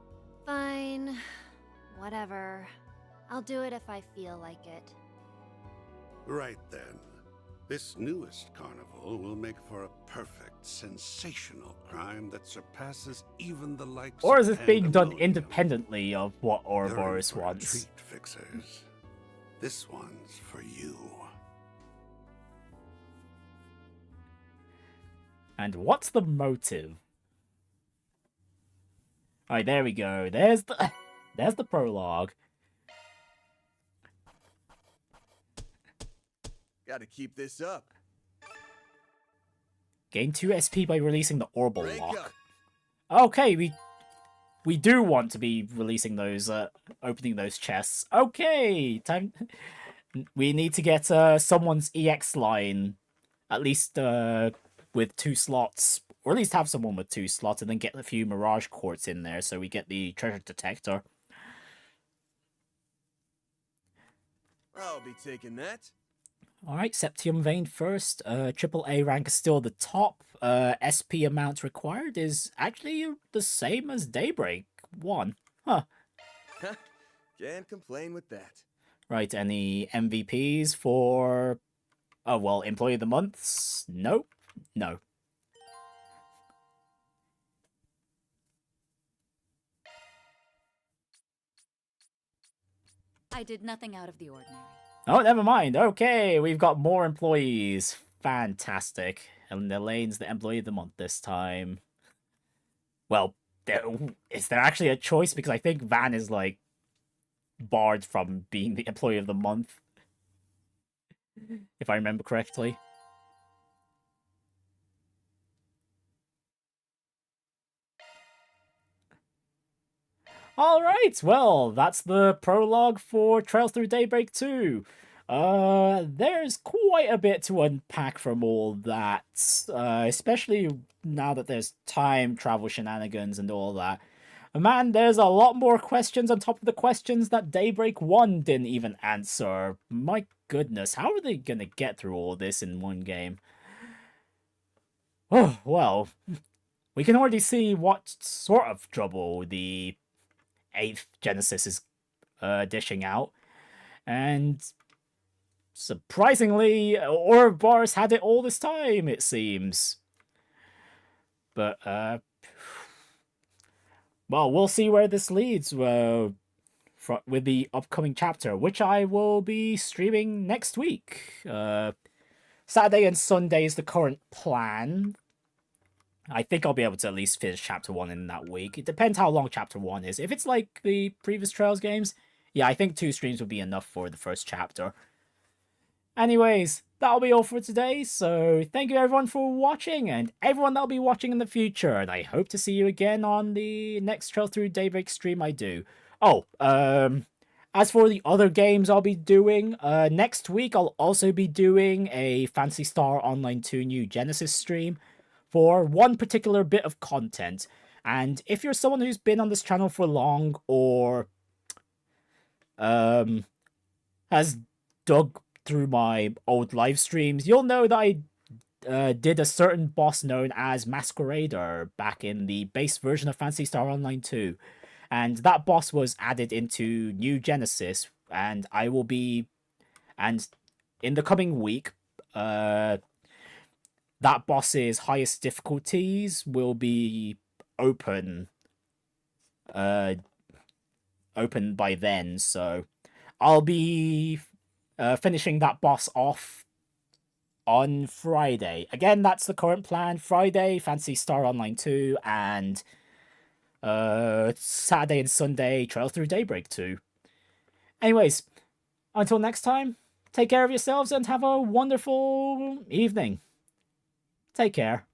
Fine. Whatever. I'll do it if I feel like it. Right then. This newest carnival will make for a perfect, sensational crime that surpasses even the likes Or of is it being done pandemonium. independently of what You're in Ouroboros for a wants? treat, fixers. This one's for you. And what's the motive? Alright, there we go. There's the prologue. Gotta keep this up. Gain 2 SP by releasing the Orbital Break Lock. up. Okay, we do want to be releasing those, opening those chests. Okay, time. We need to get someone's EX line, at least with 2 slots, or at least have someone with 2 slots, and then get a few Mirage Quartz in there so we get the treasure detector. I'll be taking that. Alright, Septium Vein first. AAA rank is still the top. SP amount required is actually the same as Daybreak 1. Huh. Can't complain with that. Right, any MVPs for... Oh, well, Employee of the Months? Nope. No. I did nothing out of the ordinary. Oh, never mind. Okay, we've got more employees. Fantastic. And Elaine's the Employee of the Month this time. Well, is there actually a choice? Because I think Van is, like, barred from being the Employee of the Month. If I remember correctly. Alright, well, that's the prologue for Trails Through Daybreak 2. There's quite a bit to unpack from all that, especially now that there's time travel shenanigans and all that. Man, there's a lot more questions on top of the questions that Daybreak 1 didn't even answer. My goodness, how are they gonna get through all this in one game? Oh, well, we can already see what sort of trouble the 8th Genesis is dishing out. And surprisingly, Ouroboros had it all this time, it seems. But, well, we'll see where this leads with the upcoming chapter, which I will be streaming next week. Saturday and Sunday is the current plan. I think I'll be able to at least finish Chapter 1 in that week. It depends how long Chapter 1 is. If it's like the previous Trails games, yeah, I think 2 streams would be enough for the first chapter. Anyways, that'll be all for today, so thank you everyone for watching, and everyone that'll be watching in the future, and I hope to see you again on the next Trail Through Daybreak stream I do. Oh, as for the other games I'll be doing, next week I'll also be doing a Phantasy Star Online 2 New Genesis stream for one particular bit of content. And if you're someone who's been on this channel for long, or has dug through my old live streams, you'll know that I did a certain boss known as Masquerader back in the base version of Phantasy Star Online 2. And that boss was added into New Genesis, and I will be... And in the coming week, that boss's highest difficulties will be open by then, so I'll be finishing that boss off on Friday. Again, that's the current plan. Friday, Phantasy Star Online 2, and Saturday and Sunday, Trail Through Daybreak 2. Anyways, until next time, take care of yourselves and have a wonderful evening. Take care.